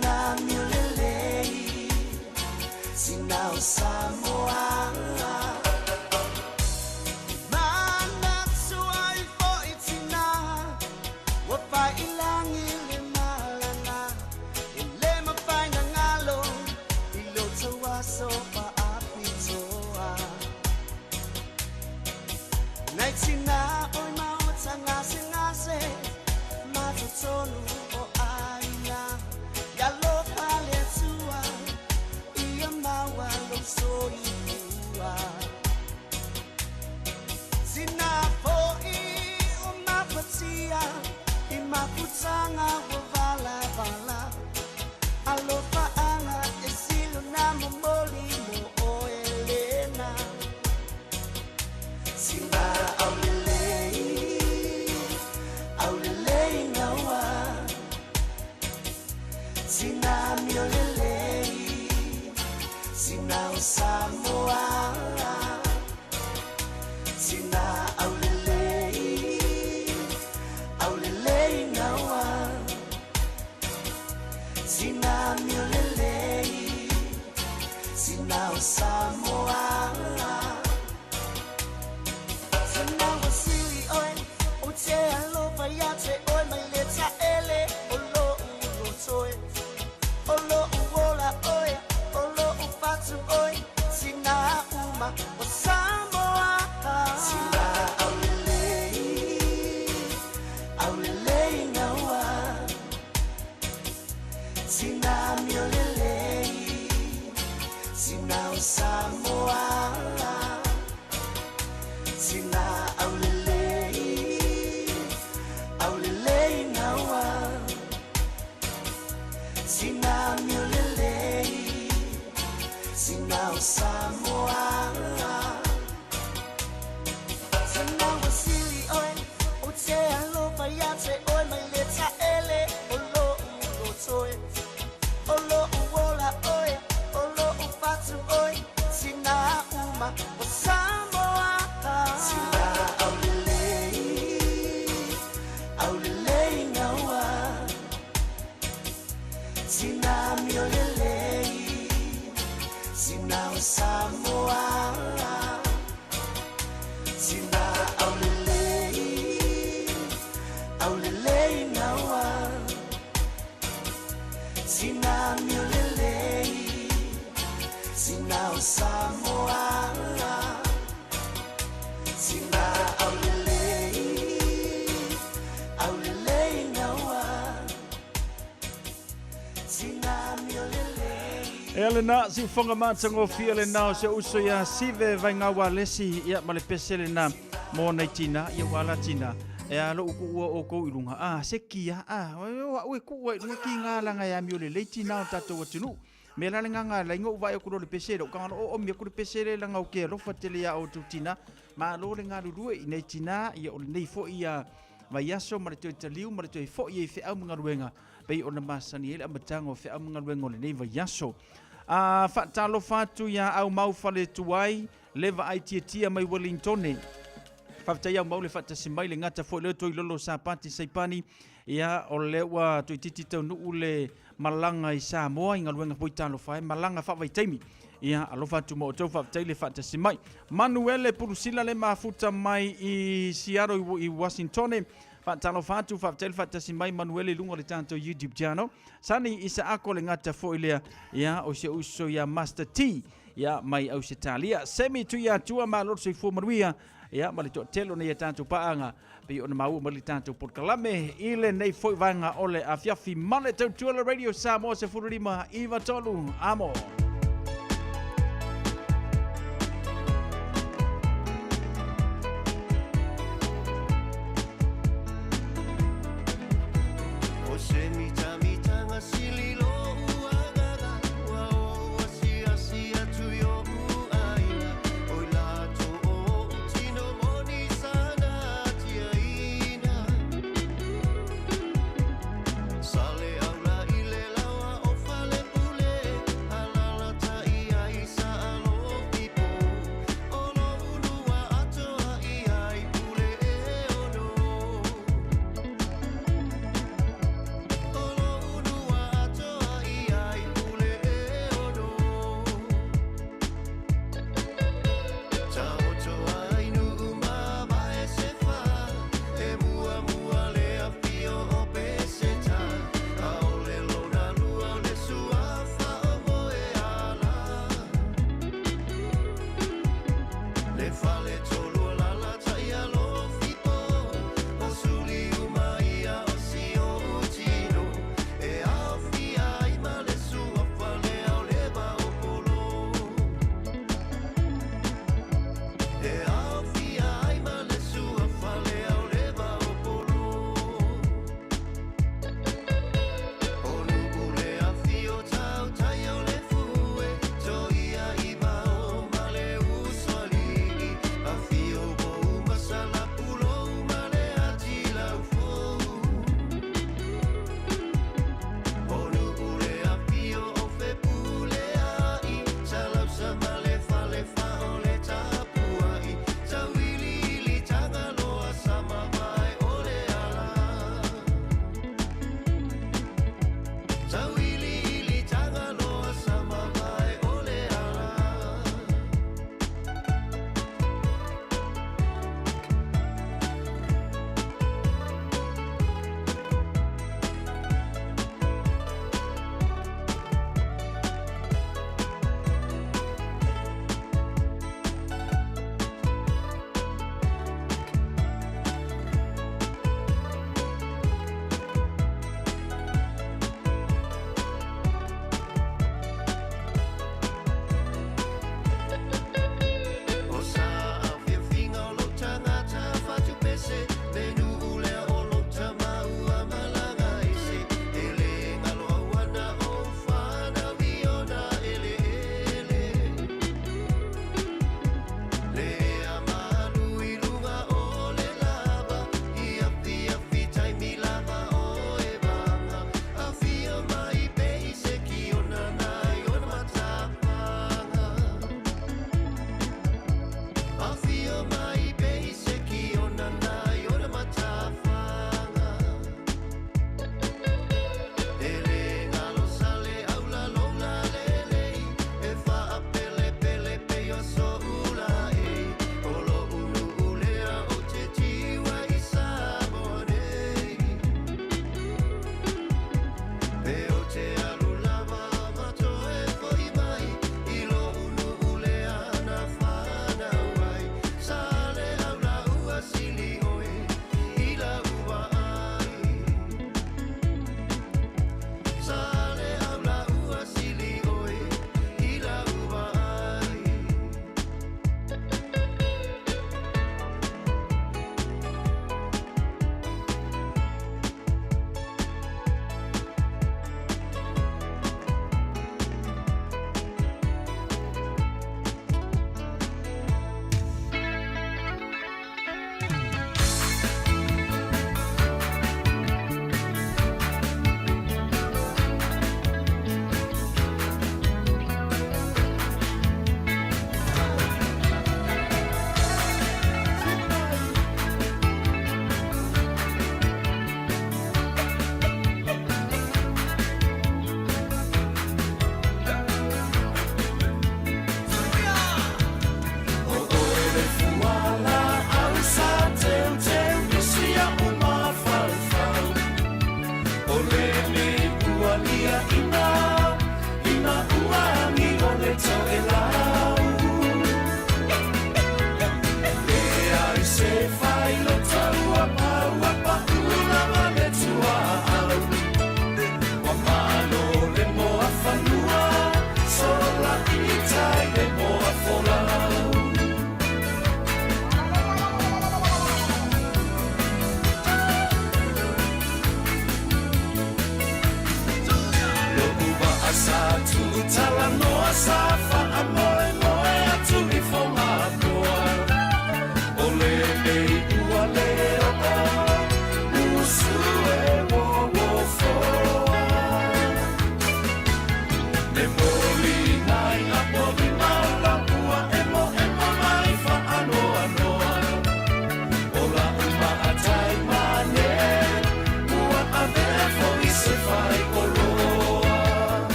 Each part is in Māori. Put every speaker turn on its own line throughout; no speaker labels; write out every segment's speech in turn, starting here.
Sina miolele Sina Samoa Mana suai po itina Wapa ilang ile malana Ile mapay ngalo Ilo tawaso pa apitoa Night sina oy mawata ngase Matutonu o aina Yalo pale tua Iya mawa lo so iua Sina po o mapatia I maputanga o vala vala Alo paanga esilo na momoli mo o Elena Sina Aulelei ngawa Sina miolelei Sina Samoa Sina Aulelei ngawa Sina miolelei Sina Samoa Sina wasili oi Uche alo vayate oi mai leta ele Olo ulo toe Olo uola oi Olo upatu oi Sina uma o Samoa Sina Aulelei ngawa Sina miolelei Sina Samoa Sina Aulelei ngawa Sina miolelei Sina Samoa Sina wasili oi Uche alo vayate oi mai leta ele Olo ulo toe Olo uola oi Olo upatu oi Sina uma o Samoa Sina Aulelei ngawa Sina miolelei Sina Samoa Sina Aulelei ngawa Sina miolelei Sina Samoa Sina Aulelei ngawa Sina miolelei
Elena si fonga matsango fiele na se uso ya sive vai ngawa lesi ya male pesele na mo na tina ya wala tina ya lo ku o ko ilunga se kia we ku we ki ngala nga ya miolelei tina tato watunu mela nga la ngo vai ku lo pesele ka o mi ku pesele la nga ke lo fatele ya o tutina ma lo nga lu nei tina ya o nei fo ya vai aso ma te taliu ma te fo ye fe am nga ruenga pe ona masani ele amatango fe am nga ruenga le nei vai aso fa talo fatu ya au mau fale tuai leva aitiatia mai Wellington Fafta ya mau le fata simai le ngata fo le toi lolo sapati saipani ya o lewa toi titi tau nu le malanga I Samoa inga luenga poitalo fai malanga fa vai taimi ya alofa tu mo tau fafta le fata simai Manuele Purusila le mafuta mai I Seattle I Washington Fatalo fatu fafta fata simai Manuele lungo le tanto YouTube channel sani isa ako le ngata fo ile ya o se uso ya Master T ya mai au se talia semi tu ya tua malor se fo manuia ya malito telo ne tanto paanga pe ona mau malito por kalame ile nei foi vanga ole afiafi malito tu la radio Samoa se furima iva tolu amo
Sale aula ile lawa o fale pule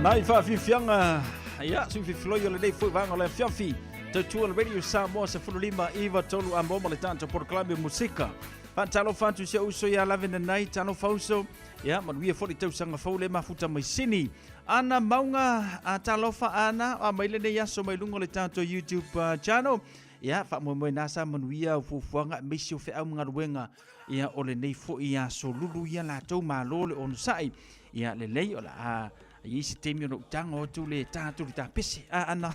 Nai whawhiwhianga, ia, sui whiwhiloi o le nei fwy wanga o le whiawhi. Tautua le radio Samoa se fululima iwa tolu a momo le tanto por klame musika. Talo whantu se uso ia lavena nei, talo whauso, ia, manuia foli tausanga faule mafuta mai sini. Ana maunga a talo ana, a maile nei aso mai lungo le tanto YouTube channel. Ia, whamoe nasa manuia ufufuanga, misi o whiau mga ruenga. Ia, o le nei fo ia so lulu ia la tau malo le onu sai. Ia, le lei o la a... Isi temi o tango tu le tatu le tapisi. Ana.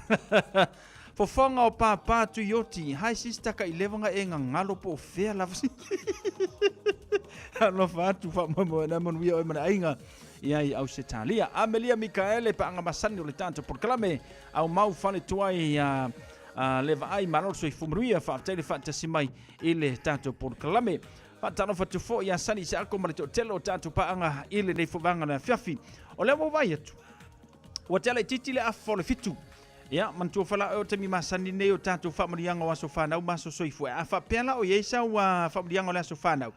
Fofonga o papa tu yoti. Hai sista ka 11 e ngalo po fea la. Ano fatu fa mo na mon wi o mana ainga. Ia i au setalia. Amelia Mikaele pa anga masani o le tanto por klame au mau fale tuai leva ai manol so ifumruia fa tele fa tasimai ile tanto por klame. Patano fa tufo ia sani se ako male telo tanto pa anga ile nei fuvanga na fiafi. O le vai atu. O tele titi le afole fitu. Ia mantu fala o temi masani nei o tanto fa marianga wa sofana o maso soifu. A fa pela o yesa wa fa marianga la sofana.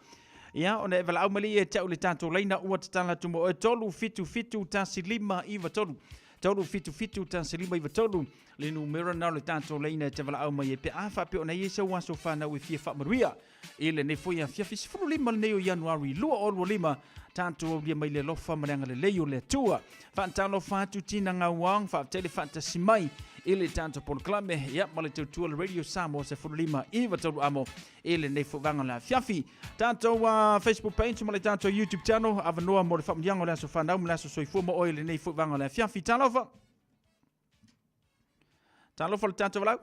Ia ona evala au mali e tau le tanto leina o tatala tumo o tolu fitu tasilima iwa tolu. Tolu fitu tasilima iwa tolu. Le numero na le tanto leina te vala au mai pe a fa pe ona yesa wa sofana o fia fa maria. Ile ne foi a fia fisfulu lima le neo Januari lua o lima tanto o dia mai le lofa mananga le leo le tua fantalo fatu tina ngawang fa tele fantasy mai ile tanto por klame ya male tu radio Samoa se fulu lima iwa tolu amo ile ne foi vanga la fiafi tanto Facebook page male tanto YouTube channel avanoa mo le famdiango la so fanda mo la so foi fumo o ile ne foi vanga la fiafi talofa le tanto vala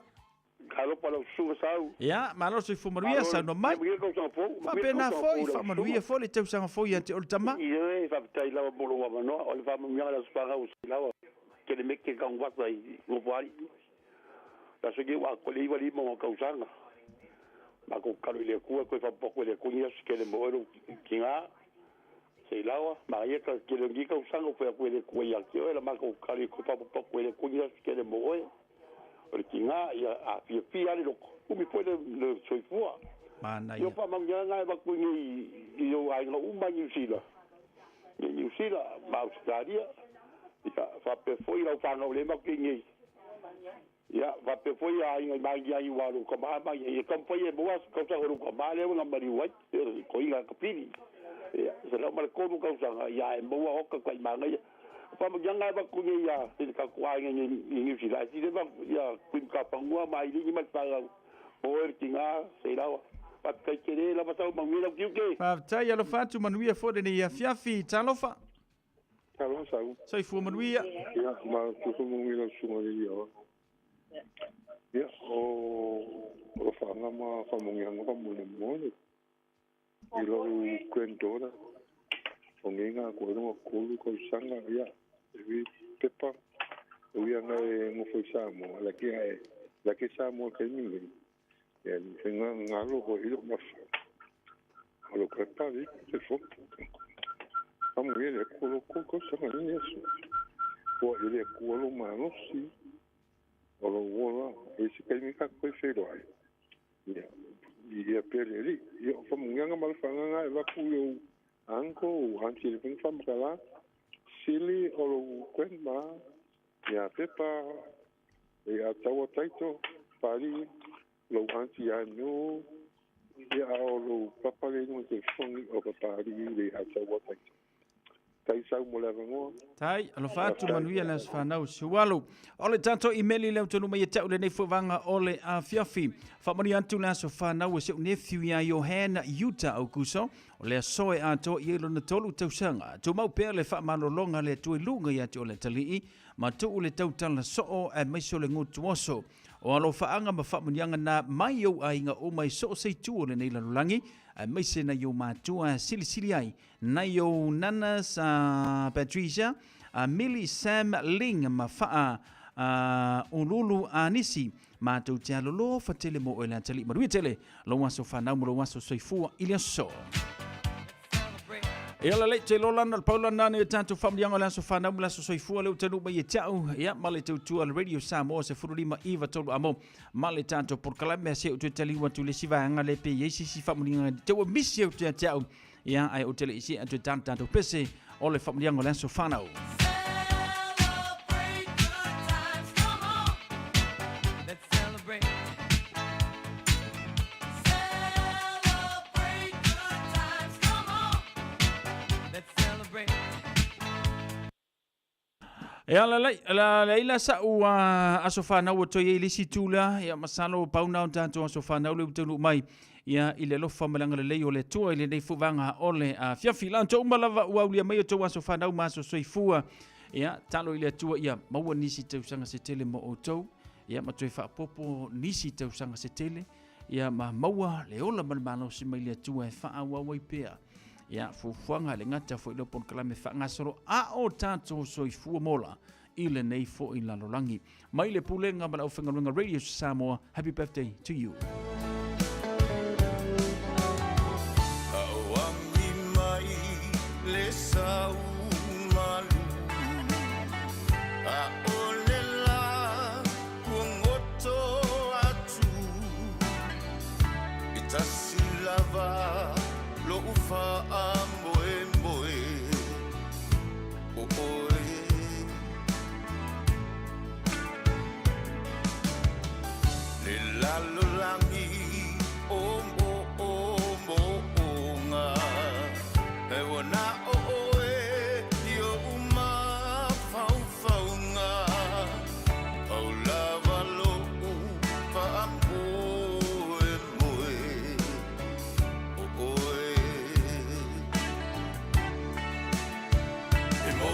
Kalo pala suga sau.
Ya, malo sui fumaruia sa no mai. Fa pena foi, fa manuia foi le teu sanga foi ante o tama.
Ie, fa tai lava bolo wa no, o le fa mia la spanga o lava. Ke le mekke ka ngwa sai go bari. La so ge wa ko le wali mo ka usanga. Ma ko kalo le ku ko fa poko le ku ia ke le mo kinga. Sei lava, ma ia ka ke le ngi ka usanga ko le ku ia ke o la ma ko kalo ko fa poko le ku ia ke le mo o kinga ia a fia le loko umi foi le soifua
mana
ia pa manga ngai ba ku ni io ai no uma New Zealand ma Australia ia fa pe foi la fa no le ma ki ni ia va pe foi ai ngai ba ia i walu ko ba ia kom foi e boas ko sa ru ko ba le nga mari wai ko ia ka pini ia se la mal ko ka sa ia e boa o ka kai ma ngai pa manga ba ku ni ia se ka ku ai ni New Zealand si ba ia kuin ka pangua mai ni ma pa o kinga se la pa ka kere la pa sa mangila ki
pa tai ya lo fatu manuia fo de ia fiafi talofa
talo sa
sai fu manuia
ia ma ku so mangila su ma ia o fa nga ma fa mangila nga mo le mo i lo kwendora o ngenga ko no ko sanga ia vi pepa o ia nga mo foi samo la que samo que ni ya nga lo ko ilo ma lo que ta vi se fo Kamu ele ko sanga ni yesu. O ele ko lo mano si. O lo wola e se kai mi ka ko fe do ai. Ya. Ia pele ali. Ia famu nganga mal fanga nga ela ku yo anko anti le ping fam kala. Sili o lo kwen ma. Ya pepa. Ia tawa taito pari lo anti anu. Ia o lo papale no te fongi o papari le atawa taito. Tai sau mo le ngo.
Tai, alo fatu manuia na sfanau sualu. Ole tanto emaili le tonu mai tau le nei fuvanga ole a fiafi. Fa mani antu na so fanau se nephew ya Johanna Utah o kuso. Ole soe ato yelo na tolu tausanga. Tu mau pe le fa malolonga le tu lunga ya tu le tali ma tu le tau tala so e mai so le ngutu oso. O alo faanga ma fa mani na mai o ainga o mai so se tu le nei lalulangi. Mai se na yo matua sili ai na yo nana sa Patricia Millie Sam Ling ma fa ululu anisi ma tu te alolo fa tele mo ela tele ma tele lo waso fa na mo lo waso soifua ile so Ela le te lola Paula nane tanto family yang ala so fa na mo la so soifua le tenu mai tau ya male tu al radio Samoa se furulima Eva tolu amo male tanto por kala me se tu tele wa tu le siva nga le pe yesi si family nga te wa misi tu tau ya ai o tele isi tu tanto pese ole family yang ala so fa na Ya la ila sa u asofana o toye lisi tula ya masalo pauna tanto asofana o tulu mai ya ile lo famalanga le leo le to ile nei fuvanga ole a fiafila to malava u aulia mai to asofana o maso soifua ya talo ile tu ya mawa nisi te usanga se tele mo oto ya matoi fa popo nisi te usanga se tele ya mawa le ola malmano si mai le tu e fa wa waipea ya fufuanga le ngata fo ile pon kala me fa ngasoro a o tanto soifua mola ile nei fo in la lolangi mai le pulenga bala ofenga radio Samoa. Happy birthday to you.
Awangi mai le sau malu a olela kuongoto atu itasilava lo ufa amboe mboe oe le lalolangi ombo nga e wona oe yo uma fau nga au lava lo ufa amboe mboe oe e mo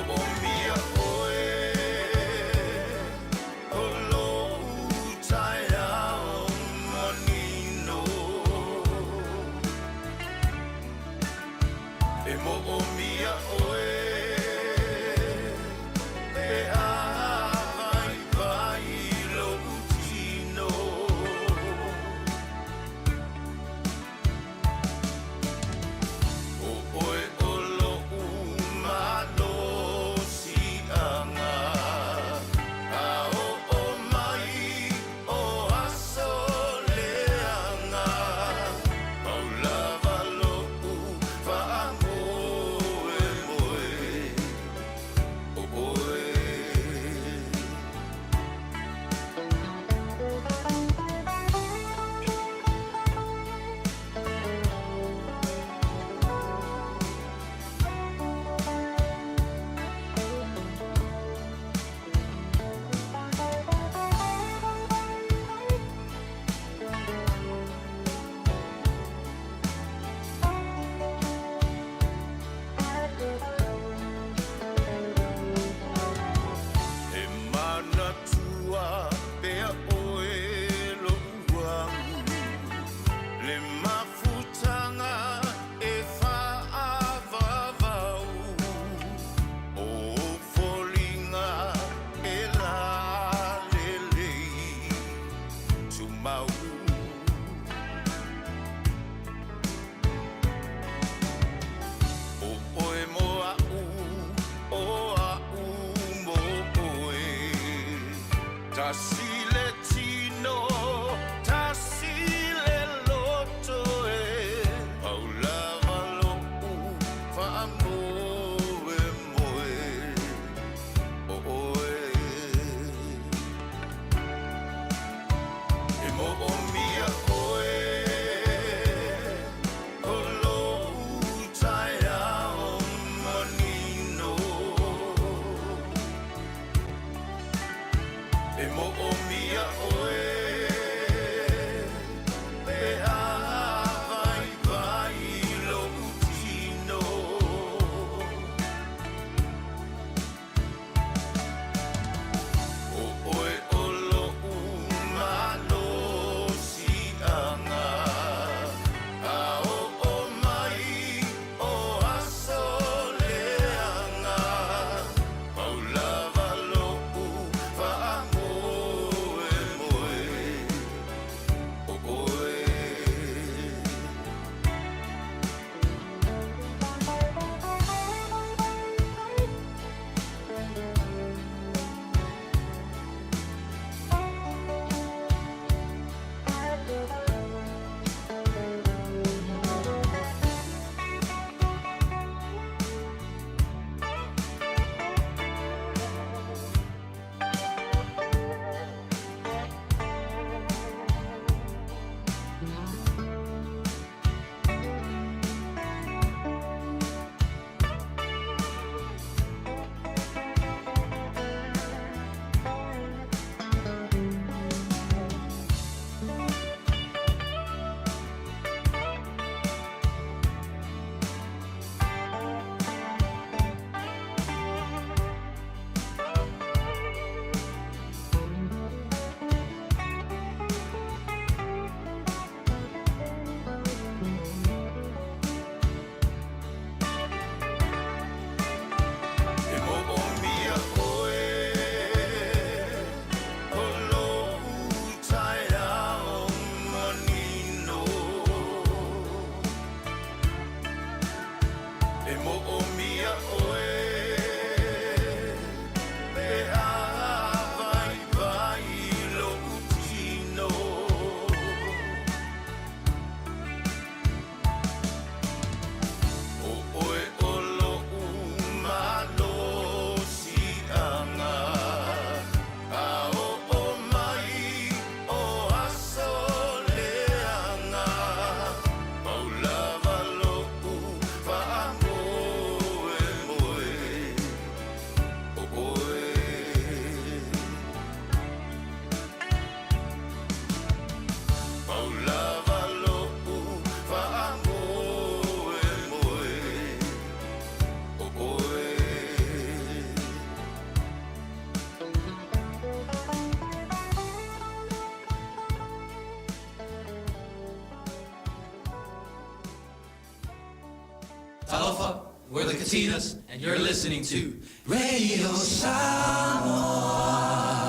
We're the Katinas, and you're listening to Radio Samoa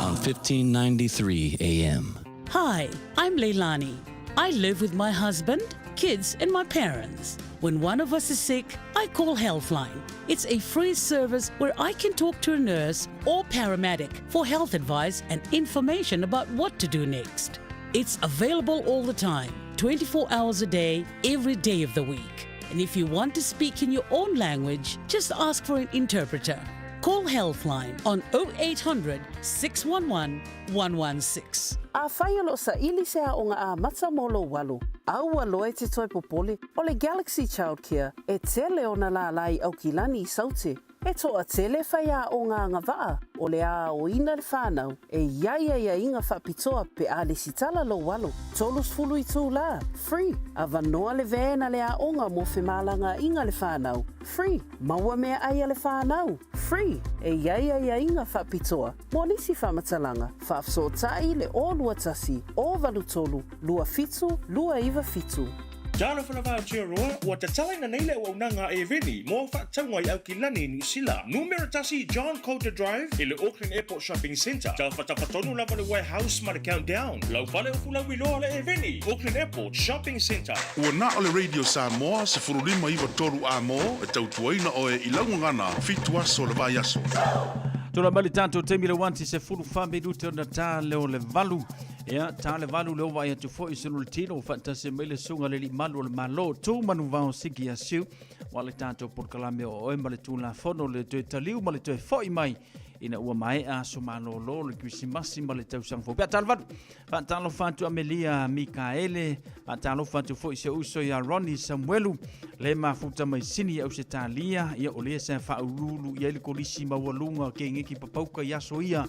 on 1593 AM.
Hi, I'm Leilani. I live with my husband, kids, and my parents. When one of us is sick, I call Healthline. It's a free service where I can talk to a nurse or paramedic for health advice and information about what to do next. It's available all the time, 24 hours a day, every day of the week. And if you want to speak in your own language, just ask for an interpreter. Call Healthline on 0800 611 116.
A whaialo sa ili sea o ngā a mata molo walu. Aua loe te toi popole o le Galaxy Childcare e tele o na la lai au kilani i saute. E toa tele whaia o ngā ngawaa o le a o ina le whanau e iaia inga whapitoa pe a le sitala lo walu. Tolus fulu i tū la, free. A vanoa le vēna le a onga mo whemalanga inga le whanau, free. Maua mea aia le whanau, free. E iaia inga whapitoa. Mo nisi whamatalanga, whafso tai le o lua tasi, o valu tolu, lua fitu, lua iwa fitu.
Jalo whanawha roa, ua te talaina neile o unanga e veni, mō whaktaunga i au ki lani New Zealand. Numero tasi John Coulter Drive, i le Auckland Airport Shopping Centre. Tau whatapatonu lava le warehouse ma le countdown. Lau whale o fula wiloa le e veni, Auckland Airport Shopping Centre.
Ua na o le Radio Samoa, se furulima iwa toru a mō, e tau tuaina o e ilaungangana, fitu aso le vai aso.
Tula mali tanto te mire wanti se fulu whambe rute o na tā leo le valu. Ia, tā le valu leo vai atu fo i sunu le tino, whanta se mele sunga le li malu le malo, tū manu vao siki a siu, wale tanto por kalame o oe ma le tū la fono le tue taliu ma le tue foi mai, ina ua mai a so malo lo le krisimasi ma le tau sangfo. Pea tāle valu, whantalo whantu Amelia Mikaele, whantalo whantu fo i se uso ia Ronnie Samuelu, le mafuta mai sini au se tālia, ia o lea sa whaurulu, ia ili kolisi mawalunga ke ngeki papauka yaso ia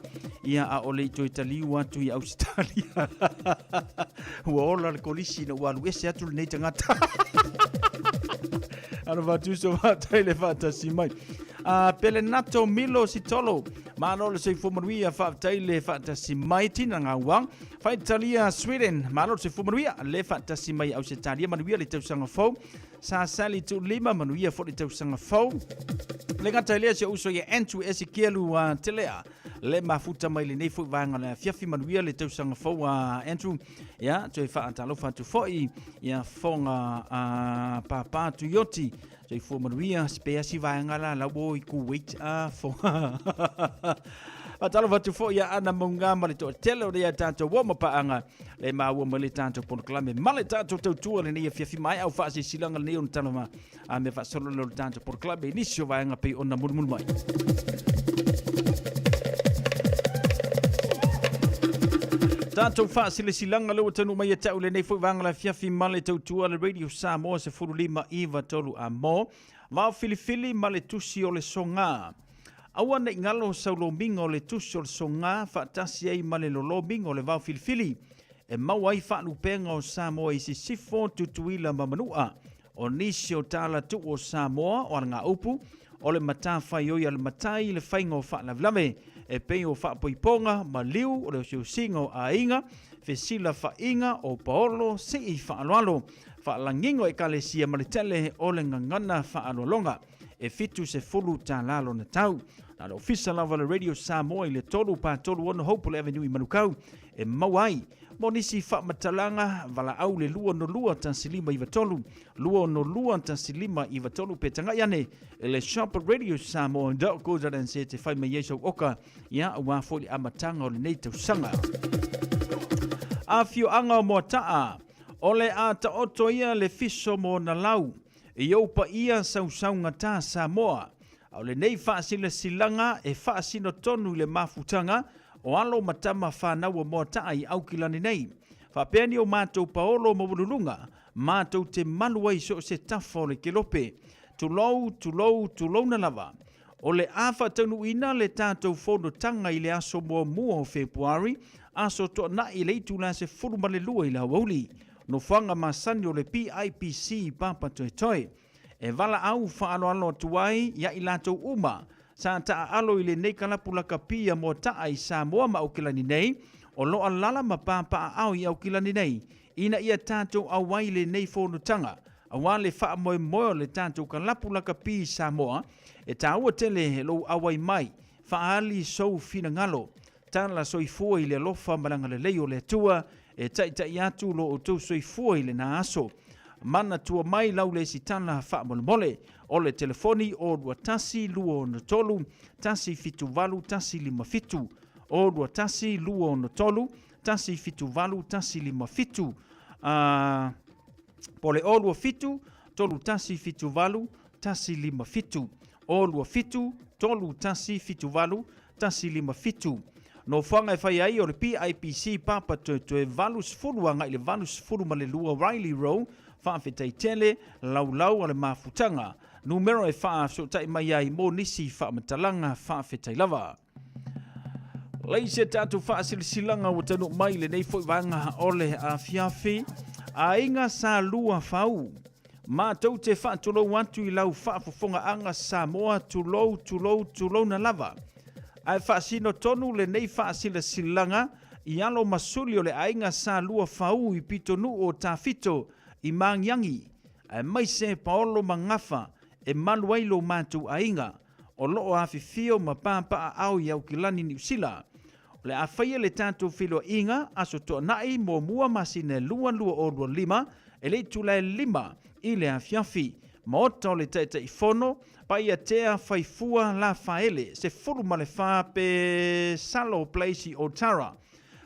a ole i tue taliu atu ia au se tālia. Ua ola le kolisi na walu ese atu le nei tangata. Ana watu so whatai le whatasi mai. Pele nato milo si tolo. Mano le se fumanuia whatai le whatasi mai tina ngā wang. Whaitalia Sweden. Mano le se fumanuia le whatasi mai au se talia. Manuia le tausanga fau. Sa sali tu lima manuia fo le tausanga fau. Le ngata lea se uso ia Andrew Ezekielu telea. Le mafuta mai le nei fo vanga le fiafi manuia le tausanga fau Andrew. Ya, toi whaatalo whatu foi. Ya, fonga papa tu yoti. Toi fo manuia spea si vanga la lau i Kuwait fonga. Atalo whatu foi ya ana maunga ma le to tele o rea tātou wama paanga. Le maua ma le tātou pono kalame. Ma le tātou tautua le nei fiafi mai au whaase silanga le nei on tanoma. Me whaasolo le tātou pono kalame. Nisio vanga pei ona mulmul mai. Tātou whaasile silanga leo tanu mai e tau le nei fwoi vanga la fiafi ma le tautua le Radio Samoa se furu lima iwa tolu a mo. Vau filifili ma le tusi o le songa. Aua nei ngalo saulo mingo le tusi o le songa, whaatasi ei ma le lolo mingo le vau filifili. E mawai whaanu penga o Samoa i si sifo tutuila mamanua. O nisi o tala tu o Samoa o ngā upu, o le matawhai oi al matai le whainga o whaalavlame. E pei o whaapoiponga, ma liu o le singo a inga, whesila whainga o paolo se i whaaloalo. Whaalangingo e kalesia ma le tele o le ngangana whaalolonga. E fitu se fulu tā lalo na tau. Na le ofisa lava le Radio Samoa i le tolu pa tolu ono Hopewell Avenue i Manukau. E mawai, mo nisi whaamatalanga wala au le lua no lua tansilima i vatolu. Lua no lua tansilima i vatolu pe tanga iane. E le shop Radio Samoa da o koza dan se te whai mai yeso oka. Ia ua foli amatanga o le nei tau sanga. A fio anga mo taa. Ole a ta oto ia le fiso mo na lau. I opa ia sausaunga tā Samoa. Au le nei whaasila silanga e whaasino tonu le mafutanga o alo matama whanau mo taa i aukilani nei. Whapeni o mātou paolo mawulunga, mātou te manuai so se tafo le kelope. Tulou na lava. O le awha tonu ina le tātou whono tanga i le aso mua mua o Februari, aso to na i leitu la se furuma le lua i la wauli. No whanga masani o le PIPC papa toi toi. E wala au whaaloalo tuai ia i latou uma. Sa taa alo i le nei kalapulaka pia mo taa i Samoa ma aukilani nei. O loa lala ma papa au i aukilani nei. Ina ia tātou awai le nei whonutanga. Awa le wha moe moe le tātou ka lapu laka pi Samoa, e tā ua tele lo awai mai, wha ali sou fina ngalo, tāna la soifua i le lofa malanga le leo le tua, e tai atu lo o tau soifua i le na aso. Mana tua mai lau le si tāna wha mole, o le telefoni o dua tasi luo no tolu, tasi fitu valu, tasi lima fitu, o dua tasi luo no tolu, tasi fitu valu, tasi lima fitu, pole o lua fitu, tolu tasi fitu valu, tasi lima fitu, o lua fitu, tolu tasi fitu valu, tasi lima fitu. No whanga e whai ai o le PIPC papa te valu sfuru anga i le valu sfuru ma le lua Riley Row, whaafetai tele, lau ale mafutanga. Numero e so tai mai ai mo nisi whamatalanga whaafetai lava. Leise tātou whaasilisilanga o tanu mai le nei fwoi wanga ole a fiafi, a inga sa lua whau. Ma tau te whaatulou atu i lau whaafofonga anga Samoa tulou na lava. Ai whaasino tonu le nei whaasilisilanga i alo masuli o le ainga sa lua whau i pitonu o tawhito i mangiangi. Ai mai se paolo mangafa e manuailo mātou ainga o loo awhiwhio ma pāpaa au i au kilani New Zealand. Le a whaia le tātou whilo inga aso toa nai mō mua masine lua o lua lima e le tulae lima i le a fiafi. Ma ota o le taita i fono pa ia tea whaifua la whaele se furu ma le wha pe salo place o Tara.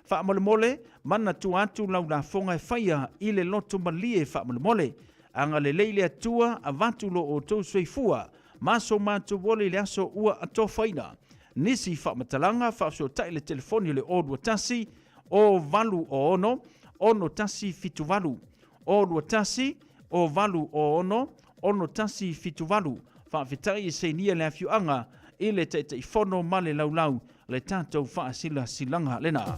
Wha mole mana tu atu lau la fonga e whaia i le loto malie wha mole. Anga le leile atua a vatulo o tau sveifua. Maso mātu wole le aso ua atofaina. Nisi whamatalanga whaso tai le telefoni le odua tasi o valu o ono tasi fitu valu. Odua tasi o valu o ono tasi fitu valu. Whawhitai e se nia le afiuanga i le te fono male laulau le tātou whaasila silanga lena.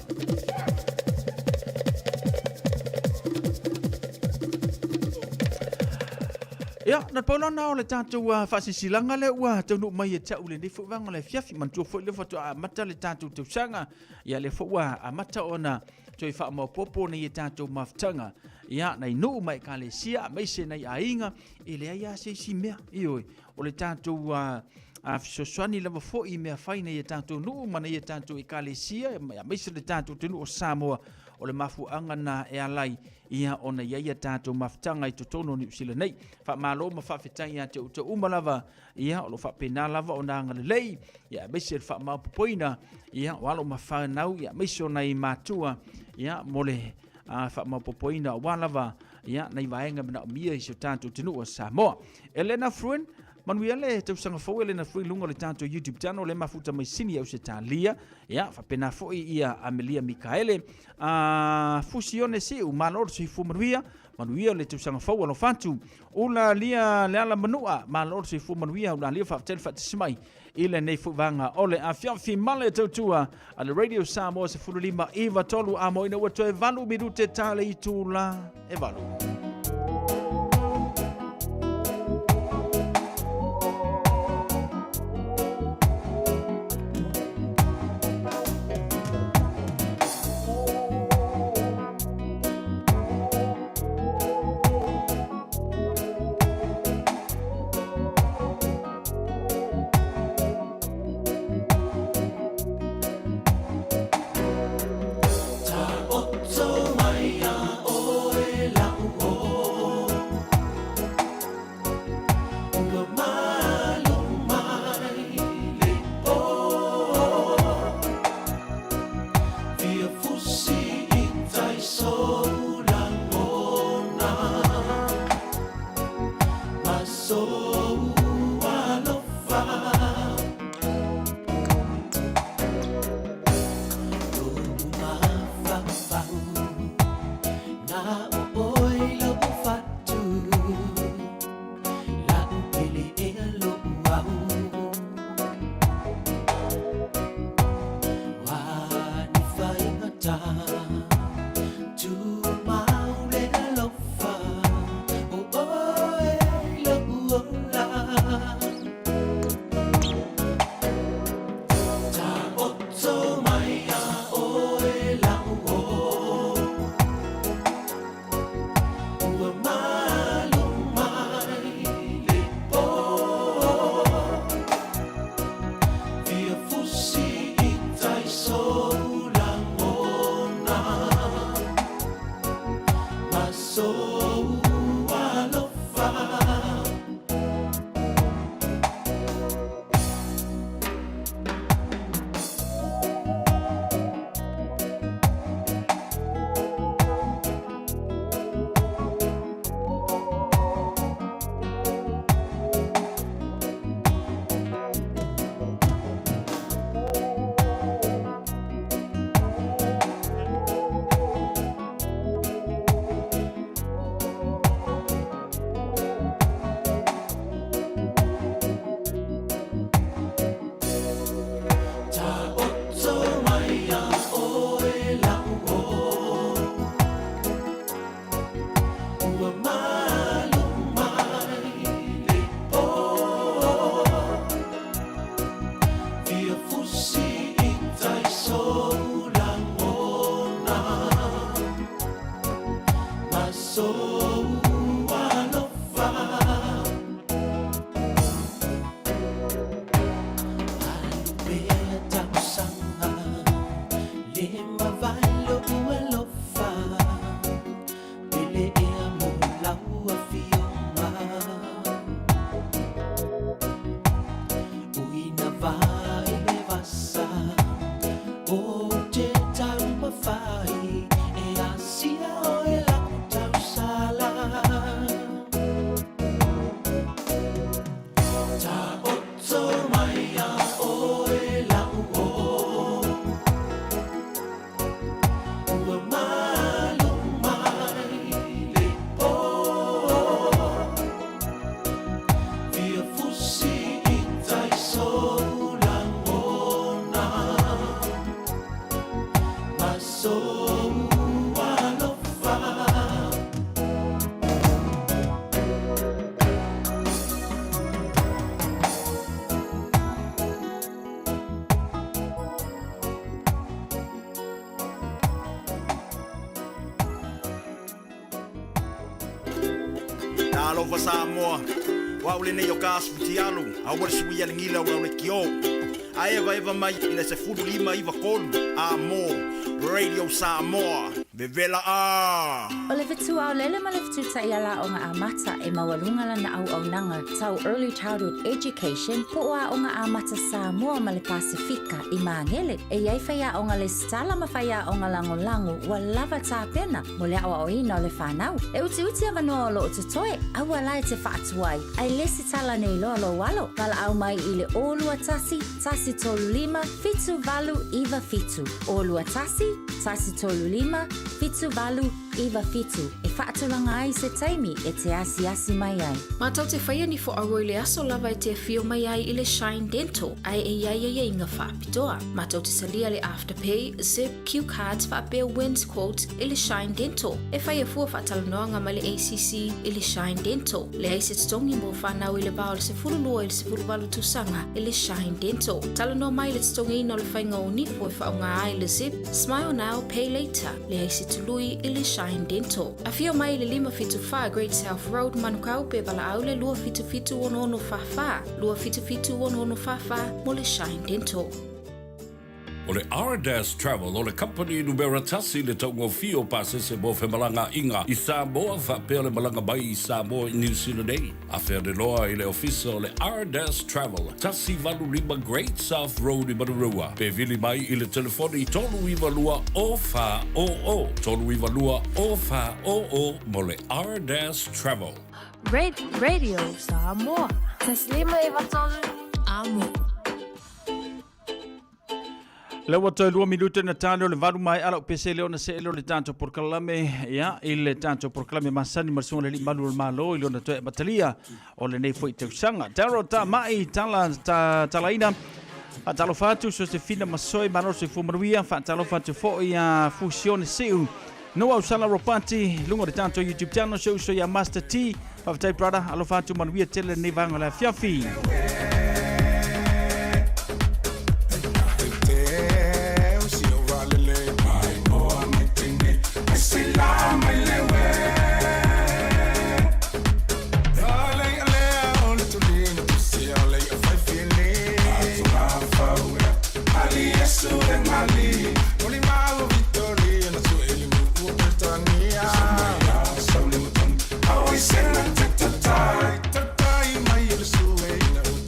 Ia, na paulana o le tātou whaasisilanga le ua taunu mai e tau le nefo wanga le fiafi mantua fo le fatu a mata le tātou tausanga. Ia le fo ua a mata ona toi wha mau popo nei e tātou maftanga. Ia, nei nuu mai ka le sia, mai se nei a inga, e le aia se si mea. Ioi, o le tātou a fisoswani lava fo i mea whai nei e tātou nuu, ma nei e tātou i ka le sia, mai se le tātou tenu o Samoa, o le mafu anga na e alai ia ona iaia tātou maftanga i totono ni usila nei. Wha malo ma whawhetai a te uta umalava, ia o lo whapena lava o nanga le lei, ia meise le wha maupupoina, ia o alo ma whanau, ia meise o nei mātua, ia mole wha maupupoina o walava, ia nei vaenga mena o mia i so tātou tenu o Samoa. Elena Fruen, manuia le tausanga fau Elena Fruen lunga le tātou YouTube channel, le mafuta mai sini au se tālia, ia whapena foi ia Amelia Mikaele, fusione si u malor si fu manuia le tausanga fau alo fatu, ula lia le ala manua, malor si fu manuia, ula lia whaftel fatismai, ile nei fuwanga ole a fiafi male tautua a le Radio Samoa se fululima iwa tolu a moina ua toe valu minute tale i tūla e valu.
Alova Samoa. Wa ule nei o ka asupitialo. A wale sui alingila ula ule kio. A eva mai ina se furu lima iwa kolu. Radio Samoa. Vevela a.
O le vitu au lele ma le vitu ta iala o ngā amata e mawalunga lana au nanga tau early childhood education po a o ngā amata Samoa ma le Pasifika i Mangele e iai whaia o ngā le stala ma whaia o ngā lango wa lava tā pena mo le awa o ina o le whanau. E uti avanoa o lo o tutoe au alai te whaatuai ai lesi tala nei lo alo walo wala au mai i le olua tasi tolu lima fitu valu iwa fitu olua tasi tolu lima fitu valu iwa fitu e whaatulanga ai se taimi e te asi mai ai.
Mātau te whaia ni fo aroi le aso lava e te whio mai ai i le Shine Dental ai e iai inga whaapitoa. Mātau te salia le Afterpay, Zip, Q Cards whaapea Wins Quotes i le Shine Dental. E whaia fua whaatalanoanga mai le ACC i le Shine Dental. Le aise tongi mo whanau i le bao le se furulua i le se furuwalu tusanga i le Shine Dental. Talanoa mai le tongi ino le whainga o nifo e whaunga ai le Zip, Smile Now, Pay Later. Le aise tului i le Shine Dental. A whio mai le 575 Great South Road Manukau pe wala au le 255 fafa. 255 fafa mo le Shine Dental.
O le R-Dash Travel o le company numera tasi le taungo fio pasese mo fe malanga inga i Samoa whapea le malanga mai i Samoa i New Zealand ei. A whea de loa i le ofisa o le R-Dash Travel tasi valu lima Great South Road i Marurua. Pe vili mai i le telefoni i tolu iwa lua o wha o o. Tolu iwa lua o wha o o mo le R-Dash Travel.
Radio Samoa. Taslima iwa tolu amo.
Le wata 2 minuta na tano le valu mai ala pese le ona se le tanto por kalame ya il tanto por kalame masani marso le malu malo ile ona to batalia o le nei foi te sanga taro ta mai talaina atalo fatu so se fina masoi mano se fumaruia fa talo fatu fo ia fusione seu no au sala ropati lungo de tanto YouTube channel show so ya Master T of Type Brother alo fatu manuia tele nei vanga la fiafi.
Always send them to the tie, my little soul.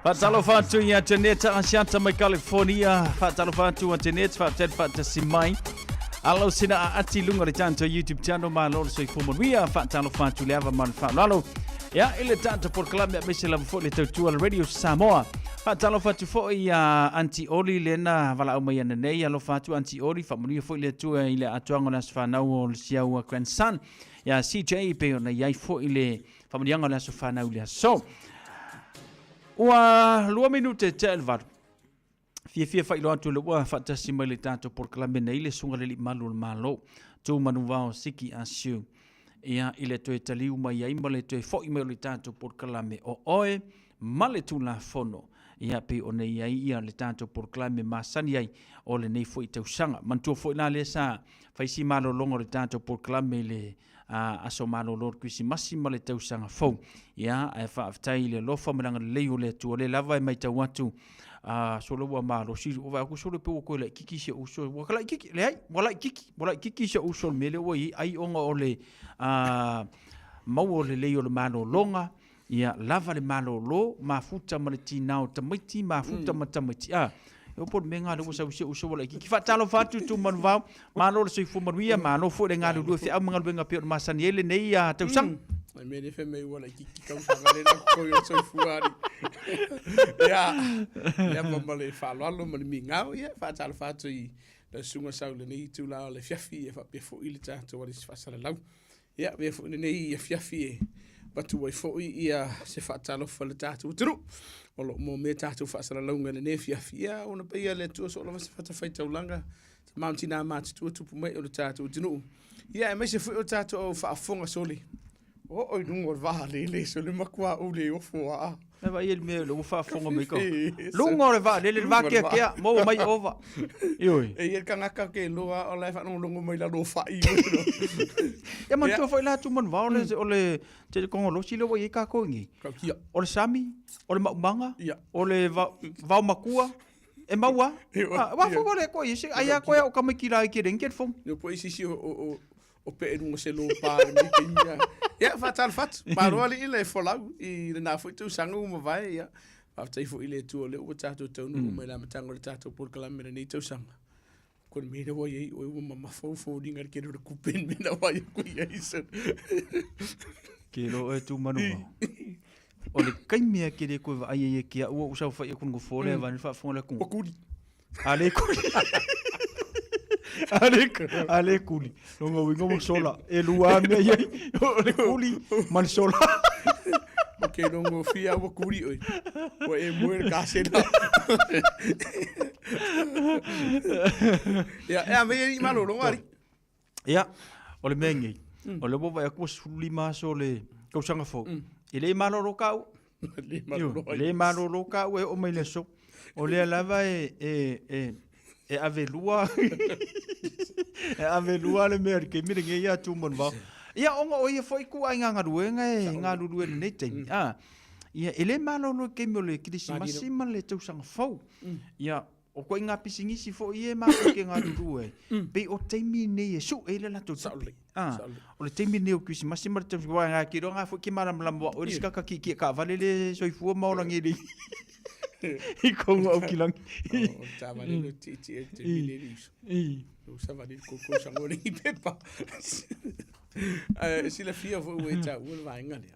Fatalo fatu ia Janet Asianta mai California. Fatalo fatu a Janet fatu simai. Alo sina a ati lunga tanto YouTube channel ma lo so ifumo via fatalo fatu leva man fatalo. Ya ile tanto por club me se la fo le tu radio Samoa. Fatalo fatu fo ia anti oli lena vala o mai nei alo fatu anti oli fa mo fo le tu ile atuanga na sfana o sia o grandson. Ya CJ pe ona ia fo ile fa mo yanga na sfana ile so. Ua 2 minute te elvar. Fia fai loa tu le ua fatasi mai le tato por klame nei le sunga le li malu le malo. Tu manu vao siki asiu. Ia ile toe taliu mai ai male toe foi mai le tato por klame o oe male tu la fono. Ia pe o nei ai ia le tato por klame masani ai o le nei foi tausanga. Mantua foi na le sa faisi malo longo le tato por klame le aso malo lor kuisi masima le tausanga fou. Ia e whaaftai le lofa maranga leo le tua le lava e mai tau atu. Solo wa malo si o va ku solo pe o ko le kiki se o so wa kala kiki le ai wala kiki se o so mele o ai onga o le mau le leo le malo longa ia lava le malo lo mafuta maleti nao tamiti mafuta matamiti eu por menga le usa wala kiki fa talo fatu tu man va malo se fu maria malo fo le ngalo do fi a mangal benga pe masani ele nei ya tau sang
ai me fe me wala kiki ka usanga le ko yo so fuari ya mamale fa lo mal minga ya fa talo fatu I le sunga saule nei tu la le fiafi fa pe fo ile tato wala fa sala lau ya be fo nei fiafi batu wai fo ia se fa talo fa le tato tru olo mo me tato fa sala lau ngale ne fiafi ona pe ia le tu so lo fa ta fa taulanga mountain mat tu pu mai o le tato tru ya me se fo o tato fa fonga soli o dungo va le so le makwa o le o fo a
e vai ele me lo fa fonga me ko lungo le va ke mo mai over ioi
e ele kanga ka ke lo o le fa no lungo mai la lo fa I
e man to foi la tu man va o le te ko lo si lo i ka ko ngi o le sami o le manga o le va makua e maua wa fo le ko isi ai ko o ka me ki ra ki den ke fo
no po isi o pe no se lo pa mi tinha ya fatal fat pero ali ile folau I na foi tu sangu mo vai ya after foi ile tu le o tato tu no me la matango le tato por kala me ni tu sanga kon me no vai o mama fo dinga ke no ku pen me na vai ku ya isso
ke lo e tu manu o le kaimia ke de ko ai ke o sa fa ku ngo fo le va fa fo le ku
kuli
ale kuli ale kuli longo wingo mo sola e lua me ye le kuli man sola
okay longo fia o kuli oi o e moer ka se la ya me I malo longo ari
ya o le mengi o le bova ko suli ma so le ko sanga fo ile malo lo ka le malo lo ka o me le so o le lava e avelua le mer ke mire nge ya tu mon va ia onga o ia foi ku ai nga ruenga nei te ia ele malo lo ke mo le kisi masima le tu sang fo ia o ko nga pisingi si fo ia ma ke nga rue be o te mi nei su ele la tu o le te mi nei o kisi masima te wa nga ki ronga fo ki mara mlambo o riska ka ki ka vale le so fu mo la ngi I kongo au kilang.
O tava le te mineris. O sava le koko sangore I pepa. Si la fia vo e ta o va ngale.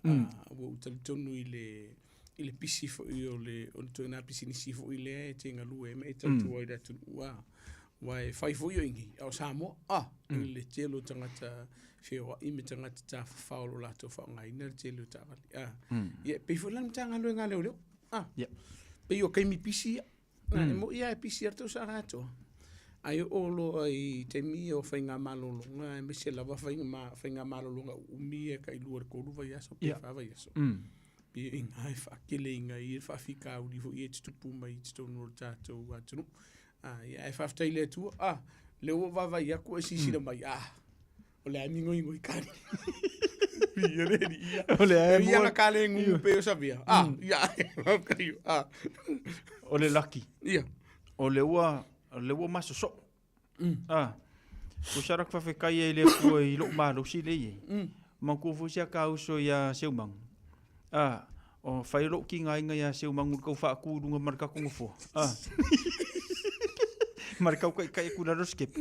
O tonu ile pisi fo o le tona pisi ni si fo ile tenga lue me ta tu o da tu wa. Wa fai fo yo ingi. O Samoa. Ile telo tangata fio I me tangata ta fa o la to fa ngai na telo ta vale. Ye pe fo lan tanga lo ngale o. Pe yo kai mi pisi na mo ia pisi arto sa rato ai o lo ai te mi o fainga malo nga me se lava fainga malo nga umi e kai luar ko lu vai aso pe fa vai aso pe inga fa kele inga I fa fika u di vo i tu puma I tu no tato wa tu ia fa fta ile tu le o va vai ko si si mai o le amingo ingo I kani ia na kale ngu pe o sabia ia
o le lucky
ia
o le ua maso so ko sarak fa fe kai ele ko I lo malo si le ye man ko fu sia ka uso ya seumang O fai lo ki ngai ngai se mangu ko fa ku dunga marka ko ngofo. Marka ko kai ku na skip.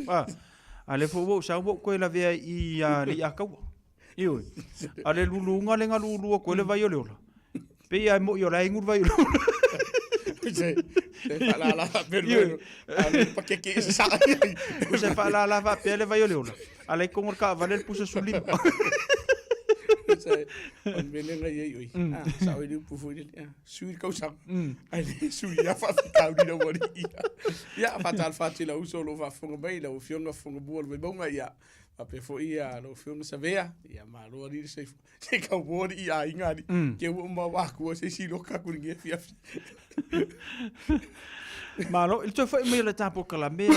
Ale fo wo sa wo ko la vea I li aka. Ioi. Ale lulunga le nga lulu ko le vai ole ola. Pe ai mo yo la ingur vai ola.
Se fa la pero ale pa que sa.
Se fa la va pe le vai ole ola. Ale ko ngor ka vale pusa sulim.
On venenga ye sa o du pu foi sui ko sa ai sui ya fa ka di no body ya fatal fatila u solo va fonga bai la u fionga fonga buol ve bonga ya a pe foi ya lo fionga sa vea ya ma lo di se ka body ya ingadi ke u ma wa ku se si lo ka ku nge fia
Malo il to fa me le tapo kala me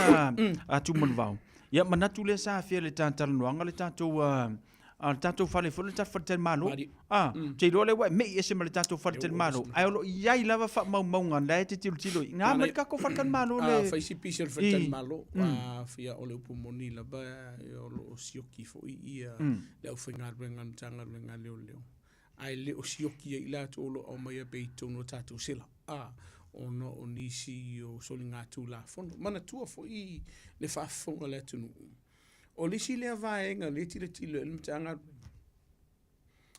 a tu mon vau ya manatu le sa fia le tantal noanga le tato tato fale fole ta fatel malo te lo le wa me ese me tato fatel malo ai lo ia I lava fa mau mau nganda te tilo nga me ka ko fatel malo le
fa si pisel fatel malo fia o le pumoni la ba o lo sioki fo ia le o fingar bengan tanga benga leo ai le o sioki I la to lo o mai be tono tato sila ono o nisi o solinga tu la fono mana tua fo I le fa fonga le tunu o lisi lea vaenga le tilo le mtanga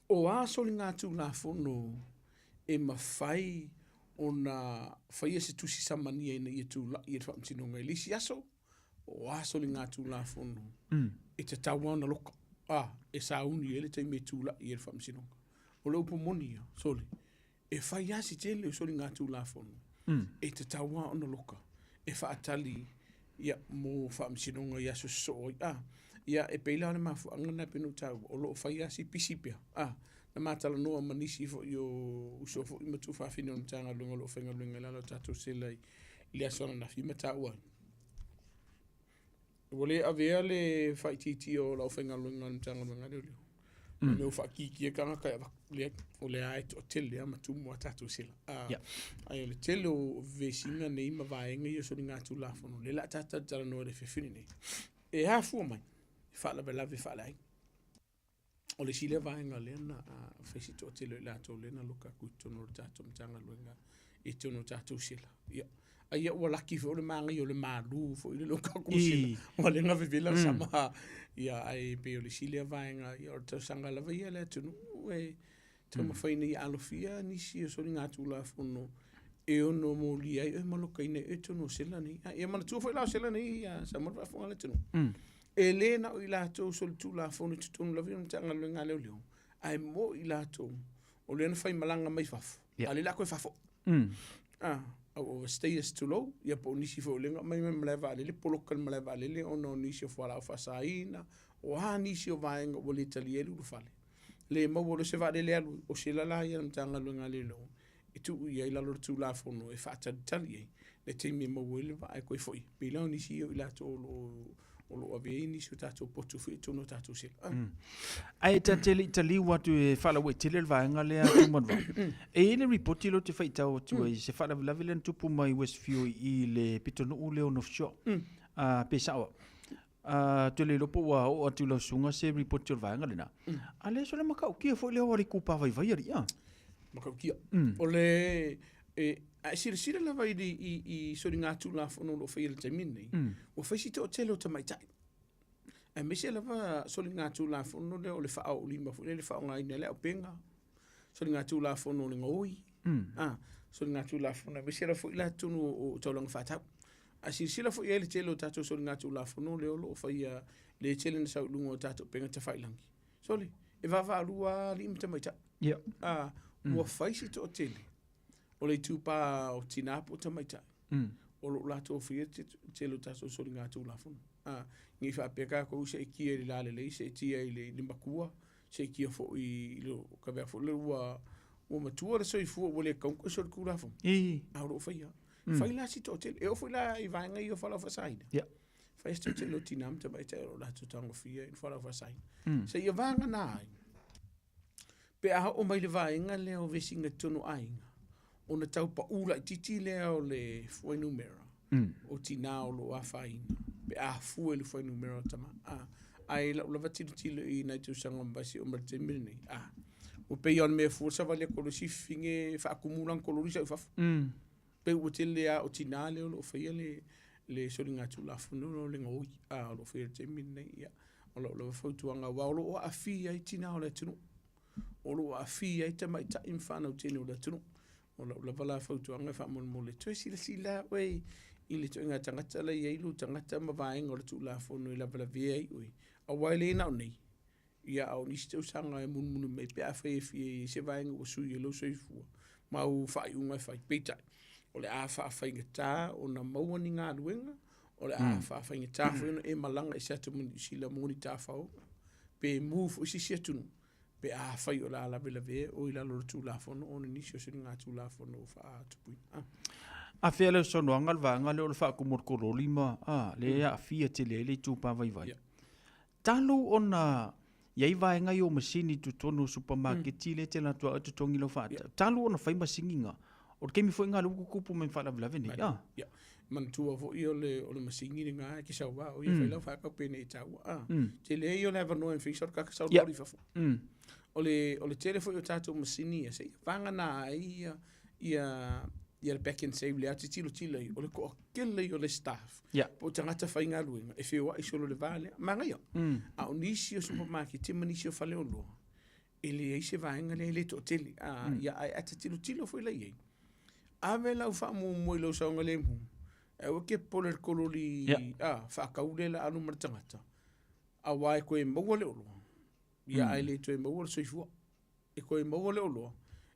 o a solinga tu la fono e mawhai o na whai se tusi samania ina I tu la I fa mtinonga e lisi aso o a solinga tu la fono e te tawana loka e sa uni ele te me tu la I fa mtinonga o lo pomoni soli e whai asi tele o solinga tu la fono e te tawana loka e fa atali ia mo fa msinonga ia so ia e peila na mafu angana penu tau o lo fa ia si pisipia na matala no manisi fo yo so fo I matu fa fino tanga lungo lo fenga lunga la lo tatu sela ia sona na fi mata wa wole avea le fa titi o lo fenga lunga tanga lunga le me fa ki kanga ka le o le ai to tele ama tu mo tatu sela ai le tele o vesinga nei ma vaenga yo so ninga tu la fono le la tata tala no le fefini e ha fu mai fa la bella vi fa lai o le sile vaenga le na fesi to tele la to le na loka ku to no tatu mtanga luenga e to no tatu sela ai o laki fo le manga yo le malu fo le loka ku sela o le nga vivela sama ia ai pe o le sile vaenga ia o to sanga la via le tu e te mo faina I alofia ni si so ni ngatu la fono e ono mo li ai e maloka ine e to no sela ni e mana tu foi la sela ni ia sa mo fa fonga le tu e le na o ila to so tu la fono tu no la vi tanga le ngale o ai mo ila to o le na fai malanga mai fafo ale la ko fafo o stay is too low ia po nisi fo lenga mai mai mleva le polokan mleva le ono nisi fo la fa saina o ha nisi o vaenga o le talielu lu fale le mo lo se va le o se la ia mtanga lu ngale lo e tu ia ila lo tu la fono e fa tali le timi mo wel va e ko foi pila nisi o ila to lo ave nisi tato potu fi to no tato se
ai tali watu e fala we tele vaenga le atu mon va e le report lo te faita o tu se fala la vilen tu pu mai Westview I le pitono u le on offshore pesa tu le lopo wa o tu lo sunga se report tu vaenga le na ale so le makau ki fo le o ri kupa vai vai ia
makau ki o le a sira la vai I so ringa tu la fono lo fai le tamini o fai sito telo te mai tai a me se la va so ringa tu la fono le o le fa o lima fo le fa ngai ne le o penga so ringa tu la fono le ngoi so ringa tu la fono me se la fo la tu no to long fa ta a sira fo le telo tato so ringa tu la fono le o lo fai le tele na sa lungo tato penga te fai langi so le e va lua lim te mai ta mo fai sito tele o le tupa o tinapo tamaita o lo lato fia te lo taso so ringa tu la fon ngi fa peka ko se ki le la le se ti le limbakua se ki fo I lo ka va fo le wa o matua le so I fu o le kon ko so ku la fon a lo fia fai la si to te e o fo la I va ngai o fa la fa saida fai sto te lo tinam tamaita o lato tango fia in fa la fa saida se ia va na pe a o mai le va nga le o vesinga tonu ainga ona tau pa ula I titi lea o le foi numero o tina o lo afaina pe a fu le foi numero tama ai la vatilu tilo I na tu sanga mbasi o marte mini O pe on me forsa vale ko si finge fa acumulan kolori sa fa. Pe o tele a o tinale o fa le solinga tu la funo le ngoi a lo fe te minne ia. O lo fa tuanga wa o a fi ai tina o le tunu. O lo a fi ai te mai ta infana o tinu le tunu. O lo vala fa tuanga fa mo le tu sila we ili tu nga tangata la ye lu tangata ma vai ngor tu la funo la vala vie ui. A wale na nei. Ia au ni stu sanga e mun me pe a fe se vai ngo su ye lo so fu. Ma u fa unga fa pita. O le a fa ngata o na mau ni nga luenga. O le a fa ngata fo e malanga e satu mun sila moni ta fa o. Pe move o si tunu. Pe a fa o la ve o ila lo tu la fo no ni so se nga tu la fo no fa tu pu.
A fele so no ngal va ngal o fa ku mor ko lima le a fia te le tu pa vai vai. Talu ona Yai vai ngai o masini tu tonu supermarket le te la tua tu tongi lo fata. Talu ona fai masinginga. O ke mi foi nga lu kupu me fala vla veni.
Ya. Man tu vo io le masini nga ki sa wa o ye fai la fa ka pe ne ta wa. Te le io never know in fisher ka sa lo fa. O le telefone o tatu masini ya se fanga na ia back and save le ati tilo o le ko kele o le staff. Po tangata fai nga luenga e fewa i solo le vale manga yo. A onisi o supermarket te manisi o fale o lo. Ele ai se vaenga le to tele ia ai ati tilo foi la ye. Ave la fa mo lo sa ngale mu. E o ke poler kolori fa kaule la anu martangata. A wai ko e mo le o lo. Ia ai le to e mo so fu. E ko e mo le o lo.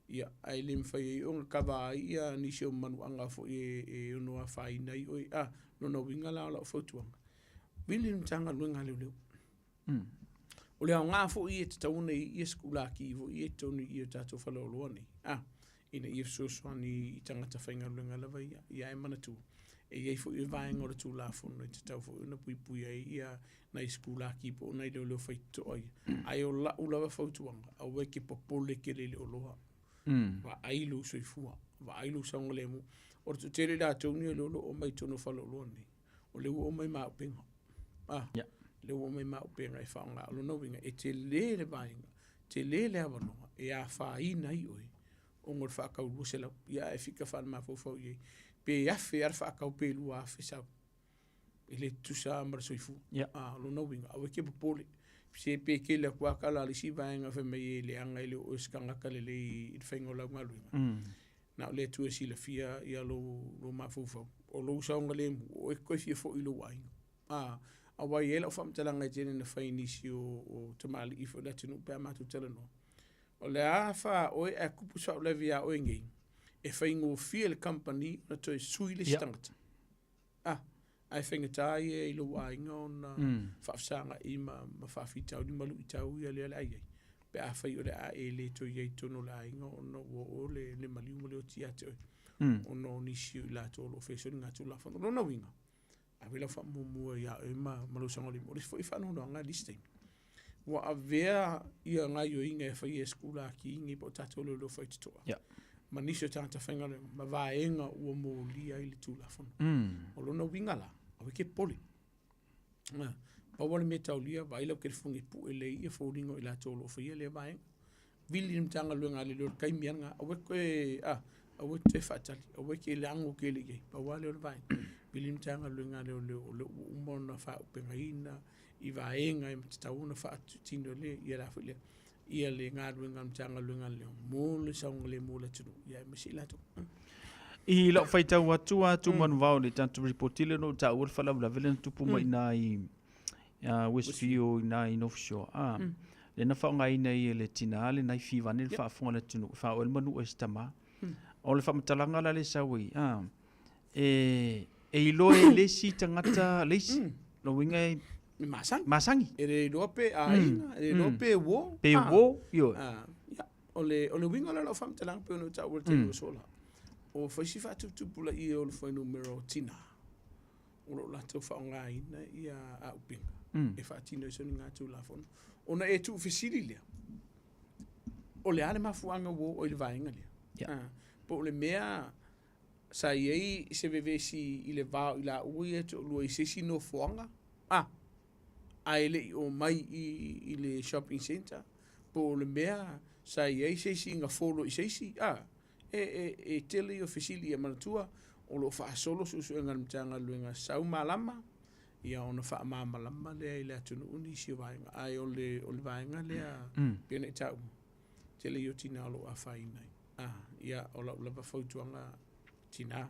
Ia ai lim fai o kava ia ni se manu anga fo e no a fai nei o no winga la fo tuanga bilim tanga luenga le o le nga fo i te tauna i skula ki vo i tonu i tato fa lo ni ina i so swani tanga ta fainga luenga la vai ia e mana tu e ia fo i vai ngora tu la fo no te tau fo na pui ia na skula ki po na le fai to ai o la ula fo tuanga a we ki popole ke le lo va ailu so ifua va ailu sang le mu o tu tere da tonu lo o mai tonu fa lo ni o le o mai ma penga le o mai ma penga e fa nga lo no winga e te le vainga te le avano e a fa ina i oi o ngor fa ka u se la ia e fika fa ma fo ye pe ia fe ar fa ka pe lu a fe sa ele tu sa mar so ifu lo no winga o ke popole se pe ke le kwa kala le si vaenga fe me le anga ile o skanga kale le i fengo la ngaluinga na le tu si le fia ia lo mafufo o lo sa ngale o ko fi fo ilo wai a wai ele fam tala ngai tene na fa inisio o tamali ifo da tinu pe ma tu tala no o le afa o e kupu sa le via o ngi e fa ingo fiel company na to sui le stangata ai whenga tai e ilo wai ngona whaafsanga i ma whaafitau ni malu i tau i ale ai pe a whai o le a e le to iei tono la inga ono o le maliu mo le o tiate ono nisi i la tolo whesoni ngā tula whanu rona winga a wela wha mua ia e malu sangoli mo le fo i whanu no ngā listing wa a vea ia ngai o inga e whai e skula ki ingi po tatolo lo whai tutoa ma nisi o tata whainga le ma vaenga ua mo lia i le tula whanu o lona winga la awe ke poli pa wale me taulia vai lau ke fungi pu ele ia fōringo i la tolo o whaia le vaenga vili ni tanga luenga le lor kaimianga awe koe awe te whatali awe ke le ango ke le kei pa wale o le vaenga vili ni tanga luenga le o umona wha upenga ina i vaenga i matatauna wha atu tino le ia la whaile ia le ngā luenga ni tanga luenga le mo le saunga le mo le tunu ia masi la to
I lo fai tau atu manu vau le tantu reportile no ta ur fala vla velen tupu mai na i Westview na i North Shore le na fa ngai nei le tina le nai fi vane fa fonga le tunu fa o manu o stama o le fa matalanga la le sawi e lo e le si tangata le lo winga masangi
e lo pe ainga e lo pe wo
yo
o le winga la fa matalanga pe no ta ur te sola o faisi fa tu pula i o le foi numero tina o lo la to fa ngai na ia a upinga e fa tino so nga tu la fon ona e tu fisili le o le ale mafuanga wo o le vainga le po le mea sa ye se veve si ile va ila ui to lo i si no fuanga a ele o mai i le shopping center po le mea sa ye se singa folo i se si e tele o fesili e manatua o lo fa solo su ngal mtanga luenga sau malama ia ona fa malama le ile tunu uni si vai ai o le vainga le pene tau tele yo tina lo afa inai ia o la ba fautuanga tina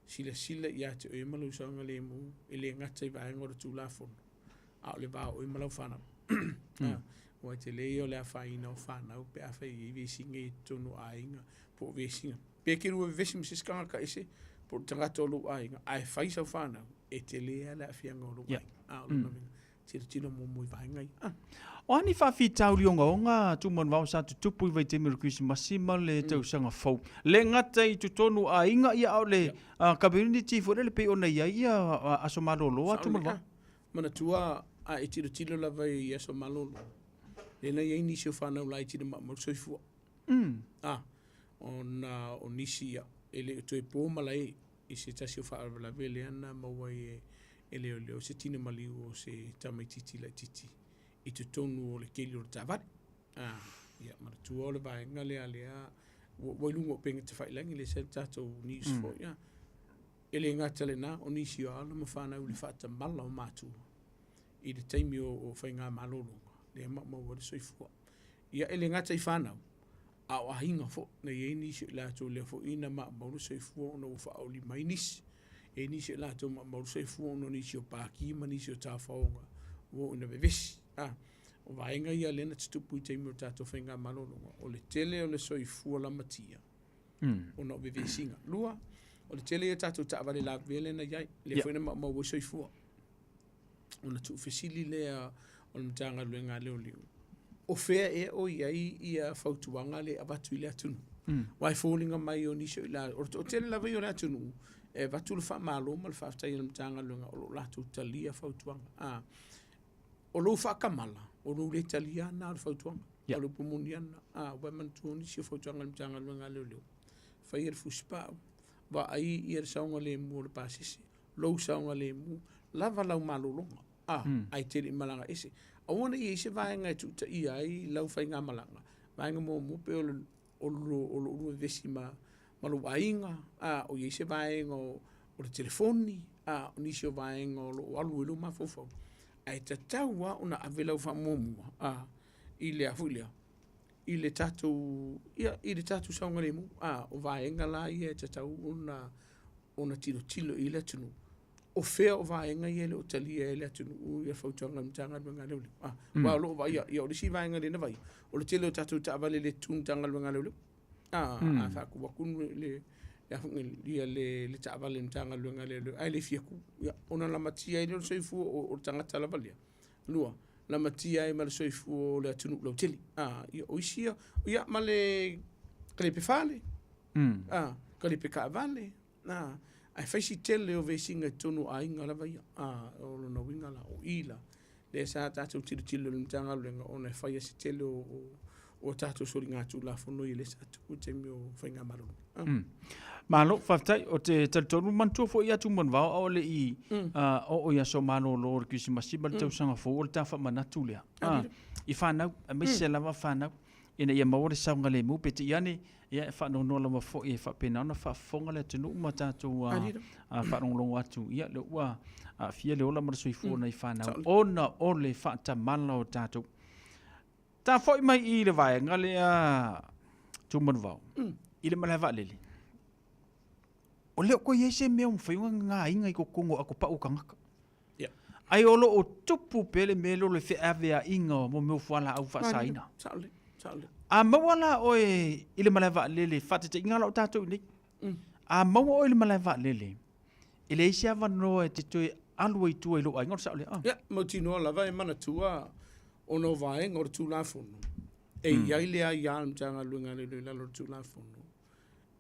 sila ia te e malu sanga le mu ele ngata i vainga o tu la fon a le ba o malu fana o te le yo le afa ina o fana o pe afa i vi singe tunu ainga po vi singa pe ke ru ve sim siska ka ise po tanga tolu ainga ai fai sa fana e te le ala fianga o lo o no tino mo mo vainga
o ani fa fi tau rionga onga tu mon vau sa tu pui vai te mir Christmas le tau sanga fo le ngata i tu tonu a inga ia o le community fo le pe ona ia aso malolo tu mon va
mana tua a tiro la vai aso malolo le na ia ni se fa na lai tiro mo so fu ona onisia ele to e po malai i se tasi o fa la vele ana mo wai ele o se tine mali o se tamaititi la titi i te tonu o le keli o tavat ia maratua o le vaenga le alea wailungo penga te whailangi le se tatou news fo ia ele ngata le na o nisi o ala mawhana uli whata mala o mātua i le taimi o whainga malolonga le mau wale soifua ia ele ngata i whanau a o ahinga fo na ye nisi la to le fo ina maulu soifua ona ufa au li mai nisi e nisi la to maulu soifua ona nisi o pāki ma nisi o tāwhaonga wo una bevesi o vaenga ia lena tutupu i teimi o tātou whainga malolonga o le tele o le soifua la matia o na o bevesinga lua o le tele e tātou taawale la vele na iai le whaina mau soifua o na tu fesili lea o le mtanga luenga leo leo o fea e o iai ia fautuanga le abatu i le atunu wai fōlinga mai o nisio i la o tele la vai o le atunu e vatu le wha malo ma le whaftai le mtanga luenga o lo latu talia fautuanga o lo whakamala o lo le talia na le fautuanga o lo pumuniana wai mantu o nisio fautuanga le mtanga luenga leo leo whai e le fuspau wa ai i le saunga le mu o le pasisi lo saunga le mu lava lau malolonga ai tele malanga ese awana i se vaenga tu ta i ai lau whainga malanga vaenga mo pe o lo vesi malu vainga o i se vaenga o le telefoni o nisi o vaenga o lo alu ilu mafofo ai tataua una avela ufa momua i le afulia i le tatu saunga le mu o vaenga la i e tatau ona tilo i le tunu o fea o vaenga i ele o talia ele atunu ia fautuanga mtanga luenga leo wa lo vai ia o le si vaenga le na vai o le tele o tatu taavale le tuntanga luenga leo a faku wakunu le ia le taavale mtanga luenga leo ai le fiaku ia ona la matia i le soifu o tangata la valia lua la matia i mal soifu o le atunu lo tele ia o isia ia male kalipe fale kalipe ka vale ai faisi tele o vesinga tonu ainga la vai o no winga la o ila le sa tatu tilo le mtanga lenga ona fai si tele o tatu so ringa tu la fono ile sa tu te mio fainga malo
malo fatai o te tonu mantu fo ia tu mon va o le i o ia so mano lo kisi masiba te usanga fo o ta fa manatu le i fa na me se lava fa na ina ia maore saunga le mu pe te iane ia fa no la ma fo e fa pena na fa fonga le tunu mata tu fa long atu ia le wa fia le ola mar soi fo na fa na ona o le fa ta mala o tatu ta foi mai i le vai ngale tu mon va i le mala va lele o le ko yese me un fa nga inga ko kongo ako pa o kanga ai olo o tupu pele melo le fe avea inga mo me fo la au fa saina a mawala oe ile malava lele fatete ingala o tatou ni a mawa ile malava lele ile isia vano e te toe alua i tua i lo ai ngor sa ole
ya mo tino lava e mana tua ono vai ngor tu la fono e ia ile ai ya mtanga luenga le la lo tu la fono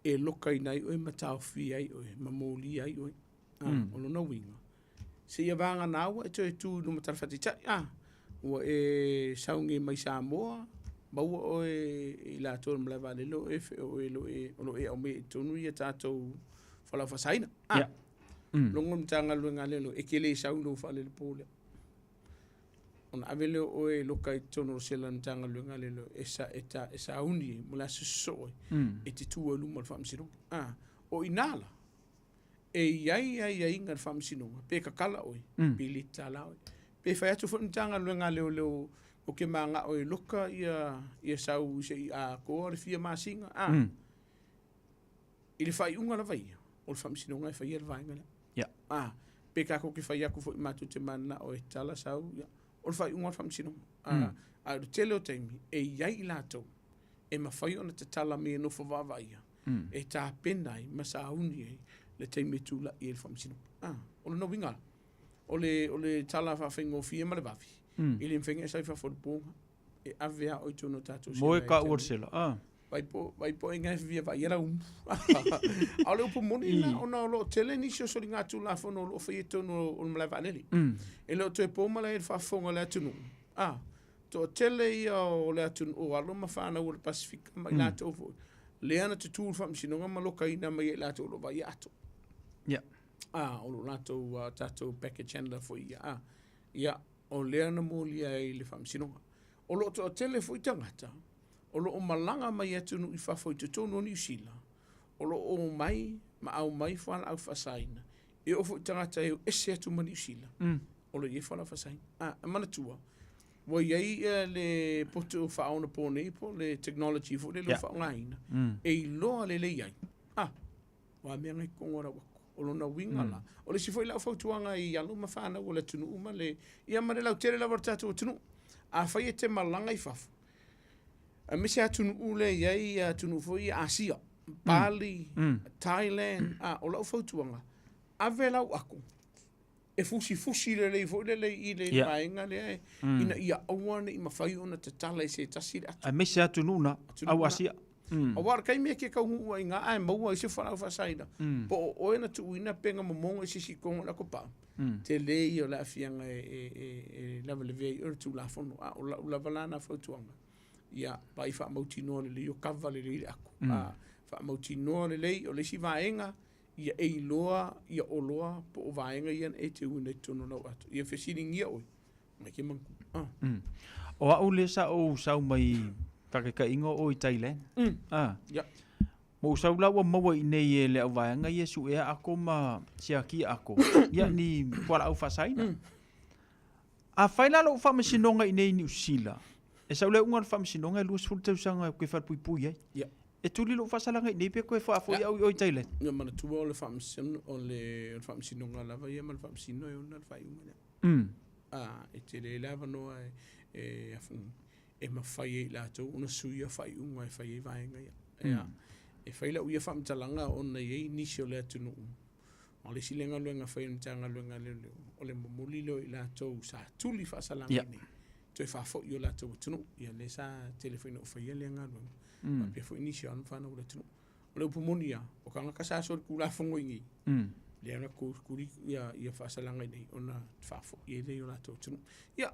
e loka i nai oe matau fi ai oe mamoli ai oe ono na winga se ia vanga nawa e toe tu no matarfatita ua e saungi mai Samoa bau o e la to mla vale lo e lo e o me tonu ia tatou fala fasaina longo mtanga luenga lelo e kele sau lo fale le pole ona avele o e loka I tono sela ntanga luenga lelo esa uni mo la so e te tua luma famsino o inala e ia ngar famsino pe kakala oi pe litala oi pe fa atu fo ntanga luenga lelo o ke manga o loka ia sau se a ko le fia masinga ile fai unga la vai o famsino ngai fai el vai ngala pe ka ko ke fai aku fo matu te mana o e tala sau o fai unga famsino a tele o taimi e iai lato e mawhai ona te tala me no fo vavaia e tā penai ma sa uni e le taimi tula I el famsino o le no winga o le tala whawhengo fia ma le vavi I le mwhenga e sai whawhorponga e avea o I tono tato
moe ka ursela
vai po inga via vai era au le upo moni na ona lo tele ni so so nga tu la fo no lo fe to no o mala vaneli e lo to po mala e fa fonga le tunu to tele ia o le tunu o alo ma fa na o Pacific ma la to fo le ana te tu fa msino nga ma lo kai na ma la to lo vai ato o lo la to tato package handler fo ia o le ana mo lia le fa msino o lo to tele fo itangata o lo o malanga mai atu no I whawhoi te tono ni usila. O lo o mai, ma au mai whala au whasaina. E o fwoi tangata e o ese atu mani usila. O lo ye whala whasaina. Mana tua. Wa iei le poto whaona pōne po, le technology fo le lo whaongaina. E I loa le iai. Wa mea ngai kongora wako. O lo na wingala. O le si fwoi lau whautuanga I alo ma whana o le tunu uma le. Ia ma le lau tere lau wartatu o tunu. A whai e te malanga I whafu. A mese atunu ule iai atunu foi Asia, Bali, Thailand, o lau fautuanga. Ave lau aku. E fusi le foi le I le mainga le ina ia awane I mawhai ona te tala I se tasiri atu.
A mese atunu na au Asia.
A wara kai mea ke kaungu I ngā ai maua I se whanau whasaina. Po o ena tu uina penga mamonga I se si kongo na kopa. Te lei o la fianga e lava le vei urtu la fono. O lava lana fautuanga. Ia pai fa mauti no le yo kava le aku fa mauti no le o le si vaenga ia e loa ia o loa po o vaenga ia e te une tono no atu ia fesiling ia oi mai ke man
o a ule sa o sau mai ka ingo o I Thailand
ia
mo sau la wa mo I nei le o vaenga ia su e ako ma siaki ako ia ni kwa au fasaina a faila lo fa masinonga I nei New Zealand e sa le unga famsinonga lu sul te sanga ke fa pui ai e tuli lo fasalanga nei pe ko fa fo ia o Thailand
ia mana tu o le famsin o le famsinonga lava ia mal famsino e ona fa uma e te le lava no e afu e ma fai la to una suia fai unga e fai vaenga ia e fai la uia famtalanga ona ye ni sio le tunu o le silenga luenga fai ntanga luenga le o le momulilo I la to sa tuli fasalanga ni to fa fo yo la to tunu ia le sa telefono fa ia le ngalo ma pe fo inicia on fa no le tunu o le pumonia o kanga ka sa so ku la fo ngi le ana ku ia fa sa langa nei ona fa fo ia le yo la to tunu ia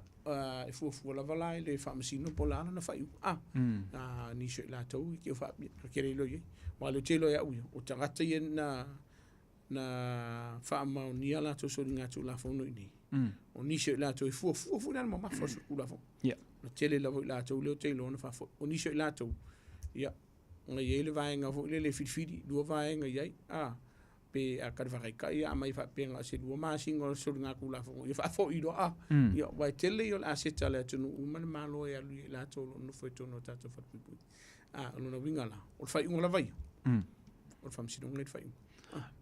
e fo la vala le fa masino pola na fa ni se la to ki fa ke le lo ye ma le telo ya o tangata ye na fa ma ni ala to so nga tu la fo no ni o ni se la to fu na ma fa so ku la fo na tele la to le telo na fa fo o ni se la to ia nga ye le vai nga fo le fitfidi do vai nga ye pe a kar va ka ia mai fa pe nga se do ma singo so nga ku la fo ia fa fo I do ia vai tele yo la se tala to no ma lo ya la to no fo to no tato fa pu lo no wingala o fa un la vai o fa msi no le fa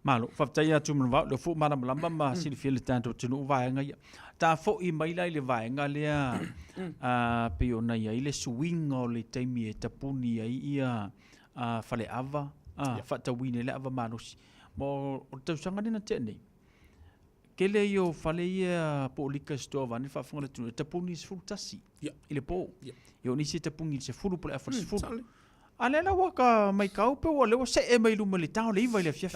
malo faftai atu mwa le fu mana malamba ma sili fili tanto tunu vaenga ia ta fo I mai lai le vaenga lea pe ona ia ile swing o le taimi e tapuni ai ia fale ava fata wine le ava manusi mo o te sanga dina tene kele yo fale ia po lika sto vani fa fonga le tunu tapuni se fultasi ile po yo ni se tapuni se fulu po le afa se fulu alela waka mai kau pe wa le wa se e mai lu mali tau le iwa le fiaf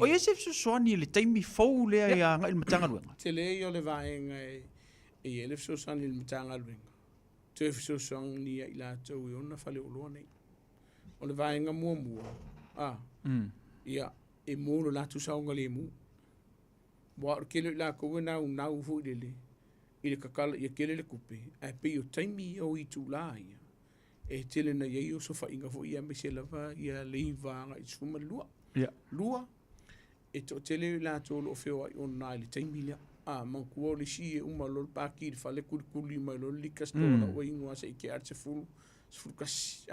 o ye se so ni le taimi fou le ia ngai matanga luenga
te le yo le vaenga e le so san il matanga luenga te so sang ni ila to yo na fale o nei o le vaenga mua ia e mo la tu sa ngale mu wa ke le la ko na fu le i le kakala ia kele le kupe, ai pe o taimi o i tū la ia. E tele na iei o sofa inga fo ia me se lava ia leivanga i tsuma lua. Lua, e to tele la tolo o feo ai ona le taimi lea. Mankua o le si e uma lor paki le fale kurikuli mai lor likas tōna o ingoa se ike arte fulu kasi.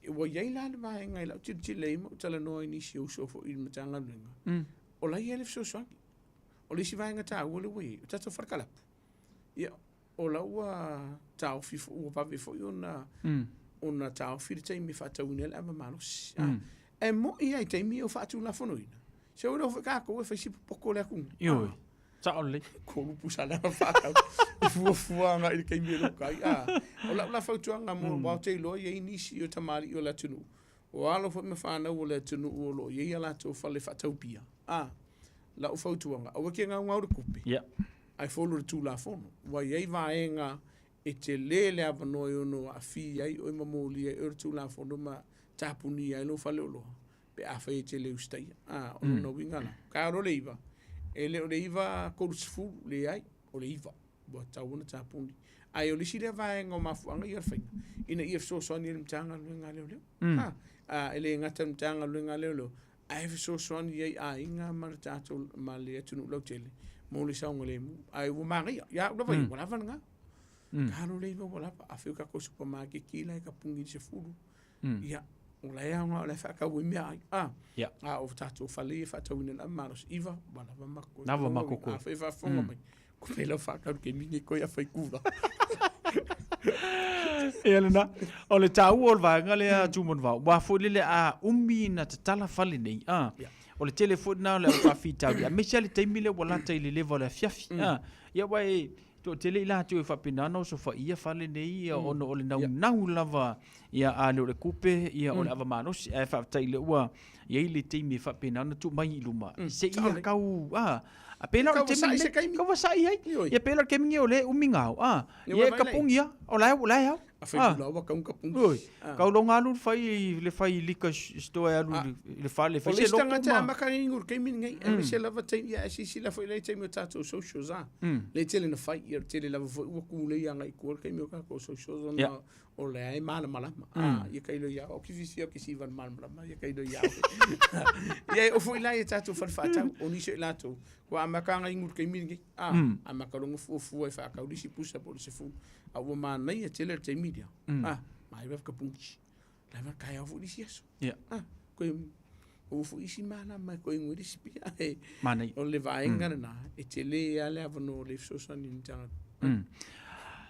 E wa iei la le vaenga i lau tili ima o tala noa inisi o sofo i matanga luenga. O la ia le fso swangi. O le si vaenga ta ua le wei, o tato wharkalapu. Ia, o la ua tau fifo, ua pawe fo i ona tau firi taimi whatauina le ama manos. E mo ia i taimi o whatu la fonoina. Se ura o whakako e whaisipu poko le akunga.
Ioi. Taole.
Ko lupu sala whakau. I fuafuanga i le kaimi e lokai. O la whautuanga mo wau te loa i nisi o tamari o la tunu. O alo fo me whanau o la tunu o lo i ala tō whale whatau pia. La o whautuanga. Awa kia ngā ngaure kupe. Ai wholo le tū la fono. Wa iei vaenga e te lele avanoi ono a fi ai o ima mōli ai ur tū la fono ma tāpuni ai lo whale o loa. Pe a whai te leu stai. Ono no wingana. Kāro le iwa. E le o le iwa korusifu le ai. O le iwa. Wa tauana tāpuni. Ai o lisi le vaenga o mafuanga i arwhainga. Ina i so soani e le mtanga luenga leo leo. E le ngata mtanga luenga leo leo. Ai so soani ai a inga maratato ma le atunu lau tele. Mo le saunga le mu. Ai ua maria. Ia ula vai wala vana ngā. Kano le iwa wala pa. A whiu kako supermarket kila e ka pungi se furu. Ia. Ola ea ngā ole whakau i mea ai. O tato whale e whatauina na maros. Iwa wala wa mako.
Nawa mako ko.
A whai whafonga mai. Ko pela whakau ke mingi koe a whai kura.
E alena, o le tau o le vaenga le a tūmon vau. Wa fo le a umi na te tala whale nei. O le telefone na o le au kafi tau. A mesia le taimi le walata i le lewa le fiafi. Ia wai, to tele ila tu e whapinana o so wha ia whale nei. Ia ono o le nau lava. Ia a le o le kupe. Ia o le ava manos. Ia whaptai le ua. Ia i le taimi e whapinana tu mai iluma. Se ia kau. A pela o te mingi. Kau wasai hai. Ia pela o ke mingi o le umingau. Ia kapungia. O lai au.
A whai kulawa kaun kapungi.
Kau longa alu le whai lika stoa alu le whale.
O le stanga te amakari ingur kei mingi. E me se lava taimi. Ia si la whai le taimi o tato social za. Le tele na whai. Ia tele lava whai ua kule i anga i kua. Kei mi o kako social za. O le ai mana malama. Ia kailo ia. O kifisi o kisi iwan mana malama. Ia kailo ia. Ia o fwoi lai e tato wharwhatau. O niso i lato. Kua amakanga ingur kei mingi. Amakarongo fuafua e whakau lisi pusa po le se fu. A ua mānei a tele te media. Mai waf ka pungi. Lai wa kai au fu lisi aso. Koe o fu isi mana mai koe nguri si pia.
Mānei.
O le vaenga na. E tele ale avano le fsosani ni tanga.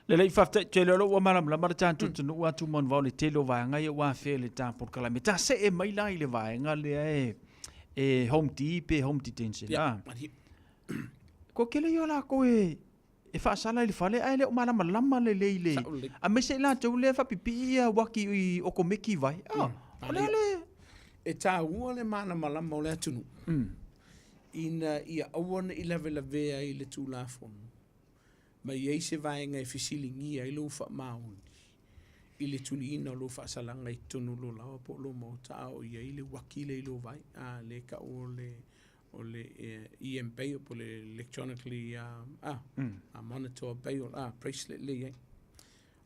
Le lei whafta, te leo ua maram la mara tātu tunu ua tu mon vau le telo vaenga i ua whea le tāpor kalame. Tā se e mai lai le vaenga le e home tea pe home detention. Ko kele yo la koe e whaasala le whale ai le o marama lama le le. A me se la tau le whapipi ia waki i oko meki vai. Ole ole.
E tā ua le marama lama o le atunu. Ina ia awana i lawe vea i le tūlafonu. Ma iei se vaenga e fisilingia i lo wha mauni. I le tuli ina lo wha salanga i tonu lo lawa po lo mauta o iei le wakile i lo vai. Le ka o le EMP o po le electronically monitor pay o bracelet le iei.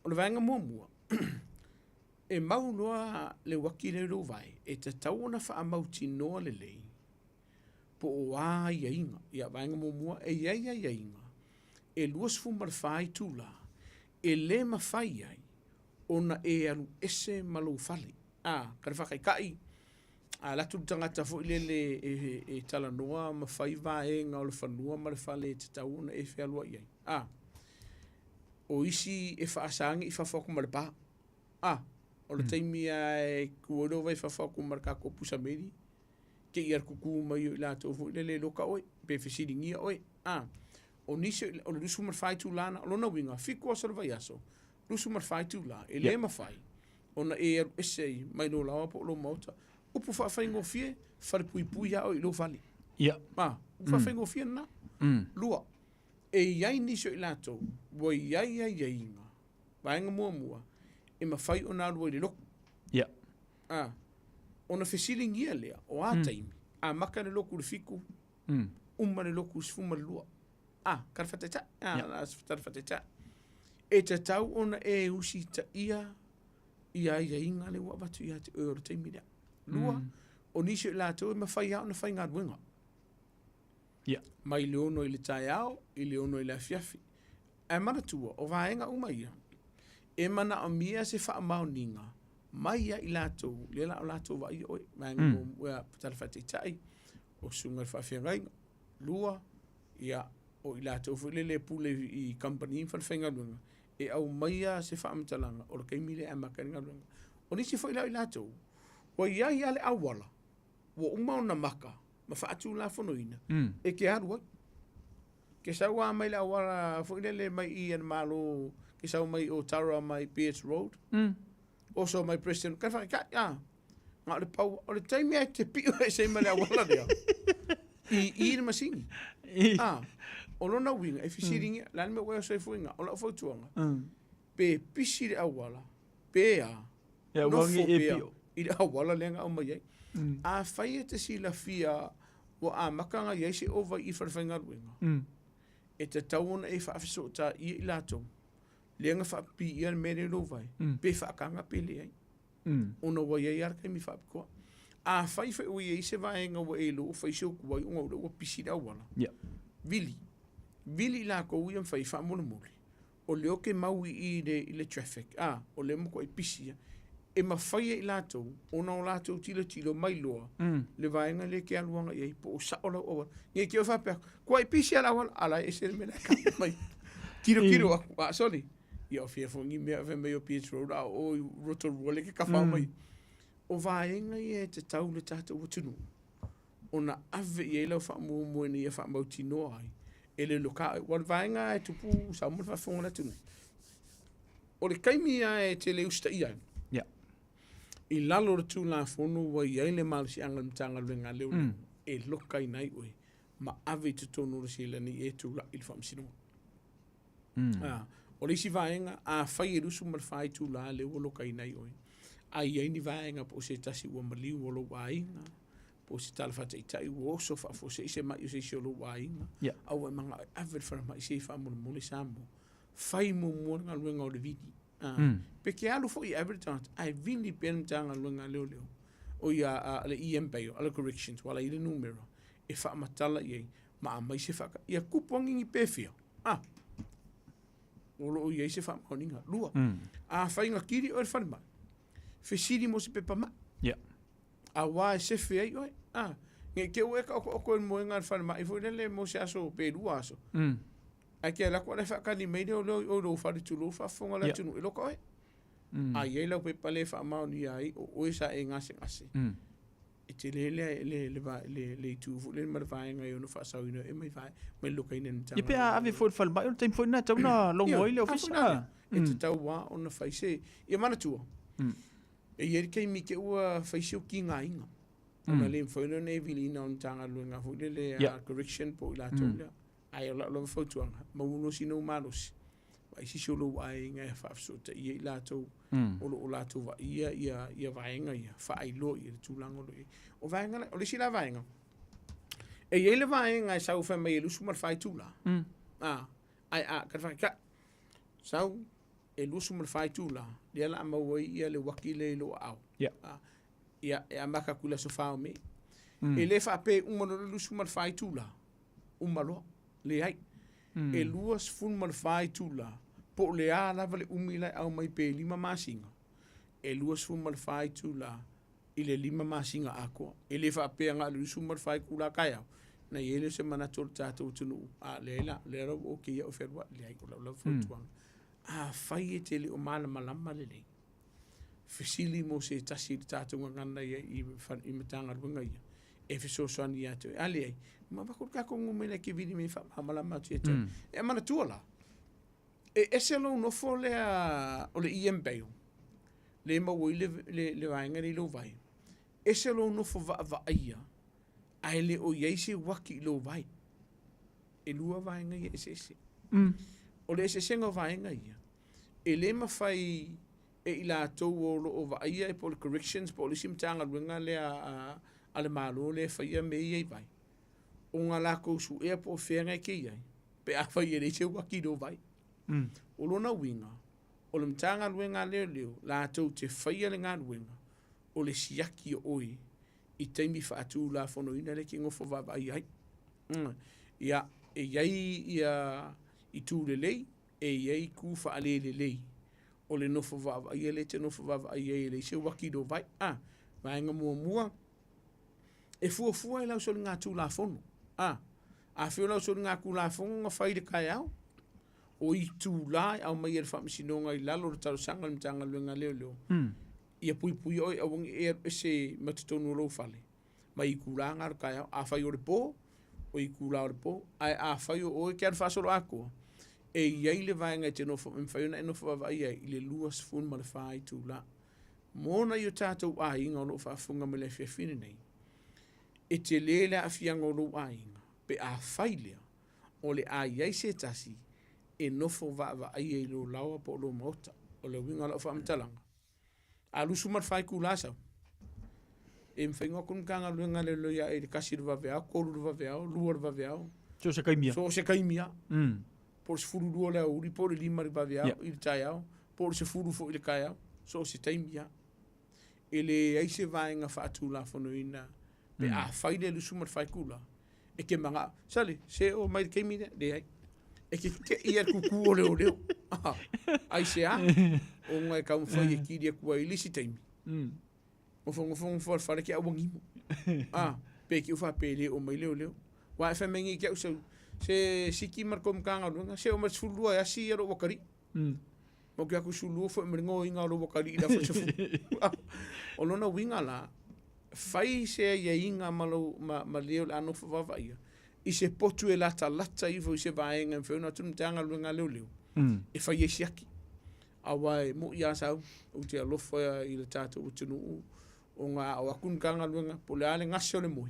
O le vaenga mua. E mau loa le wakile i lo vai. E ta tauna wha amauti noa le lei. Po o a ieinga. Ia vaenga mua e ieinga. E luas fu marwhai tūla, e le mawhai ai, ona e alu ese malu whale. Kare whakai kai, latu tangata fo ile e tala noa mawhai vaenga o le whanua mare whale te tauna e whialua iai. O isi e whaasangi i whawhaku mare pā. O le taimi e kuoro vai whawhaku mare kako pusa meri, ke i ar kuku mai o ilato fo ile le loka oi, pe whisiringia oi. O nisi o le lusu marwhai tū lana, o lona winga, whiku asa vai aso, lusu marwhai tū la, e le mawhai, ona e aru esei, mai no lawa po lo mauta, upu whawhai ngofie, whare pui pui au i lo vali. Upu whawhai ngofie na, lua, e iai nisi o i lato, wa iai inga, vaenga mua, e mawhai o nā lua i le loku. Ona whisilingia lea, o a taimi, a maka le loku le whiku, uma le loku sifuma le lua. karfateta karfateta e te tau ona e usi ta ia inga le wa batu ia te oro te mira lua o nisi la to ma fai au na fai ngā ruenga mai le ono i le tai au i le ono i le fiafi e mana tua o vaenga uma ia e mana o mia se wha amau ninga mai ia i lato le la o lato wa i oi mai mo ua patala whateitai o sunga le whawhiangainga lua ia o i lato fu le pule i company fa whainga luenga e au mai ia se wha amatalanga o le keimile e makaringa luenga o nisi fo i lato wa ia le awala wa umau na maka ma wha atu la whanoina e ke arua ke sau a mai le awala fo i le mai i an malo ke sau mai o Tara mai Beach Road also mai president ka fa ka ma le pau o le taimi ai te pio e se mai le awala dia i le masini o lona winga e fisiringa lan me wa se fuinga o la fotuanga pe pisi le awala pe
ya wangi e pio
i le awala lenga o mai a fai te sila fia wa a makanga ye se over i farfenga winga e te tauna e fa afisota i lato lenga fa pi ia mere lo vai pe fa kanga pele ai ona wa ye yar ke mi fa ko a fai fa o ye se vai nga wa elo fa iso ko wa unga o pisi da wala vili la ko wi fai fa mo mo o le o ke mau i le traffic o le mo ko i pisi e ma fai i lato ona o lato tilo mai loa le vai nga le ke aluanga ye po sa ola o nge ke fa pe ko i pisi ala wala ala e se me la mai kiro a sorry ia fia fo ngi me o Beach Road o roto role ke ka fa mai o vaenga e te tau le tata o tunu ona ave ye lo fa mo ni fa mo tino ai ele loka wa vaenga e tupu sa mo fa fonga tunu o le kaimi e te le usta ia i lalo tu la fonu wa ye le mal si anga mtanga lenga le e loka i nai oi ma ave te tonu si le ni e tu la il fam sino o le si vaenga a fai e rusu mal fai tu la le wolo kai nai oi ai ai ni vaenga po se tasi wa mali wolo wainga po se tal fata itai wo so fa fo se ma yo se solo wainga au manga aver fa ma se fa mo mo le sambo fai mo mo nga luenga o le vidi pe ke alu fo i every time ai vili pen tanga luenga leo o ia le EMP o le corrections wala i le numero e fa matala ye ma mai se fa ia kupongi ni pefia o ye se fa moninga lua a fa inga kiri o fa ma fe siri mo se pepa ma a wa se fe ai oi nge ke o ka ko mo nga fa ma i fo le mo se aso pe du aso a ke la ko le fa ka ni me o fa tu lo fa fonga la tu no lo ko a ye la pe pa le fa ma ni ai o sa e ngase e te le tu fu le marfa nga yo no fa sa ino e mai fa mai lo kai nen
tanga pe ave fo fa ba tem fo na tau lo ngoi le ofisa
e te tau wa ona fa se e mana tu e ye ke mi ke ua fa se ki nga inga ona le fo no ne vili na on tanga lo nga fu le correction po la tu ai lo fo tu nga ma uno sino malos ai si solo ai nga fa so te i la tu o la tu va ia vaenga ia fa ai lo i tu lango lo o vaenga o le sila vaenga e ye le vaenga sa u fa mai lu sumar fai tu la ai ka fa ka sa e lu sumar fai tu la le la ma wo ia le wakile lo au ia e amaka kula so fa me e le fa pe un mo lu sumar fai tu la un malo le ai e luas fun mar fai tu la po le ala vale umila au mai pe lima masinga e luas fun mar fai tu la ile lima masinga ako e le fa pe nga lu sum mar fai kula kaya na yele se mana tol tatu tunu a lela le ro o ki o ferwa le ai ko la fotuang fai te le o mala malama le fisili mo se tasi tatu ngana i matanga runga ia e fiso soni ya te ale ma ba ko ka ko ngumele ki vidi mi fa mala ma te e mana tuala e eselo no fole o le EMP le ma wo le vai ngari lo vai eselo no fo va ia ai le o yeisi waki lo vai e lua vai ngai ese o le ese sengo vai ngai e le ma fai e ila to o va ia e pol corrections policy mtanga runga le ale malo le fai me ia vai o nga la ko su e po fenga ke ia Pe a fai e se waki do vai. O lona winga. O le mtanga luenga leo la tau te whaia le ngā luenga. O le siaki o oi. I teimi whaatu la whono ina le ki ngofo vava ai. Ia e iai ia i tū le lei. E iai ku wha ale le lei. O le nofo vava ai le te nofo vava ai le se waki do vai. Vaenga mua. E fua i lau soli ngā tū la whono. A whio lau soli ngā ku la whono ngā whaide kai au. O i tū lai au mai e whamisinonga i lalo le taro sanga le mtanga luenga leo. Ia pui oi a wangi e se matutonu lo fale. Mai I ku la ngā kai au. A whai o le pō. O I ku la o le pō. A whai o e kia whasolo ako. E iai le vaenga te nofo. Me whaiona e nofo vava ia I le luas fun ma le whai tū la. Mōna I o tātou a inga o lo whaafunga me le whiawhine nei. E te lele a whianga o lo a inga. Pe a whailea. O le a iai se tasi. E nofo vava ai e lo lawa po lo maota. O le winga la whaamtalanga. A lusu mar whai ku la sau. E mwhainga kun kanga luenga le loia e le kasi ruwa veao, koru ruwa veao, lua ruwa veao.
So se kaimia.
So se kaimia. Por se furu lua lea uri, por le lima ruwa veao, I le tai au. Por se furu fo I le kai au. So se taimia. E le aise vaenga whaatu la whanoina. Pe a whaile lusu mar whai kula. E ke manga, sale, se o mai kaimina, le ai. E ke ia kuku o leo. Ai se a. O ngai kau whai e kiria kua I lisi taimi. O whongo whare ki awangimo. Pe ki uwha pele o mai leo. Wa e whamengi ki au sau. Se siki marko mkanga luenga. Se o mar sulua e asi aro wakari. Mo ki aku sulua fo e mringo inga aro wakari I la fo se fu. O lona winga la. Whai se ia inga ma leo la anofa wawaia. I se potu e lata iwo I se vaenga mwhewna tunu te anga luenga leo. E whai e siaki. Awai mo ia sau. O te alofa I le tātou o tunu. O ngā o akun kanga luenga. Po le ale ngase o le moi.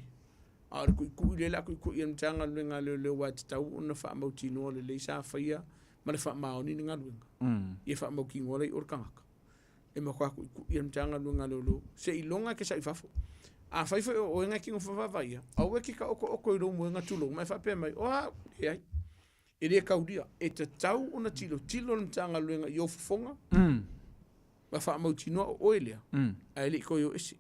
A kui le la kui I te anga luenga leo wa te tau. Ona wha mauti noa le leisa whaia. Ma le wha maoni ni ngā luenga. I wha mauki ngore I orkangaka. E makua kui te anga luenga leo. Se I longa ke sa I fafo. A whaifo o inga ki ngā whawaiia. A ue ki ka oko I romu inga tulong. Mai whapea mai. Oa, e ai. E rea kauria. E te tau ona tilo na tanga luenga I ofufonga. Ma wha mauti noa o oelea. A ele ko yo esi.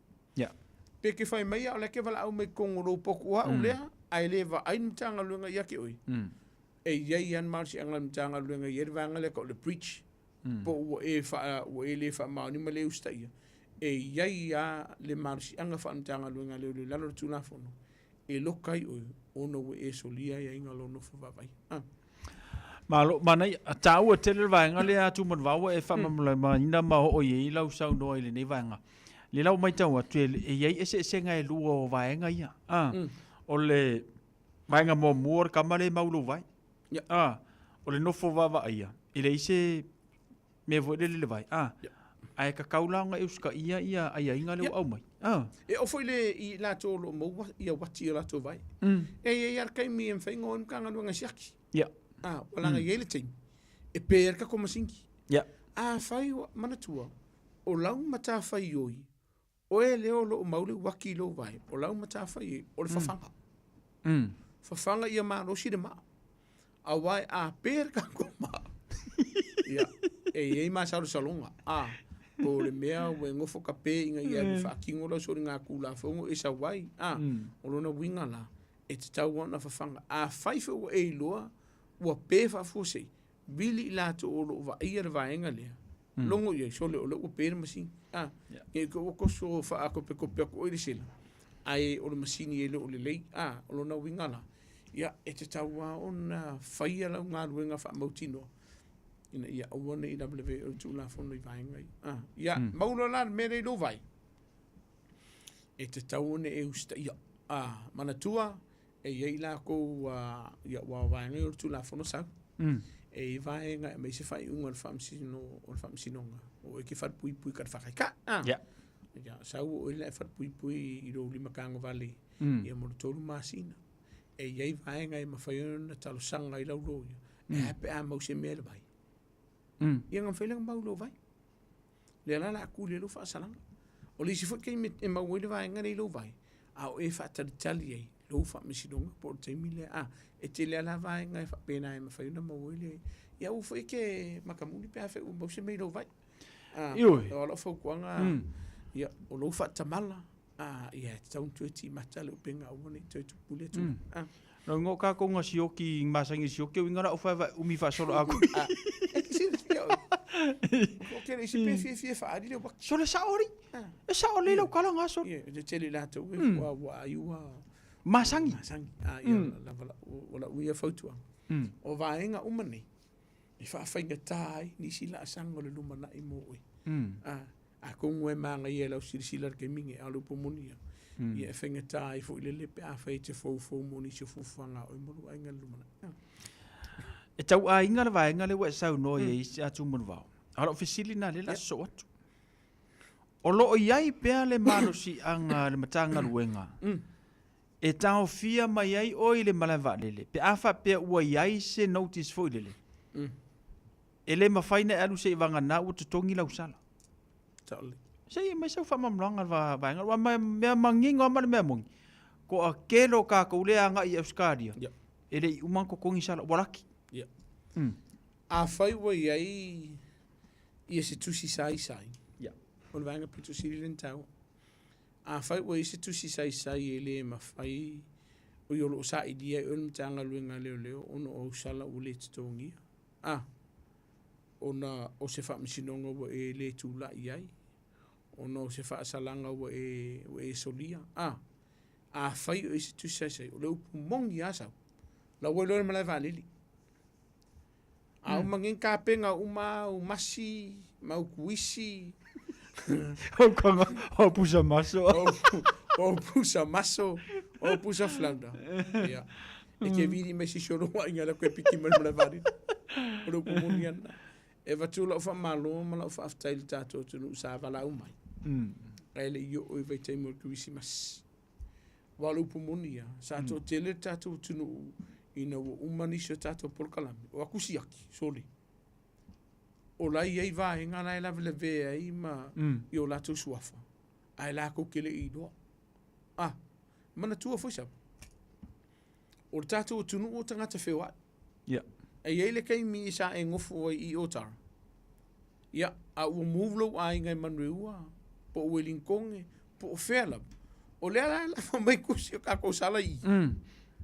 Pe ke whai mai a leke wala au me kongoro poku a ulea. A ele wa ainu tanga luenga I ake oi. E iei an marsi anga tanga luenga I erwanga leka o le preach. Po ua e le wha maoni ma le ustaia. E iai a le marsi anga wha amtanga luenga leo le lalo tūna whono. E lokai oi, ono we e solia ia inga lono whawawai.
Mana tau a tele vaenga le atu man wawa e whamamulai ma ina maho o iei lau sau noa ile nei vaenga. Le lau mai tau atu e iei ese ngai lua o vaenga ia. O le vaenga mo muor kamare maulu vai. O le nofo wawa ia. Ile ise me voe le vai. Ai ka kaulanga euska ia ai inga leo au mai.
E o foi le I la tolo mo ia wati la to vai. E ar kai mi en whaingo on kanga luenga siaki. Walanga yele teim. E per ka koma sinki. A whai manatua. O lau mata whai oi. O e leo lo maule waki lo vai. O lau mata whai o le whawhanga. Whawhanga ia maa rosi de maa. A wai a per ka koma. E maa sauru salonga. Po le mea we ngofo ka pe inga ia mi whaakingo la sori ngā kula whaungo e sa wai. O lona winga la. E te tau wana whawhanga. A whaifa ua e loa. Ua pe whafosei. Bili I lato o lo wa ia re vaenga lea. Longo ia sole o lo ua pere masini. E ko koso whaako pe kope ako oire sila. Ai o le masini e lo o le lei. O lona winga la. Ia e te tau wa ona whaia lau ngā ruenga wha mautinoa. Ina ia awane I WV o tu la fono I vaenga I. Ia maula la mere lo vai. E te tauone e usta ia. Manatua e iei la ko ia wa vaenga o tu la fono sa. E vaenga e me se fai unga o whamsinonga. O e ke what pui kat whakaika. Ia sau o ila e what pui I ro lima kanga vale. Ia moro tolu masina. E iei vaenga e mawhaiona talo sanga I lau roia. E hape a mau se mele vai. Ia ngam whailang maulo vai. Le ala la ku le lo whaasalanga. O le si fwoi kei e mau ile vai ngare lo vai. au e whaatalitali ei, lo whaamisinonga, po o te mile, e te lea la vaenga e whapena e mawhaiuna mawele, ia ufa ike makamuni pe awhi umbau se mei lo vai.
Ioi.
O alo whaukuanga, ia, o lo whaatamala, ia, te tauntu e ti mata leo penga uwane, te tupule tu.
No ngō kā konga sioki, masangi sioki, o ingara o whaiva umi whaasoro ako.
E kisiri fia o. Ko kere isi pe fie whaari leo waki.
So le saori? E saori leo kala ngā sori?
Ie, te tele lātou e, wa aiua.
Masangi?
Masangi, ia, wala uia whautuanga. O vaenga umane, i whaawhainga tāi, nisi la asanga le lumana i mo oi. A kongu e maanga i e lau sirisila ke minge, a lupo monia. Ia e whainga tāi fo i le lepe a whai te fau moni se fufuanga o i monu ainga lumana.
E tau a inga le vaenga le wa sau no e isi atu manu vau. Alo fisili na le la so atu. O lo iai pea le mano si anga le matanga luenga. E tau fia mai ai o i le malava lele. Pe afa pea ua iai se notice fo i lele. E le mawhaina alu se i vanga na ua tutongi lau sala.
Totally.
Sei mai sau whamamlanga wa vaenga. Wa mea manginga mani mea mongi. Ko a kero ka kaulea anga i Euskaria. E le i umanko kongi sala. Waraki.
A whai wa iai i se tusi sai. O le vaenga pitu siri len tau. A whai wa i se tusi sai e le ma whai o yolo sa i dia i unum tanga luenga leo ono o sala u le titongi. Ona o se whaamisinonga wa e le tūla i ai. Ona o se whaasalanga wa e solia. A whai o i se tusi sai. O le upu mongi asau. La wai lore malai whalili. A umangin ka penga uma masi mau kuisi.
O kanga o pusa maso.
O pusa maso. O pusa flauda. Ia. E ke viri me si shoro wa inga la koe piki malai whalili. O le upu mongi ana. E watula o wha malo mala o wha aftaili tātou tunu sa wala umai. E le i o i vai teimo kuisi mas. Wala upu monia. Sa to tele tātou tunu ina o umanisho tātou porkalami. O akusi aki, soli. O lai ei vai ngana e lawe le vea i ma i o lātou suafa. Ai lāko kele i doa. Mana tua foi sabu. O tātou tunu o tangata whewai. E eile kei mi sa e ngofu i otara. Ia, a ua muvlo a inga i manreua, po ue linkonge, po o whela. O lea la mai kusi o kako sala i.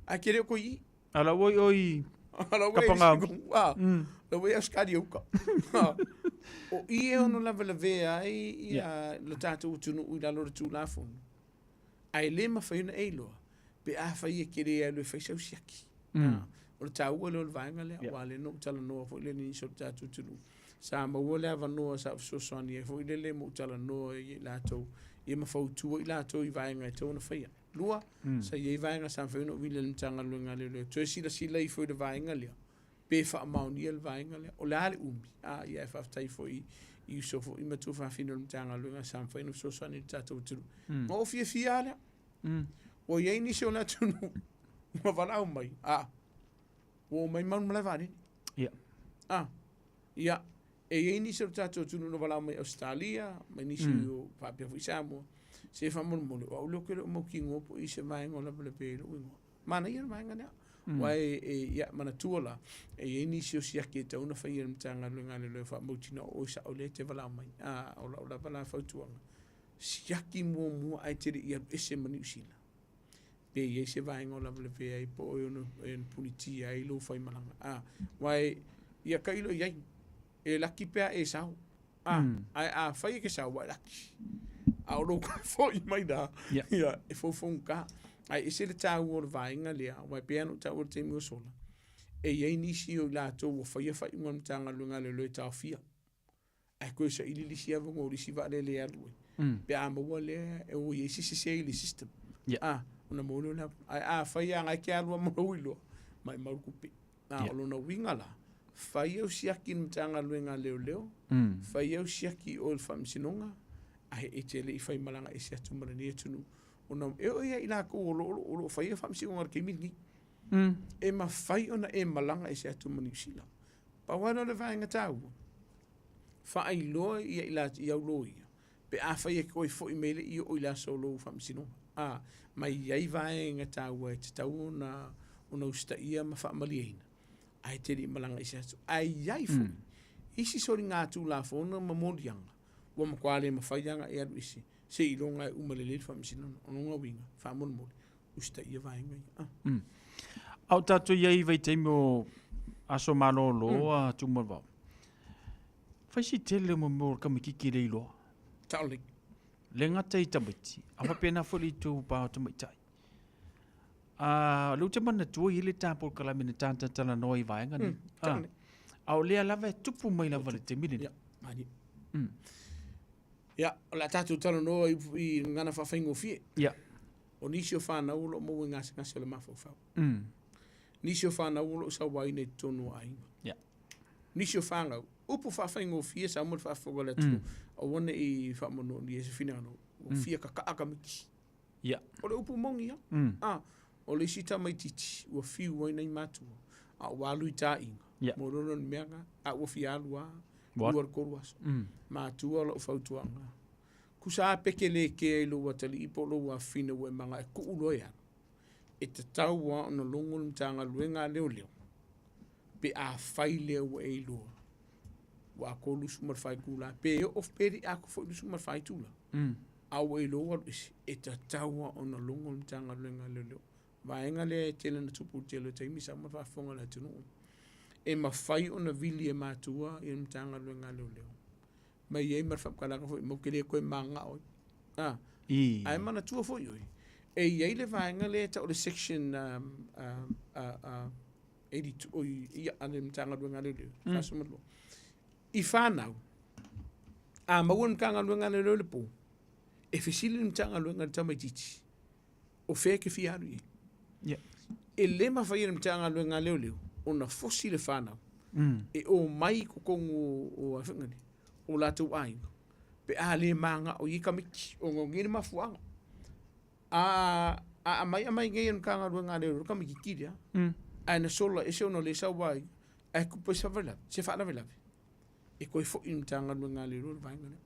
A kere o ko i.
Ala oi kapanga.
La wei auskari uka. O i e ono lava la vea i a lo tātou tunu ui la lora tū la fonu. A e le ma whaiuna eiloa, pe a whai e kere e alue whaisau siaki. O le tāua leo le vaenga lea, wa le no tala noa fo ile ni so tātou tunu. Sa maua lea vanoa sa fsoswani e fo ile le mo tala noa i lātou. I ma fautua i lātou i vaenga e tau na whaia. Lua, sa i vaenga sa whaina o wile ntanga luenga leo. Tue sila i fo i le vaenga lea. Pe wha mauni le vaenga lea. O le ale umi. I e whaftai fo i uso fo i matu whawhina ntanga luenga sa whaina fsoswani i tātou tunu. Ma o fia lea. O iei ni se o na tunu. Ma walau mai. O mai maun malai vani. Ia. E iei ni se o tātou tunu no walau mai Australia. Mai ni se o whapia fo i Samoa. Se whamon mole. O leo kere o mau ki ngopo i se vaenga o la pele pēlo uingo. Mana ia vaenga nea. Wa ia mana tuola. E iei ni se o siaki e tauna whaia mtanga luenga leo wha mautina o isa o le te walau mai. O la walau whautuanga. Siaki mua ai tere ia ese mani usila. Pe iei se vaenga o la pele pēa i po oi ono puniti ai lo whai malanga. Wai ia kailo iai. E laki pea e sau. A whai ke sau wai laki. A oro ka fōi mai da. Ia, e fōwhong ka. Ai, e se le tāu o le vaenga lea. Wai pea no tāu o le temi o sola. E iei nisi o lātou o whai unga mtanga luenga leo e tāu fia. Ai koe sa ili lisi avongo lisi va le lea lue. Pea amaua lea e o iei se ili system. Una mōleo lea. Ai, whai a ngai ke alua mō iloa. Mai maukupe. O lona winga la. Whai au siaki mtanga luenga leo. Whai au siaki o le whamsinonga. Ai e tele i whai malanga e se atu marani e tunu. Ona e o ia i la ko o lo whai a whamsinonga ke mingi. E ma whai ona e malanga e se atu mani usila. Pa wana le vaenga tau. Whai loa ia i la i au loa ia. Pe a whai e koi fo i mele i o i la so lo whamsinonga. mai ai vai nga tau e te tau ona usta ia ma whaamaliaina. Ai te ri malanga isi atu. Ai ai fu. Isi sori ngā tū la whona ma morianga. Wa ma kwale ma whaianga e aru isi. Se i ronga e umalelele whaamisina. Ononga winga. Whaamona mori. Usta ia vai ngai.
Au tatu iai vai teimo aso malolo a tumarvau. Whaisi tele mo mor kamikiki reilo.
Taole.
Le ngata i tamiti. Awa pena foli tu pao tamitai. Lu te mana tua i le tāpol kalamina tātala noi vai ngani. Au lea lava tupu mai lava le te mini.
Mani. Ia, la tātou tala no i ngana whawhaingo fie.
Ia.
O nisi o whanau lo mo ngasi ngasi le mawhau. Nisi o whanau lo sa wai nei tonu ainga.
Ia.
Nisi o whanau. Upu whawhaingo fie sa mo whawhaingo le tu. O wane i whamono ni e se whina ano. O fie ka miki.
Ia.
O le upu mongi ya. O le sita mai titi. Ua fiu wai nei matua. A walu i tā inga.
Ia.
Morono ni meanga. A ua fi alua. Uar koruas. Matua lo whautuanga. Kusa peke le ke lo watali ipo lo wa fina we manga e ku ulo ya. E te tau wa ono longo mtanga luenga leo leo. Pe a fai leo wa e lo. Wa ko lu sumar fai kula. Pe yo of peri a ko fo lu sumar fai tula. A wa e lo wa e te tau wa ono longo mtanga luenga leo leo. Wa enga le tele na tupu tele te imisa ma fa fonga la tunu. E ma fai ona vili e matua e mtanga luenga leo leo. Mai e marfa kalanga foi mo kele ko manga o ai mana tua foi oi e ia le vaenga le ta o le section 82 oi ia ane mtanga luenga le fasumalo I fanau a mawon kanga luenga le po e fisili mtanga luenga tama titi o fe ke fiaru
ia
e le ma fai mtanga luenga le ona fosile fanau e o mai ko kongo o afengani o latu ainga. Pe a le manga o ika miki o ngongini mafuanga. A mai ngai kanga ruanga le ka miki kiria. A na sola e se ono le sawai. A ku po savela, se fa vela. E ko fo imtanga ruanga le ro vai ngane.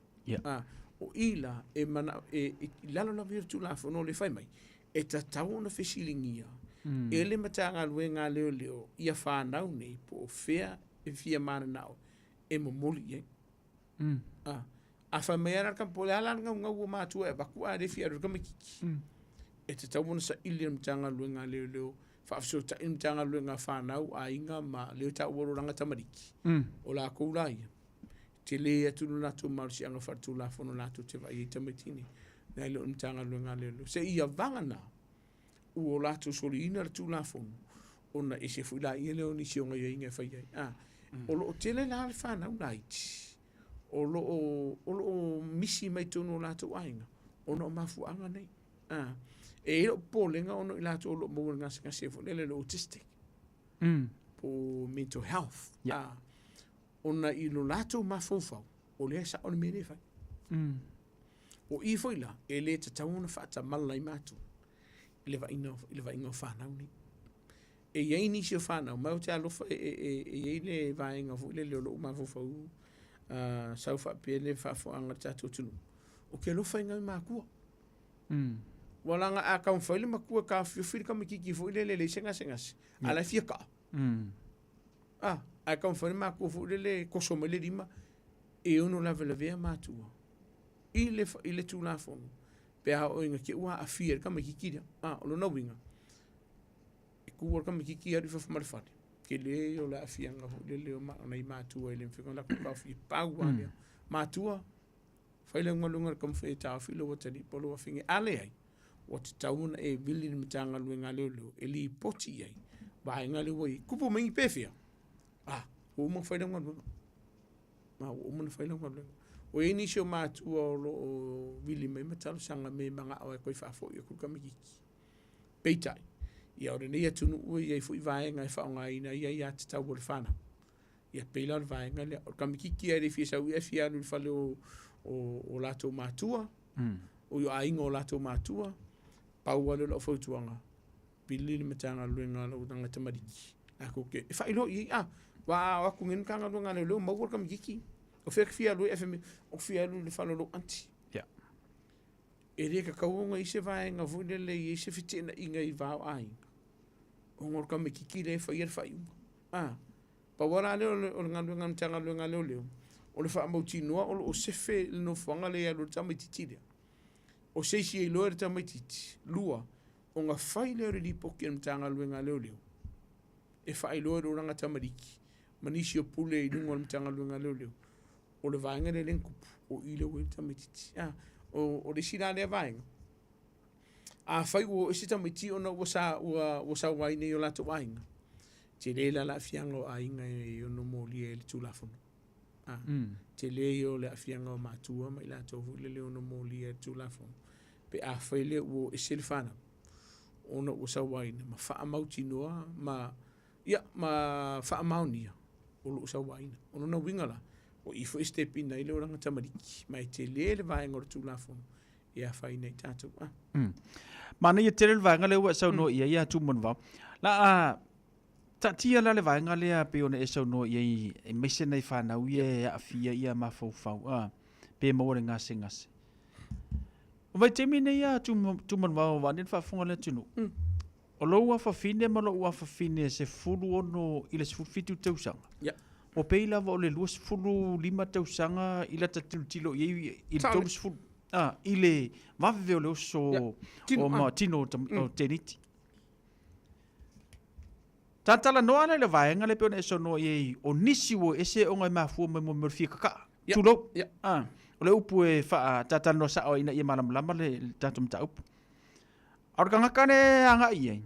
O ila e mana e lalo la virtu la fo no le fai mai. E ta tau na fesilingia. E le matanga ruanga le leo ia fa nau nei po fea e fia mana nau. E mo moli a fa me era kan pole ala nga nga ma tu e ba ku a de fia ro kamiki e te tau na sa ili mtanga luenga leo fa so ta mtanga luenga fa nau a inga ma leo ta woro ranga tamariki o la ko lai te le atu na tu marsi anga fa tu la fono la tu te vai tamatini na le mtanga luenga leo se ia vanga na o la tu solina tu la fono ona e se fu la ia leo ni si onga ia inga fa ia o lo tele la fa nau light o lo misi mai tono la to ainga ono mafu anga nei e lo polenga ono la to lo mo nga se fo le autistic po mental health ona I lo la to mafu fa o le sa on mene fa o I foi la e le ta tauna fa ta malai matu le va ino fa na ni e ye ni se fa na ma o te alo fa e le va inga fu le lo mafu fa sau fa pele fa fo anga tatu tunu o ke lo fa inga makua wala nga a kan fa le makua ka fi ka miki fo le senga ala fi ka a kan fa le makua fo le ko so me le rima e uno la vea matua ile tu la fo pe a o inga ke wa a fi ka miki o lo no winga e ku ka miki ari fa ma fa ke le o la fianga le ma na matua ele fica la ko fi paua le matua fa le ngolunga kom fe ta fi lo tani polo finge ale ai o te tauna e vili mtanga luenga leo e li poti ai ba ngale woi kupu mai pefia o mo fa le ngolunga ma o mo fa le ngolunga o ini sho matua o vili mai matalo sanga me manga o ko fa fo ku kamiki peitai ia ore nei atunu ui ei fui vaenga e whaonga ina ia te tau ore whana. Ia peila ore vaenga lea. Ore kamikiki ere fia ui e fia anu whale o lato mātua. O yo ainga o lato mātua. Pau ale lo whautuanga. Pili ni matanga luenga lo nanga tamariki. Ako ke. E whailo i wa ku ngenu kanga luenga leo mau ore kamikiki. O fia fia lui FMI. O fia lui le whalo lo anti. E rea ka kaunga i se vaenga vune le i se fitina inga i vau ainga. O ngor ka me kiki le whaia whaiunga. Pa wara leo o le ngalu ngam tanga leo leo. O le wha mauti noa o sefe le no whanga le alu tamai titiria. O seisi e loa le tamai titi. Lua. O ngā whai leo le lipoki am tanga luenga leo leo. E whai loa le oranga tamariki. Manisi o pule i lungo am tanga luenga leo leo. O le vaenga le lenkupu. O ilo le tamai titi. O le sira le vaenga. A whai o ese tamai titi o na wasa waine o lato vaenga. Te le la fianga o ainga e o no moli e le tulafono. Te le o le fianga o matua mai la tofu le o no moli e tulafono. Pe a whai le o ese le whana. Ona o sa waina ma wha mauti noa ma wha maunia o lo sa waina. Ona na wingala o ifo step in na ile oranga tamariki mai te le vaenga o tulafono ia whai nei tātou.
Mana ia te le vaenga le ua sau no ia tu mon va. La ta tia la le vaenga le pe ona e sau no ia e mese nei whanau ia a fia ia ma fau pe mo le ngase. O vai te mine ia tu mon va wa nen fa fonga le tunu. O lo ua fa fine ma lo ua fa fine se fulu ono ile se fitu tausanga. O peila va o le luas fulu lima tausanga ila tilo ia il tos fulu. Ile va ve o so o ma tino o teniti. Tantala noa le vaenga le peona e so no ye o nisi wo ese o ngai mafu mo morfi kaka. Tulo. O le upu e fa tatala no sa o ina ia malam lama le tatum ta upu. Ar kanga kane anga ia.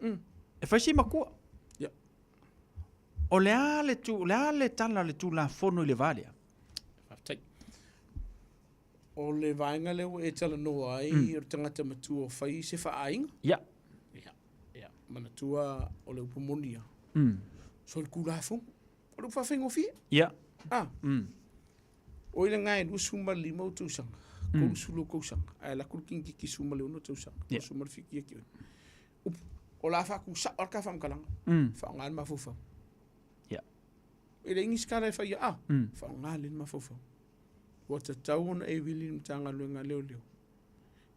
E fa si makua. O le ale tala le tu la fono le valia.
O le vaenga le e tala noa ai o tangata matu o fai se fa ainga. Mana tua o le upamonia. So le kulafu. O le whawhengo fia. O ile ngai lu suma lima o tausanga. Kou sulu kousanga. Ai la kulkingi ki suma le uno tausanga. Suma le fiki ki. O la whaku sa orka whamkalanga. Whaongan mafufa. Ile ingi skara e whaia whaongan mafufa. Wa ta tauna e wili mtanga luenga leo.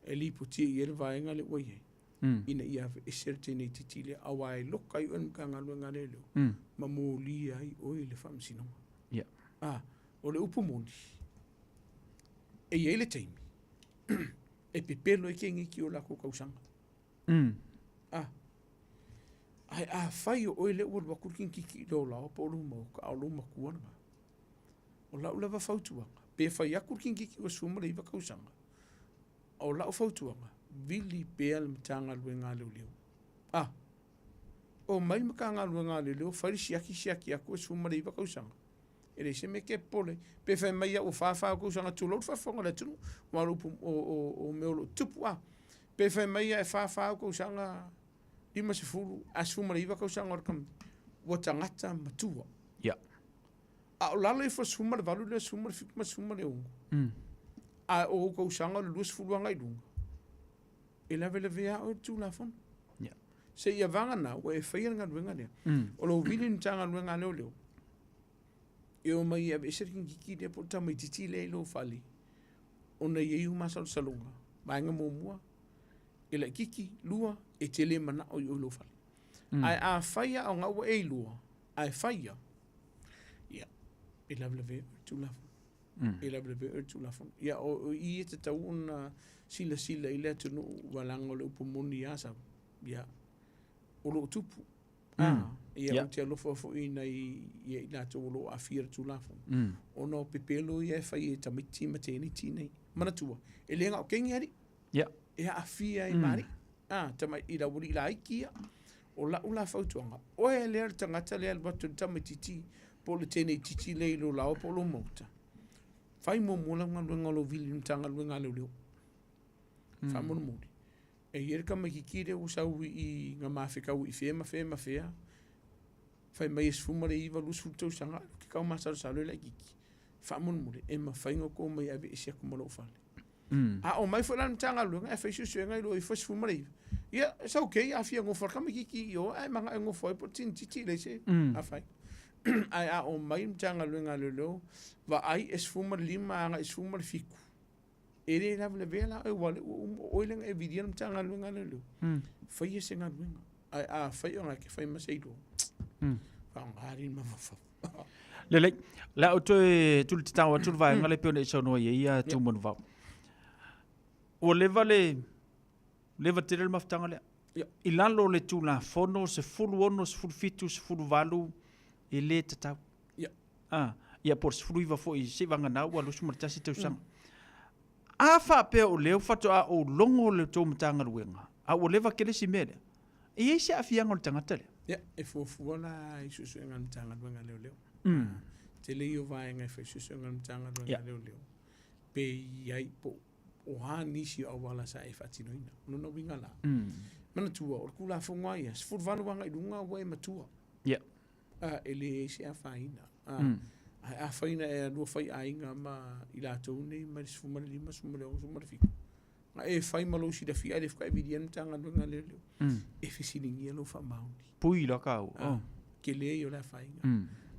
E li puti i ele vaenga le oye. Ina ia e sertene titile awai lokai on kanga luenga leo. Ma mo li ai oe le whamsinonga. O le upumoni. E ele teimi. E pepelo e kengi ki o lako kausanga. Ai a whai o oe le ua wakukin kiki lo lao po lo mau ka alo makuana. O lau lewa fautuanga. Pe whai akurkin kiki o sumara iwa kausanga. O lau fautuanga. Vili pea le mtanga lue ngā leo leo. O mai maka ngā lue ngā leo leo. Whari siaki ako e sumara iwa kausanga. Ele se me ke pole. Pe whai mai o whawha kausanga tūlau whawhonga le tunu. Warupu o meolo tupu Pe whai mai e whawha kausanga lima se furu. A sumara iwa kausanga orkam. Watangata matua. O lalo e sumara valu le sumara fikma sumara e ungo. O kausanga le luas fuluanga i lunga. E lawe vea o tu la fon. Se ia vanga na o e whaia ngā ruenga lea. O lo vili ni tanga ruenga leo leo. E o mai e serkin kiki lea po tamai titi lea lo whali. O na iei umasa o salonga. Maenga mōmua. E la kiki lua e tele mana o i o lo whali. Ai a whaia o ngā ua e lua. Ai whaia. E lawe vea o tu la fon. E lawe vea o tu la fon. Ia o i e te tau una sila i lea tunu walanga o le upamoni asa. Ia. O lo tupu. Ia o te alofa fo ina i lato o lo a fira tu lafon. O no pepelo i e whai e tamiti maternity nei. Manatua. E lenga o kengi ari. E a fia i mari. Tamai i la wuri i la aikia. O la ula fautuanga. O e lea tangata lea watu tamititi. Po le tene titi lei lo lao po lo mota. Whai mo mola ngā lo vili mtanga luenga leo leo. Whamono mori. E ierka mai ki kire o sau i ngā mawhika u i whea. Whai mai es fumare iwa lusu tau sanga. Ki kau masaro salo la kiki. Whamono mori. E ma whainga ko mai awe esi ako malo whale. O mai whalan tanga luenga. E whai susu e ngai lo i whas fumare iwa. Ia, sa okei. A whia ngofar kama kiki i o. Ai manga e ngofoi po tin titi le se. A whai. Ai o mai tanga luenga leo. Va ai es fumare lima anga es fumare fiku. e le la vela e wale o lenga e vidian tanga lunga le fai se nga lunga a fai ona ke fai masaido fa ngari ma fa
le la o te tu te tawa tu vai ngale pe so no ia tu mon va o leva te le maftanga le i lalo le tu la fono se fulu ono se fulu fitu se fulu valu e le tata ia por se fulu iva foi se vanga na wa lu su martasi te usang a fa pe o leo fatu a o longo le tu mtanga luenga a o leva kele si mele e se afianga o tanga tele
e fo la i su nga mtanga luenga leo te le yo vai nga fe su nga mtanga luenga leo pe iai po o ha nisi o wala sa e fatino ina no winga la mana tua o kula fonga ia se fur valu wanga i dunga wa e matua ele se a faina a faina e no fai ainga ma ila to nei ma se fuma lima suma le fi ma e fai malo si da fi ale fai vidian tanga dunga le e fisilingi lo fa mauni
pui la kau
ke le yo la faina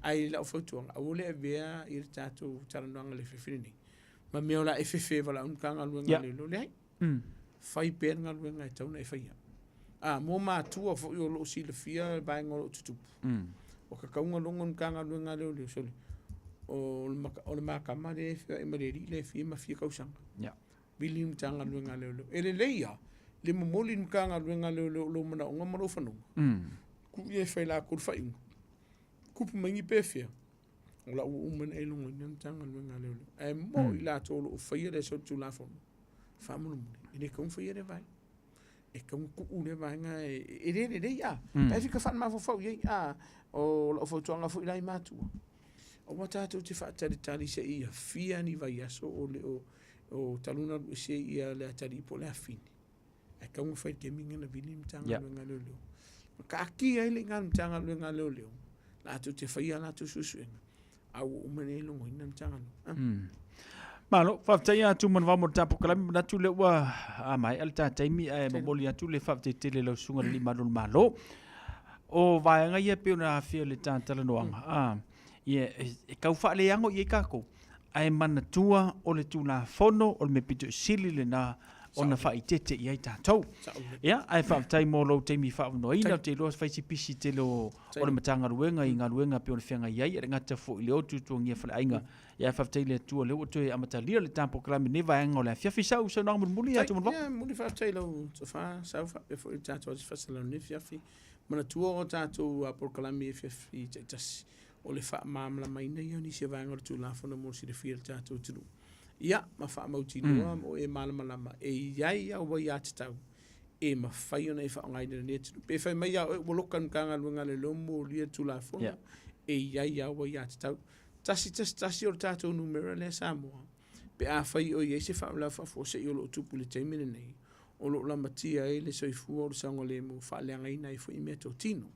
ai la foto a ole vea ir tato tarandanga le fifini ma me ola e fefe vala un kanga luenga le lo le fai per nga luenga e tau na e fai mo ma tua fo yo lo si le fia ba ngolo tutu o ka kaunga longon kanga luenga le soli o le maka mare fia e mareri le fia ma fia kausanga bili mtanga luenga le ele leia le momoli mkanga luenga le lo mana onga maro fanu ku ye fai la kur fai kupu mangi pe fia o la uman e longo nem tanga luenga le e mo ila tolo o fai le so tu la fo famu ine kong fai le vai e kong ku le vai nga e le ya e fika fan ma fo ye o la fo tuanga fo ila i matu o wata tu te fa tali se ia fia ni vai aso o le o taluna se ia le tali po le afini e kong fai ke minga na bilim tanga luenga le ka ki ai le ngam tanga luenga le la tu te fai ala tu susuenga au umane longo inam tanga
malo faftai atu man vamo tapo kalami na tu le wa mai alta taimi e maboli atu le faftai tele lo sunga li malul malo o vai nga ia pe na fia le tantala noanga ye e kau fa le yango ye kako ai mana tua o le tula fono o le mepito sili le na ona fa itete ia tatou ia ai faftai mo lo taimi fa no ina te lo fa si pisi te lo o le matanga ruenga i ngaruenga pe o le fenga ia ia ngata fo le o tu ngia fa ainga ia faftai le tu le o to amatalia le tampo klami ne va ngo le fiafi sa so na muli atu mo
ia muli faftai lo so fa sa fa pe fo tatou fa sa lo ne fiafi mana tu o tatou a por klami fiafi tas o le fa mamla mai nei ni se va ngor tu la fo no mo si de fiel tatou tu ia ma fa mauti no o e malama e iai au wa ia tau e ma fai ona e fa ngai ne tu pe fai mai o lokan kanga lunga le lomo lia tu la fo e iai au wa ia tau tasi o tato numero le Samoa pe a fai o ye se fa la fa fo se yo lo tu pule te mine nei o lo la matia e le soifu o sango le mo fa le ngai nai fo i meto tino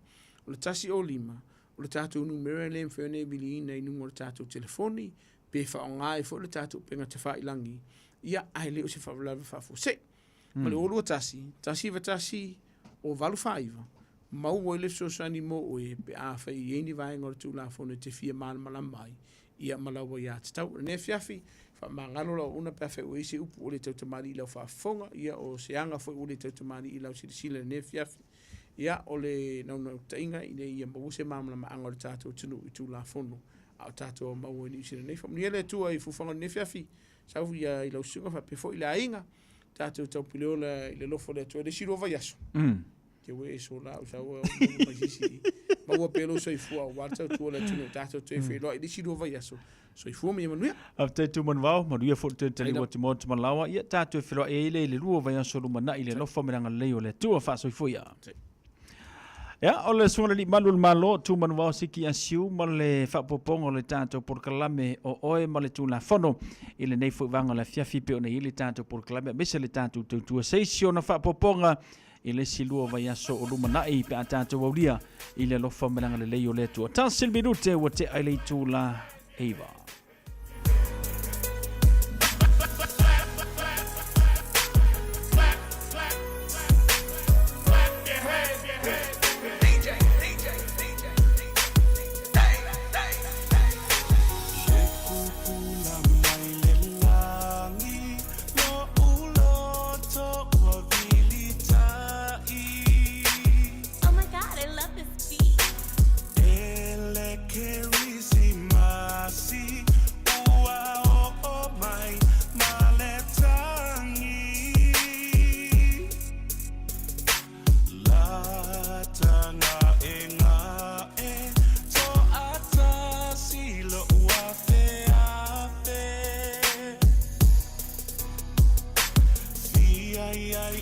o le tasi o lima o le tato numero le mfene bili nei numero tato telefoni pe fa ngai fo le tato pe nga te fa ilangi ia ai le o se fa la fa fo se ma le o lo tasi o valu faiva mau o le so sani mo o e pe a fa i ni vai ngor tu la fo ne te fia mal mai ia malawa ia tau ne fiafi fa mangalo lo una pe fa o isi upu o le tau tamari la fa fonga ia o se anga fo o le tau tamari i la sile ne fiafi ia o le no tainga i le ia mo se mamla ma angor tato tunu i tu la fono a tato mau ni sile ne fa ni le tu ai fu fonga ne fiafi sa fu ia i la sunga fa pe fo i la inga tato tau pilola i le lofo le tu le siro va yaso ke we so la o sa o majisi ma o pelo so i fu a wata tu le tu tato tu fe lo i siro va yaso so i fu me manu
after tu man vao ma ia fo te tele wat mo te malawa ia tato fe lo e le lu va yaso lu mana i le lofo me nga le o le tu fa so i fu ia ya o le sunga li malul malo tu man vao siki asiu ma le fa popong o le tato por kalame o oe ma le tu la fono i le nei fu vanga la fiafi pe o nei le tato por kalame me se le tato tu seisio na fa poponga i le silua vai aso o lumanai pe a tatou aulia i le alofa melanga le lei o le atua. Tasil minute ua te ai leitu la Eva.
Now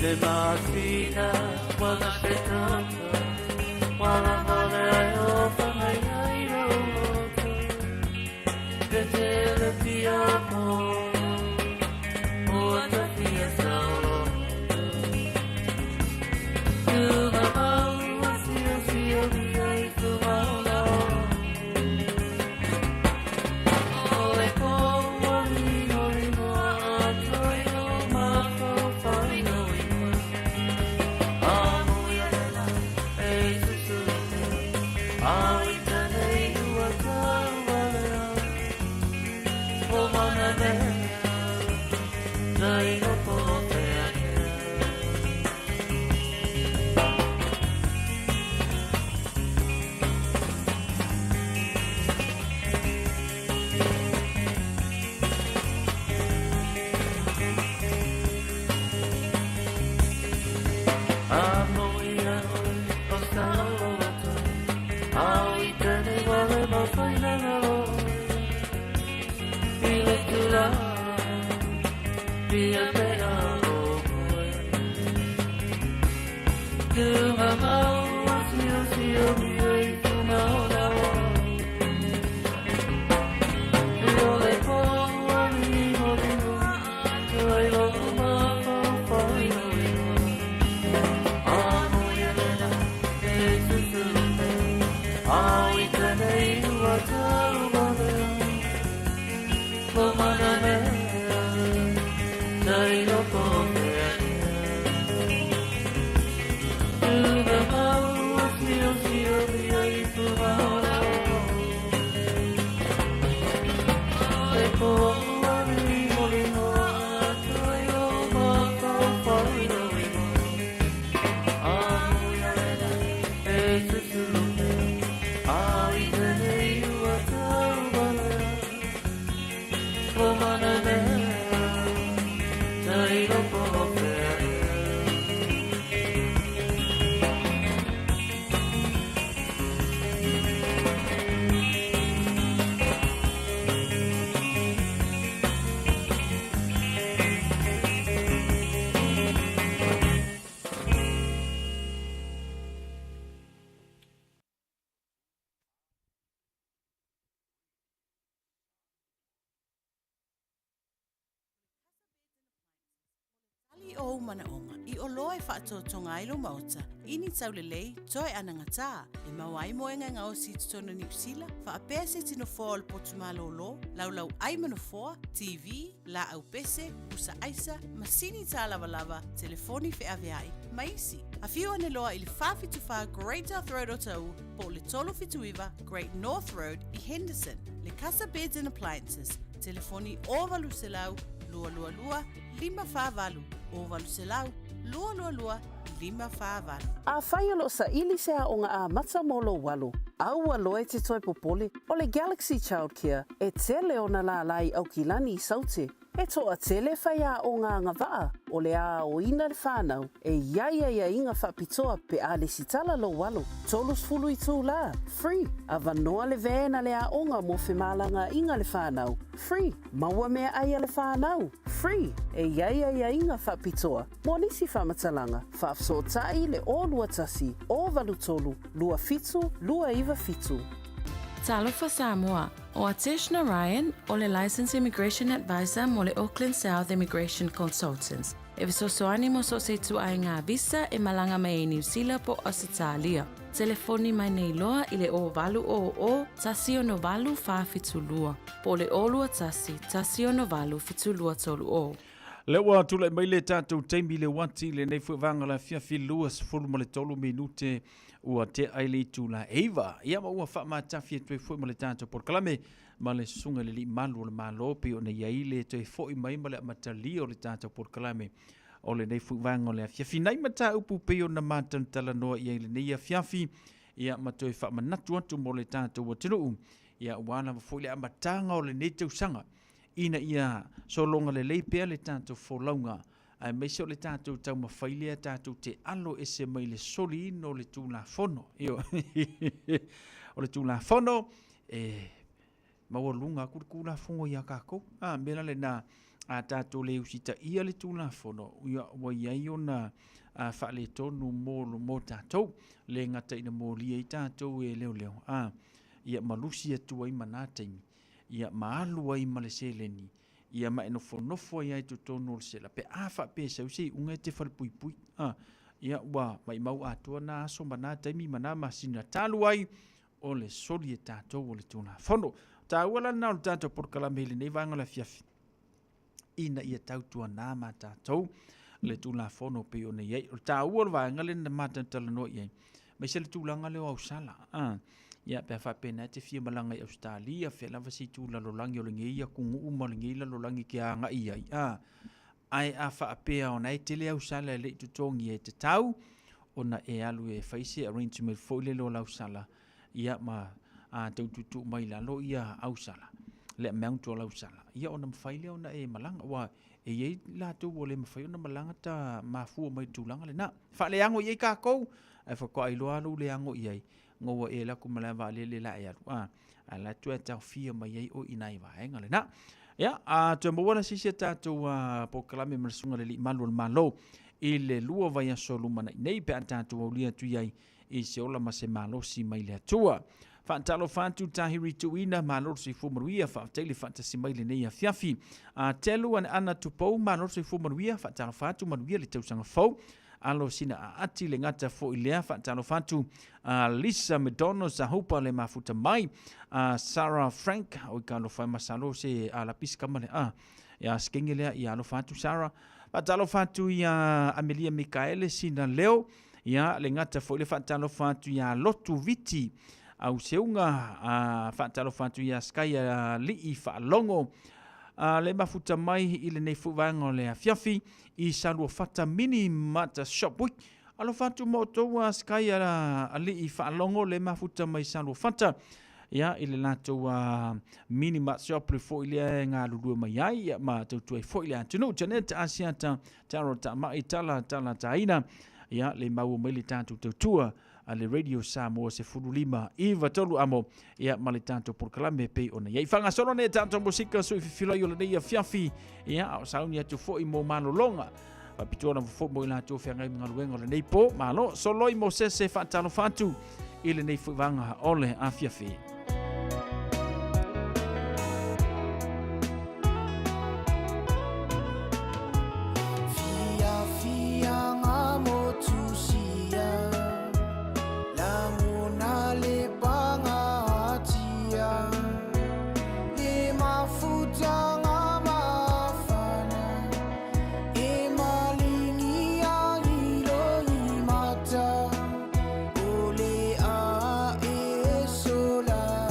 Le masina wala petata wala vale o fanai ai roto te le piamo o ta fia solo tu ma mau si mi ai tu ma o le como ni no
O manaonga I o loe whaatotonga ilo mauta ini taulelei toi anangata e mawai moenga ngā o si tutona New Zealand wha apese tino fōa le potumalo lo laulau ai manofoa TV la au pese usa aisa masini tā lava telefoni fe aveai maisi a fiu ane loa ili whawhituwha Great North Road o tau po le tolo fituiva Great North Road I Henderson le Casa Beds and Appliances telefoni o valu selau lua lua lua 555 o valu selau lua lua lua 555.
A whai alo sa ili sea o ngā a mata molo walu. Aua loe te toi popole o le Galaxy Childcare e tele o na la lai au ki lani I saute. E toa tele whai a o ngā ngawaa o le a o ina le whanau e ia inga whapitoa pe a le sitala lo walu. Tolus fulu I tū la. Free. A vanoa le vēna le a onga mo whemalanga inga le whanau. Free. Maua mea aia le whanau. Free. E ia inga whapitoa. Mo nisi whamatalanga. Whafsotai le o lua tasi. O valu tolu. Lua fitu. Lua iwa fitu.
Talofa Samoa, o Ateshna Ryan, o le Licensed Immigration Advisor mo le Auckland South Immigration Consultants. E visosoani mo so se tu ai ngā visa e malanga mai New Zealand po Australia. Telefoni mai nei loa I le o valu o tasi o no valu whawhitulua. Po le o lua tasi o no valu fitulua tolu o.
Le ua tula mai le tātou teimi le wati le nei fuwanga la whiawhilua sifuru mo le tolu minute ua te aile tula eiva. Ia ma ua wha mātawhi e tue fui mo le tātou porkalame ma le sunga le li malu o le malope o ne iaile tue fui mai ma le amatali o le tātou porkalame o le nei fuwanga o le whiawhi. Nei mata upu peo na mātan tala noa ia le nei a whiawhi ia ma tue wha manatu atu mo le tātou o tinu ia wana fui le amatanga o le nei tausanga. Ina ia so longa le leipea le tātou wholaunga. Ai meisio le tātou tau mawhailea tātou te alo e se mai le soli ino le tūla whono. Io. O le tūla whono, maua lunga kura whongo ia kako. Mena le nā a tātou le usita ia le tūla fono, ia wa iai ona whaale tonu mō tātou, le ngata ina mō lia i tātou e leo leo. Ia malusi atua i manataimi, ia maalua i maleseleni, ia nofo ia i tutonu o le sela, pe awha pe sausi unga te whalpui. Ia wa mai mau atua na aso manataimi mana masina talu ai, o le soli e tātou o le tūla fono. Tā uala na o tātou porkalame le nei vanga la fiafi. Ina ia tautua nā mā tātou le tūla fono pe o nei ei. O tā uala vanga le na mātantala no iei. Mai se le tūlanga leo au sala. Ia pe whapena te fia malanga i Australia, fe lava si tūla lolangi o le ngeia kungu uma le ngeila lolangi ki a nga iai. Ai a whaapea o nei tele au sala le tutongi e te tau, o na e alu e whaise arrangement fo le lo lau sala. Ia ma taututu mai lalo ia au sala. Le mount o lau sala. Ia ona mawhaile ona e malanga. Wa e iei lato o le mawhai ona malanga ta mafua mai tūlanga le na. Whaale ango iei kākou. E whakua i loa alu le ango iei. Ngoa e la kumalawa le la e alu. A la tua tau fia mai iei o inai waenga le na. Ia, tua mawana sisi tātou po kalame marasunga le li malu al malo. I le lua vai aso lumana nei pe tātou au lia tu iei. I se ola ma se malosi mai le atua. Whaantalo whantu tahiri tuina maloro se fumaruia whaatele whaantasi mai le nei a fiafi. Telu an ana tupou maloro se fumaruia whaantalo whantu maruia le tausanga fau. Alo sina a ati le ngata fo ilea whaantalo whantu Lisa Medono sa hopa le mafuta mai. Sarah Frank o i kano whai masalo se la piska male. Ia skenge lea i alo whantu Sarah. Whaantalo whantu i Amelia Mikaele sina leo. Ia le ngata fo ile whaantalo whantu i Lotu Viti. Au seunga whaatalo whantu i Skaya Lii Whaalongo. Le mafuta mai i le nei fuwanga o le fiafi i salua whata mini mata shop week. Alo whantu moto Skaya Lii Whaalongo le mafuta mai salua whata. Ia i le lato mini mata shop le fo i le ngā lulua mai ai. Ma tautua i fo i le antunu. Janet Asiata taro ta mai tala ta ina. Ia le mau mai le tātou tautua. Ale radio Samoa se fululima iwa tolu amo ia male tanto por kalame pe ona ia fanga solo ne tanto musika so filo yo le ia fiafi ia au sauni atu fo i mo malo longa pa pitona fo mo ina tu fanga mi ngaluengo le nei po malo solo i mo se fa tano fatu ile nei fanga ole a fiafi.
Sola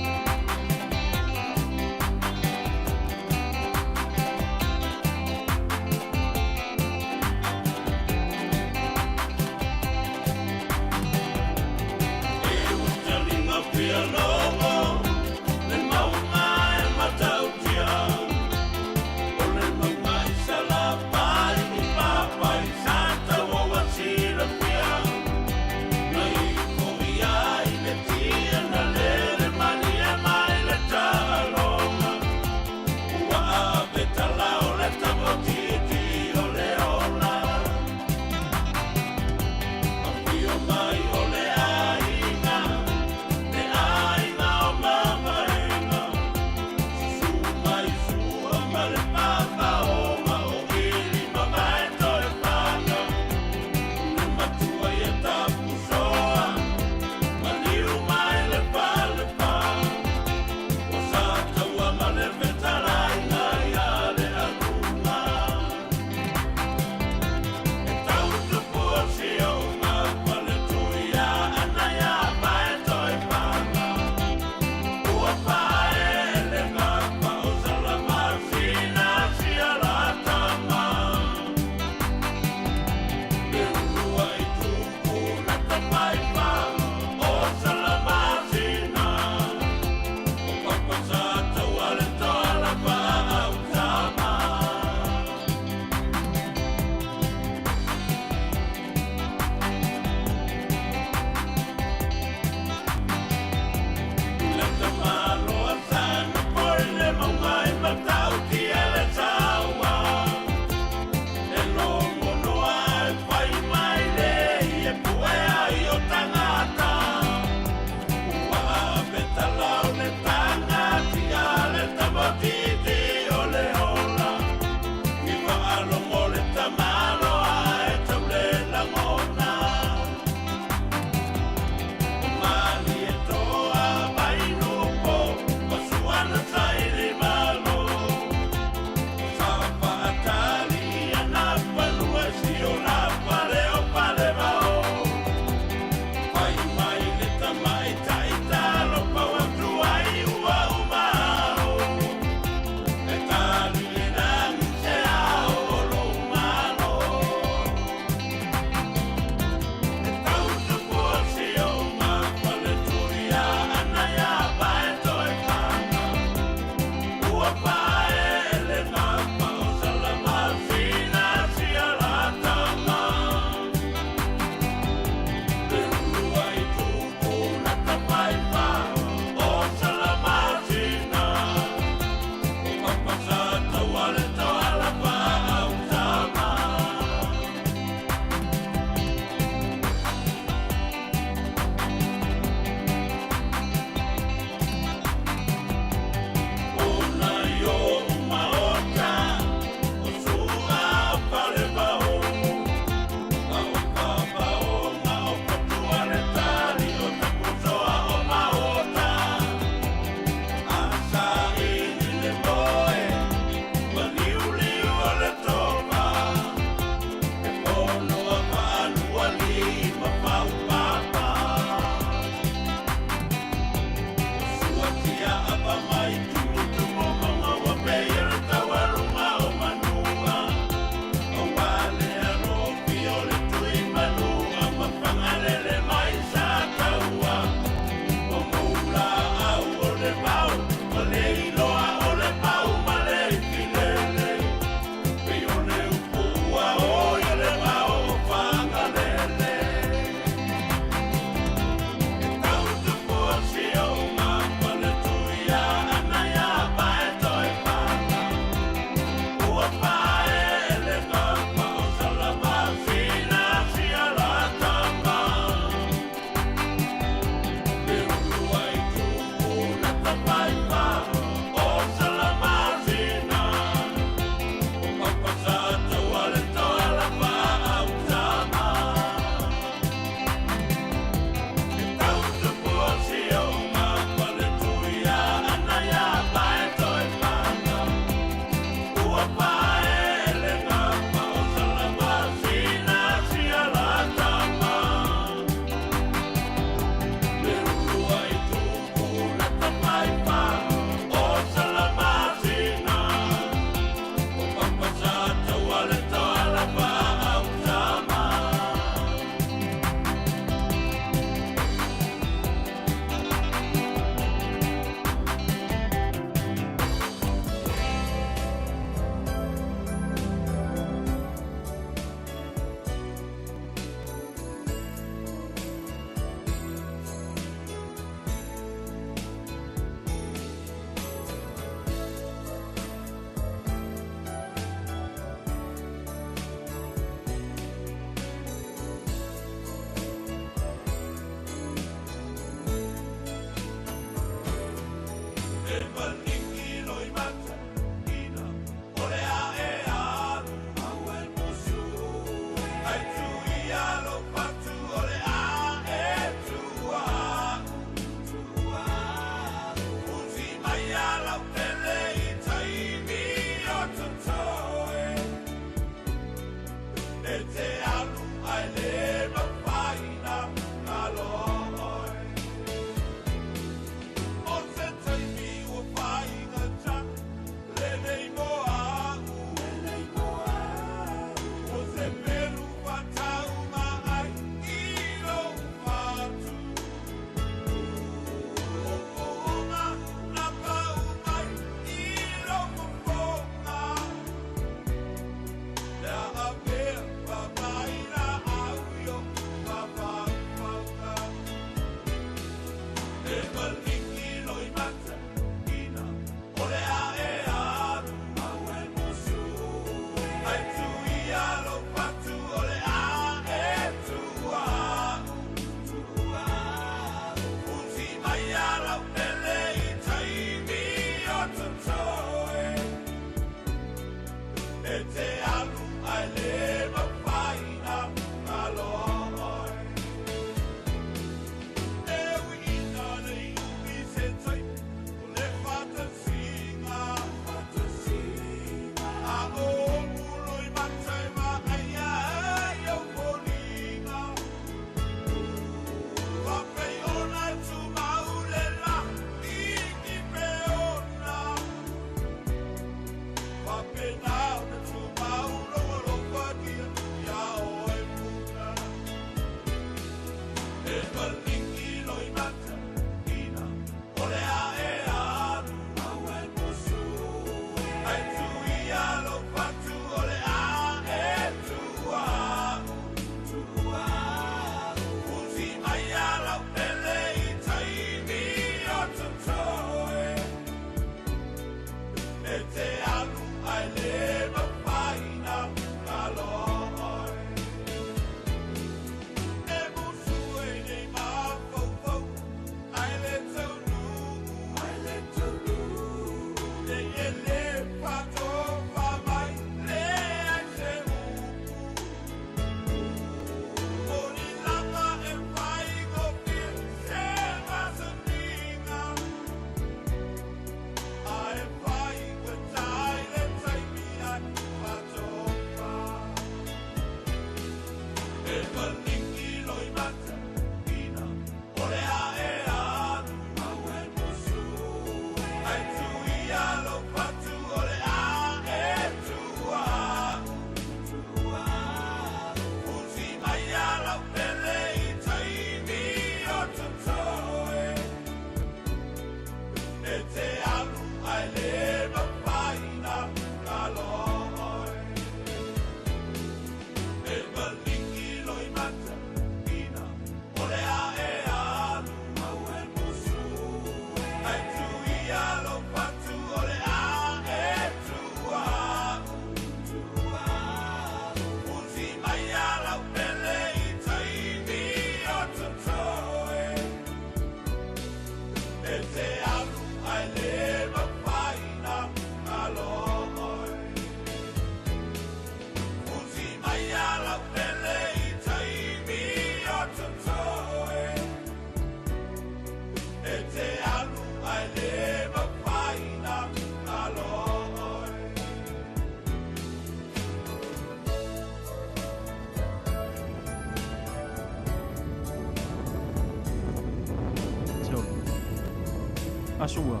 Asua.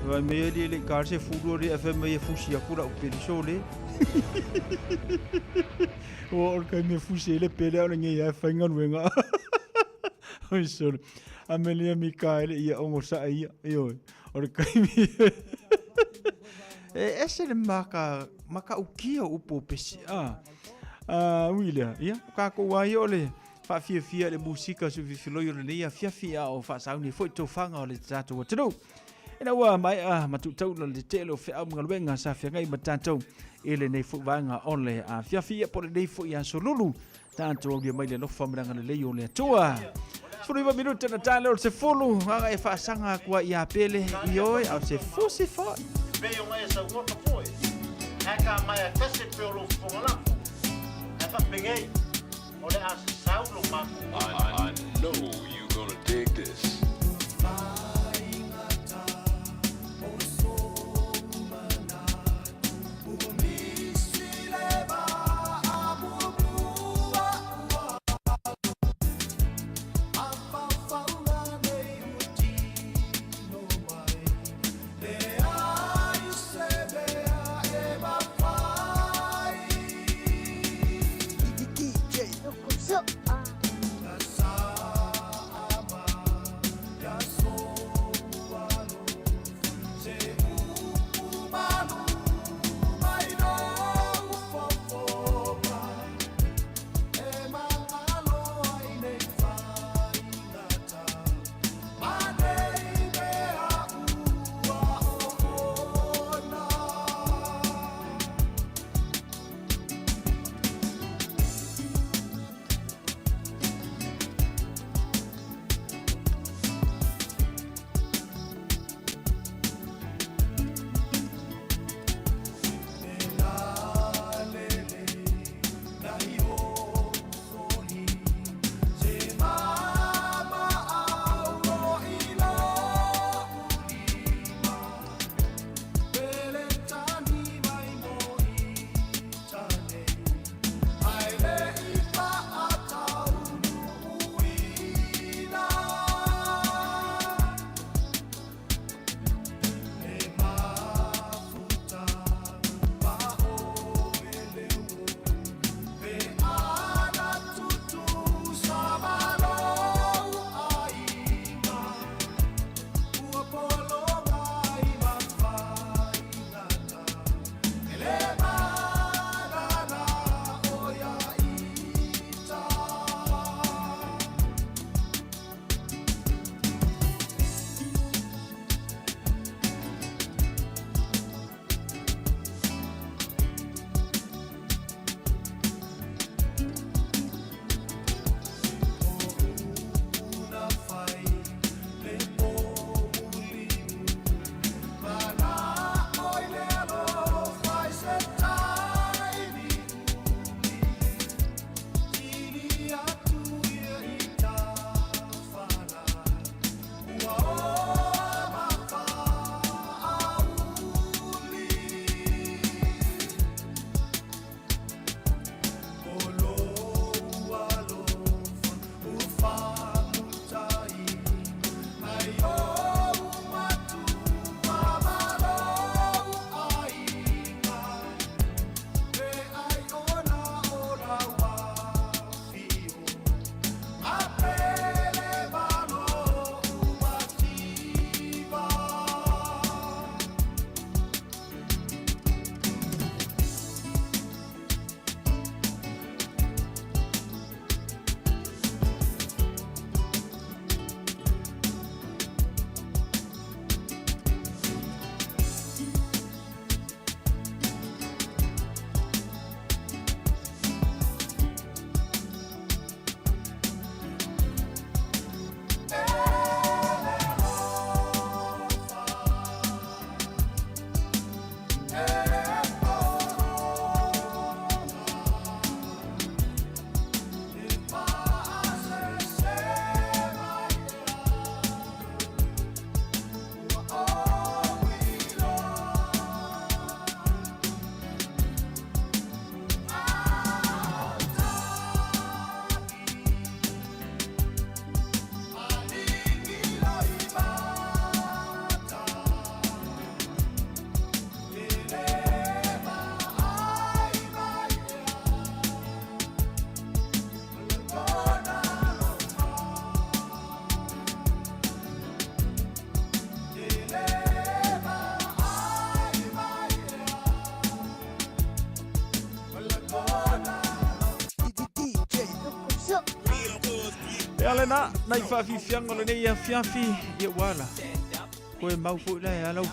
Vai me le carse fulo le FM e fusi akura o perisole. O orka me fusi le pele o ngi ya fainga wenga. Oi sor. Amelia Mikael ia ongo sa ia. Io. Orka mi. Ese le maka ukia upo pesi. Wila, ia. Ka ko wai ole. Fa fia le musika su filoi le ia fia o fa sauni foi to fanga o le tato o tino. Ina wa mai matu tau le telo fe au ngalwenga sa fia ngai matato ele nei fu vanga ole a fia por nei fu ia solulu tanto o dia mai le no famranga le leio le tua. Suriva minuto na talo se fulu nga e fa sanga kwa ia pele ioi au se fusi fa.
Veo mai sa water boys. Haka mai a tese pelo fo la. Fa
ngei. Ole as saulo maku.
I know you're gonna dig this.
Alena, nai fafi fiango le nei fiafi ye wala. Koe mau fo la ya lau.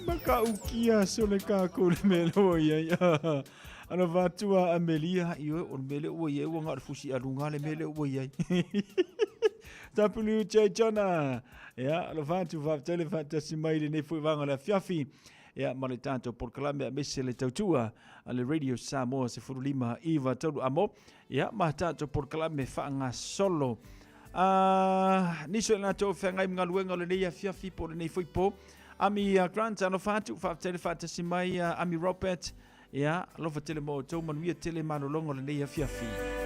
Maka ukia so le ka ko le melo ye. Ana vatua Amelia io o mele o ye o ngar fusi alunga le mele o ye. Tapulu che jona. Ya, le vatu va tele fantasy mai le ne fo vanga la fiafi. ia ma le tātou porkalame a mese le tautua a le Radio Samoa se furulima iwa tauru amo ia ma tātou porkalame whaanga solo niso e nātou whangai mga luenga le nei a fiafi po le nei fuipo Ami Grant ano fatu whaatele whaatasi mai Ami Robert ia lofa tele mo tau manuia tele manolongo le nei a fiafi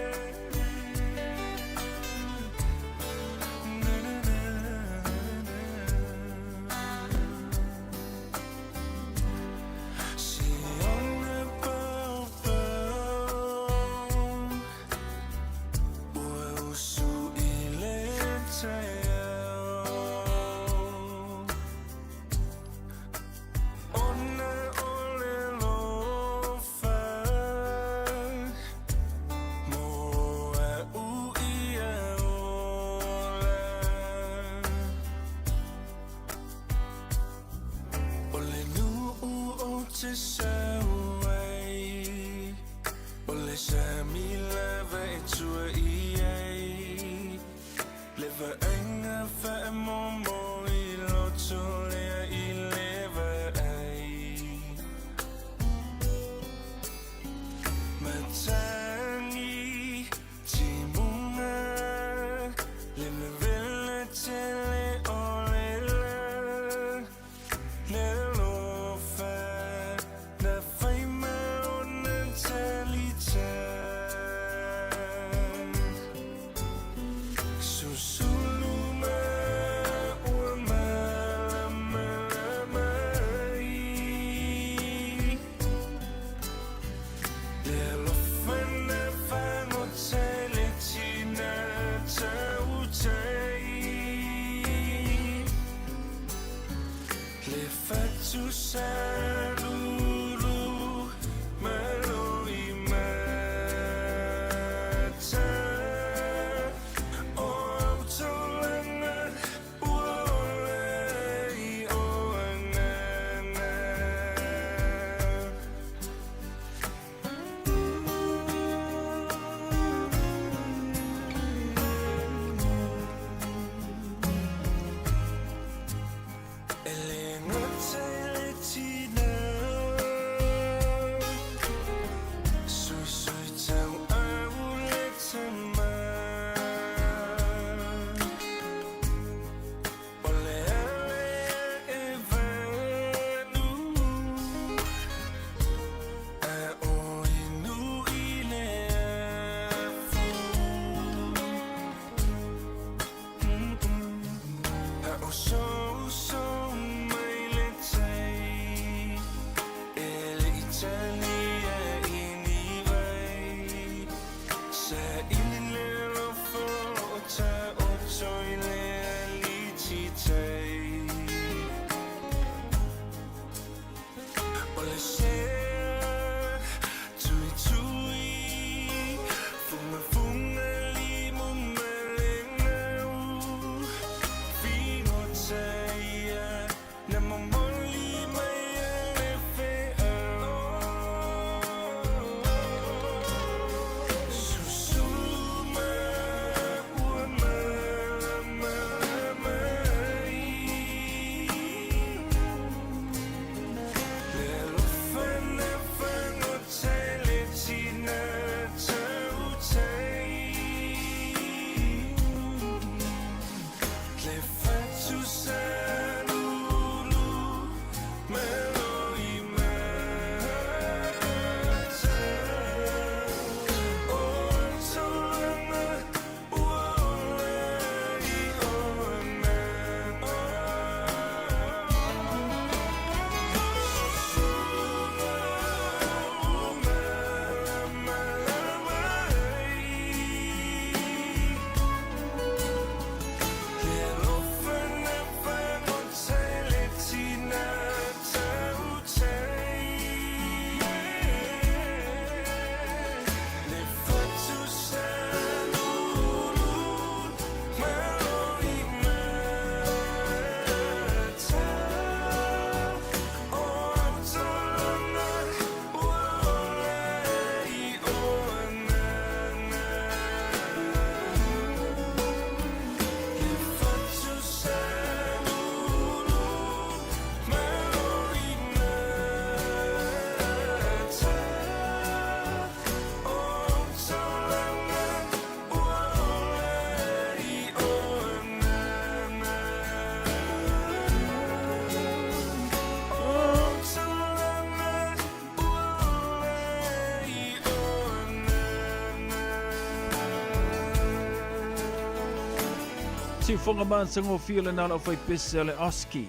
Si fonga man sango feel na la fai pese le oski.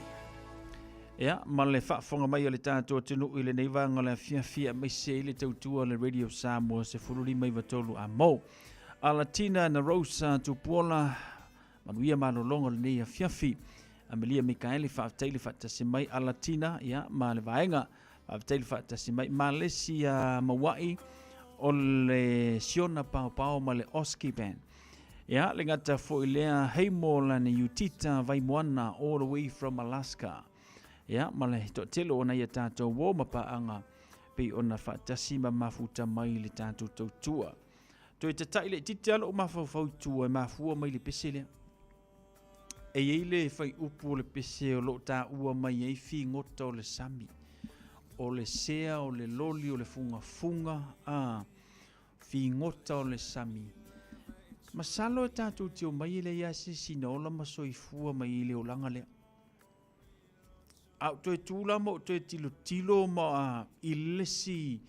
Ya, ma le fa fonga mai le tato tunu ile nei vanga le fia mai se ile tautua le radio Samoa se fuluri mai vatolu a mo. Ala Tina na Rosa tu pola manuia malolonga le nei fiafi. Amelia Mikaeli fa taili fa tasimai ala Tina ya ma le vaenga fa taili fa tasimai Malaysia Mawai o le siona pao ma le oski band. Ya, le ngata fo ilea heimola ni Utita vai moana all the way from Alaska. Ya, ma le to telo ona ia tātou wō mapaanga pe ona whatasima mafuta mai le tātou tautua. To i te taile titi alo o mawhau tua mafua mai le pesele. E eile whai upu le pese o lo tā ua mai ei fi ngota o le sami. O le sea, o le loli, o le funga, fi ngota o le sami. Masalo e tātou tio mai le ia se sinola masoifua mai le o langa lea. Au toi tūla mo toi tilo ma ilesi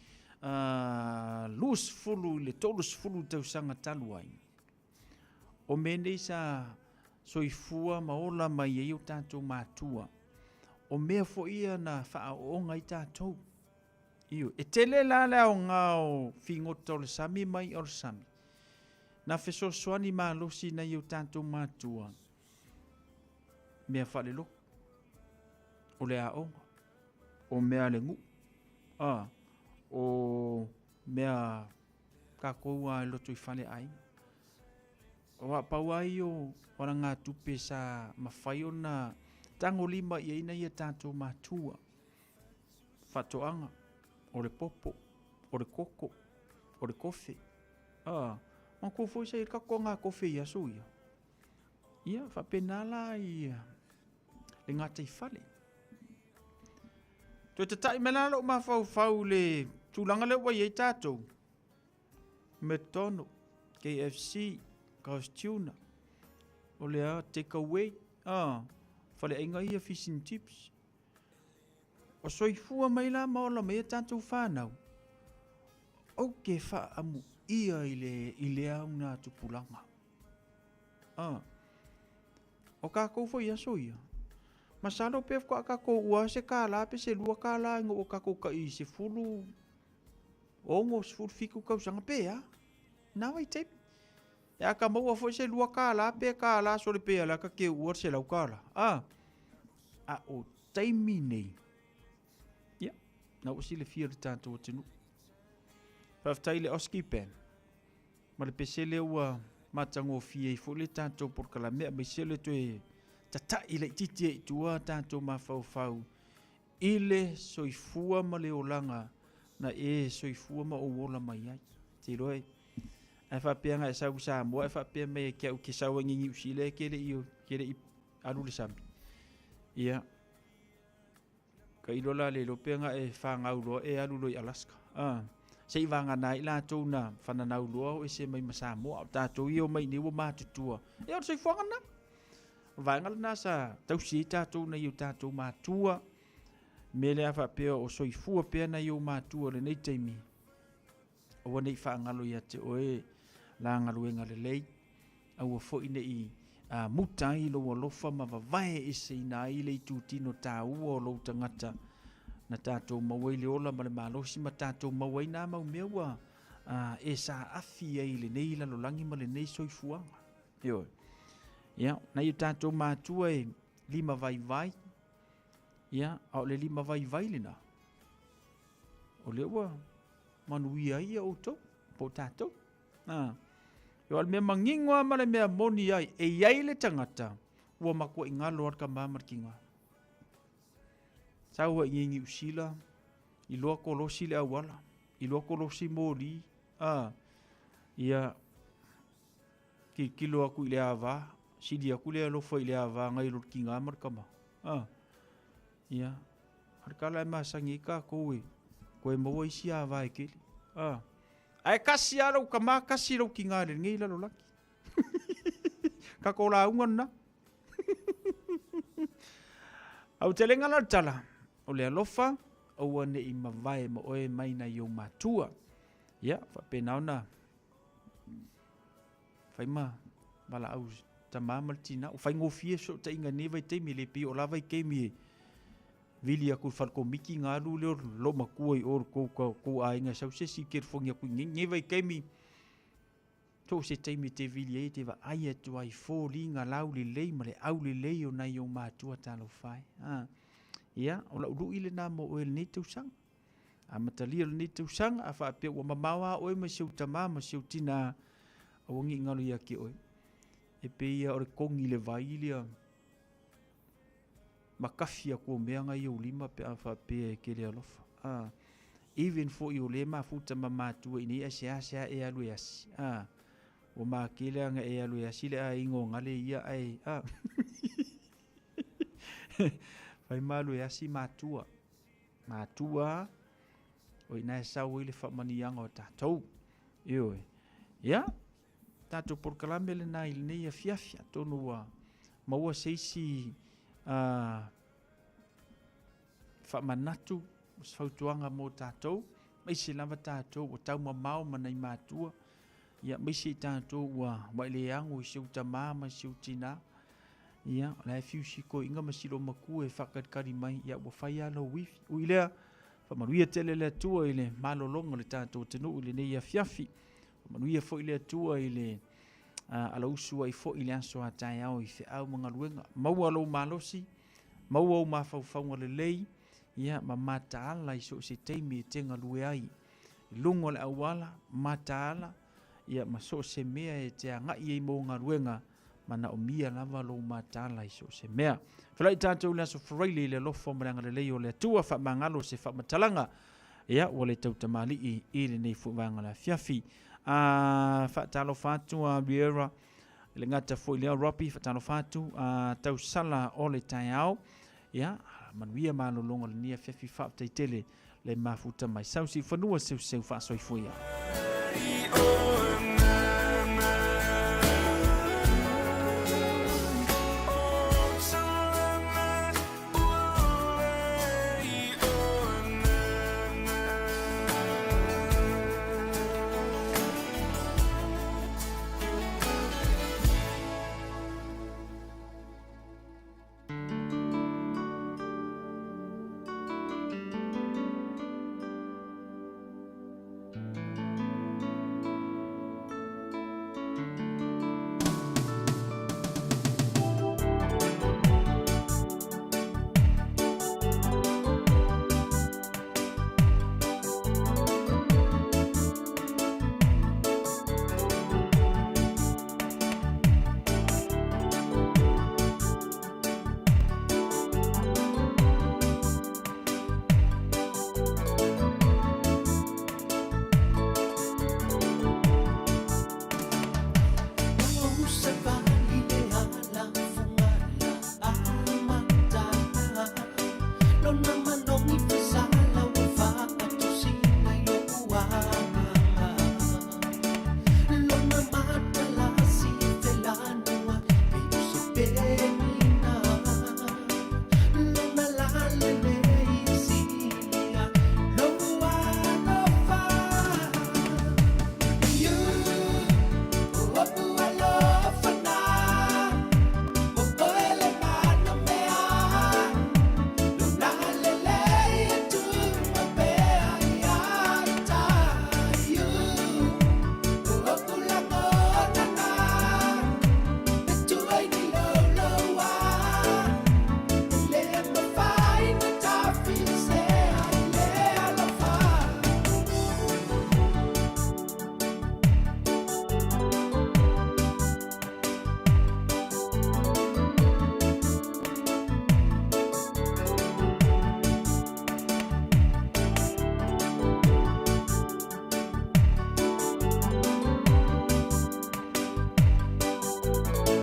lus fulu le tolus fulu tau sanga taluai. O mene sa soifua maola mai e o tātou mātua. O mea fo ia na wha o ngai tātou. Iyo, e tele la leo ngao fingota o le sami mai o le sami. Na feso soani malosi na iu tātou mātua. Mea whale lo. O le aonga. O mea le ngu. O mea kakoua e loto I whale ai. O a pau ai o ora ngā tupe sa mawhai o na tango lima I eina ia tātou mātua. Whatoanga. O le popo. O le koko. O le kofe. Ma ko foi sai ka ko nga kofi ia suia. Ia fa penala ia. Le ngata I fale. To te tai menalo ma fau le tulanga le wai tato. Metono KFC Costuna. O le take away. Fale inga ia fish and chips. O soifua mai la ma ola me tato whanau. O ke fa amu ia ile au na tupulanga. O ka ko foi aso ia. Masalo pe ko ka ko ua se ka la pe se lua ka la ngo ka ko ka I se fulu. O ngo se fulu fiku ka sanga pe ya. Na vai te. Ya ka mo foi se lua ka la pe ka la so le pe la ka ke ua se la ka la. O taimi nei. Ya. Na o si le fia de tanto tenu. Faftaile oski pen. Ma le pesele ua matango fie I fole tātou por kala mea mai sele toe tata ile titi e tua tātou ma fau. Ile soifua ma le olanga na soifua ma o wola mai ai. Te roe. E whapeanga e sau Samoa, e whapea mea kia u ke sau ngingi usile kere I alu le sami. Ia. Ka ilola le lopeanga e whangau loa e alu lo I Alaska. Sei vanga nai la tau na whananau loa e se mai Samoa o tātou I o mai ni o mātutua. E o sei whangana. Vangala na sa tau si tātou na I o tātou mātua. Mele a whapea o soifua pea na I o mātua le nei teimi. O nei whangalo ia te oe la ngaluenga le lei. Au a fo ine I mutai lo o lofa ma vavae e se ina I le tūtino tā ua o lo tangata. Na tātou mawai le ola ma le malosi ma tātou mawai nā mau meua e sa afi ai le nei la lolangi ma le nei soifuanga. Eo. Ia, na I tātou mātua e lima vai. Ia, au le lima vai le na. O le ua manuia ia o tau, po tātou. Eo al mea mangingoa ma le mea moni ai, e iai le tangata, ua makua I ngalo ar ka mamarkinga. Saua ingi usila, I loa kolosi le awala, I loa kolosi mori, ia ki loa ku I le awa, sidi aku le alofa I le awa ngai lor ki ngā markama. Ia, harkala e masangi ka koe maua isi awa e keli. Ai kasi arau ka maa kasi rau ki ngā le ngai lalo laki. Ka kola ungan na. Au te lenga la tala. O le alofa, o ane I mawai ma oe mai na I o mātua. Ia, whapena ona. Whaima, mala au tamama tina o fai ngofie so ta inga neva te mi le pi o lava ke mi vilia ku fal ko miki ngalu le lo makua i or ko a inga sau se si ker fongia ku neva ke mi to se te mi te vilia te va ai tu ai fo linga lau le le ma le au le le o na yo ma tu talo fai ia o la ulu ile na mo o el ni tu sang a matalia ni tu sang a fa pe o mamawa o me siu tamama siu tina o ngi ngalo ia ki o e pe ia o kongi le vailia makafia ko meanga i o lima pe a fa pe ke le alofa even for i o le ma futa mama tu i ni asia e alu yasi o ma ke le nga e alu yasi le a ingo ngale ia ai fai malu yasi matua o ina sa o ile fa manianga o tatou yo ya tatou por kalamele na ile nei fiafia tonu wa maua seisi fa manatu fautuanga mo tatou mai se lava tatou o tau mamao manai matua ya mai se tatou wa le ango se utama se utina ya la fiusi ko inga masilo maku e fakakari mai ya wo faia no wifi uile fa manuia tele le tua ile malolonga le tatou tenu ile nei fiafi manuia fo ile tua ile ala usu ai fo ile aso atai au i fe au mga luenga mau alo malosi mau au mafaufaunga le lei ia mamata ala iso se teimi tenga lue ai lungo le awala mata ala ia maso se mea e te anga i mo nga luenga mana o mia lava lo mata ala iso se mea falai tatou le aso freile le lofo mranga le lei o le tua fa mangalo se fa matalanga ia wale tau tamali i ile nei fu vanga la fiafi fa talo fatu a biera le ngata fo ile ropi fa talo fatu tau sala o le taiao ia manuia malolonga le nia fiafi fa taitele le mafuta mai sausi fanua seu fa soifuia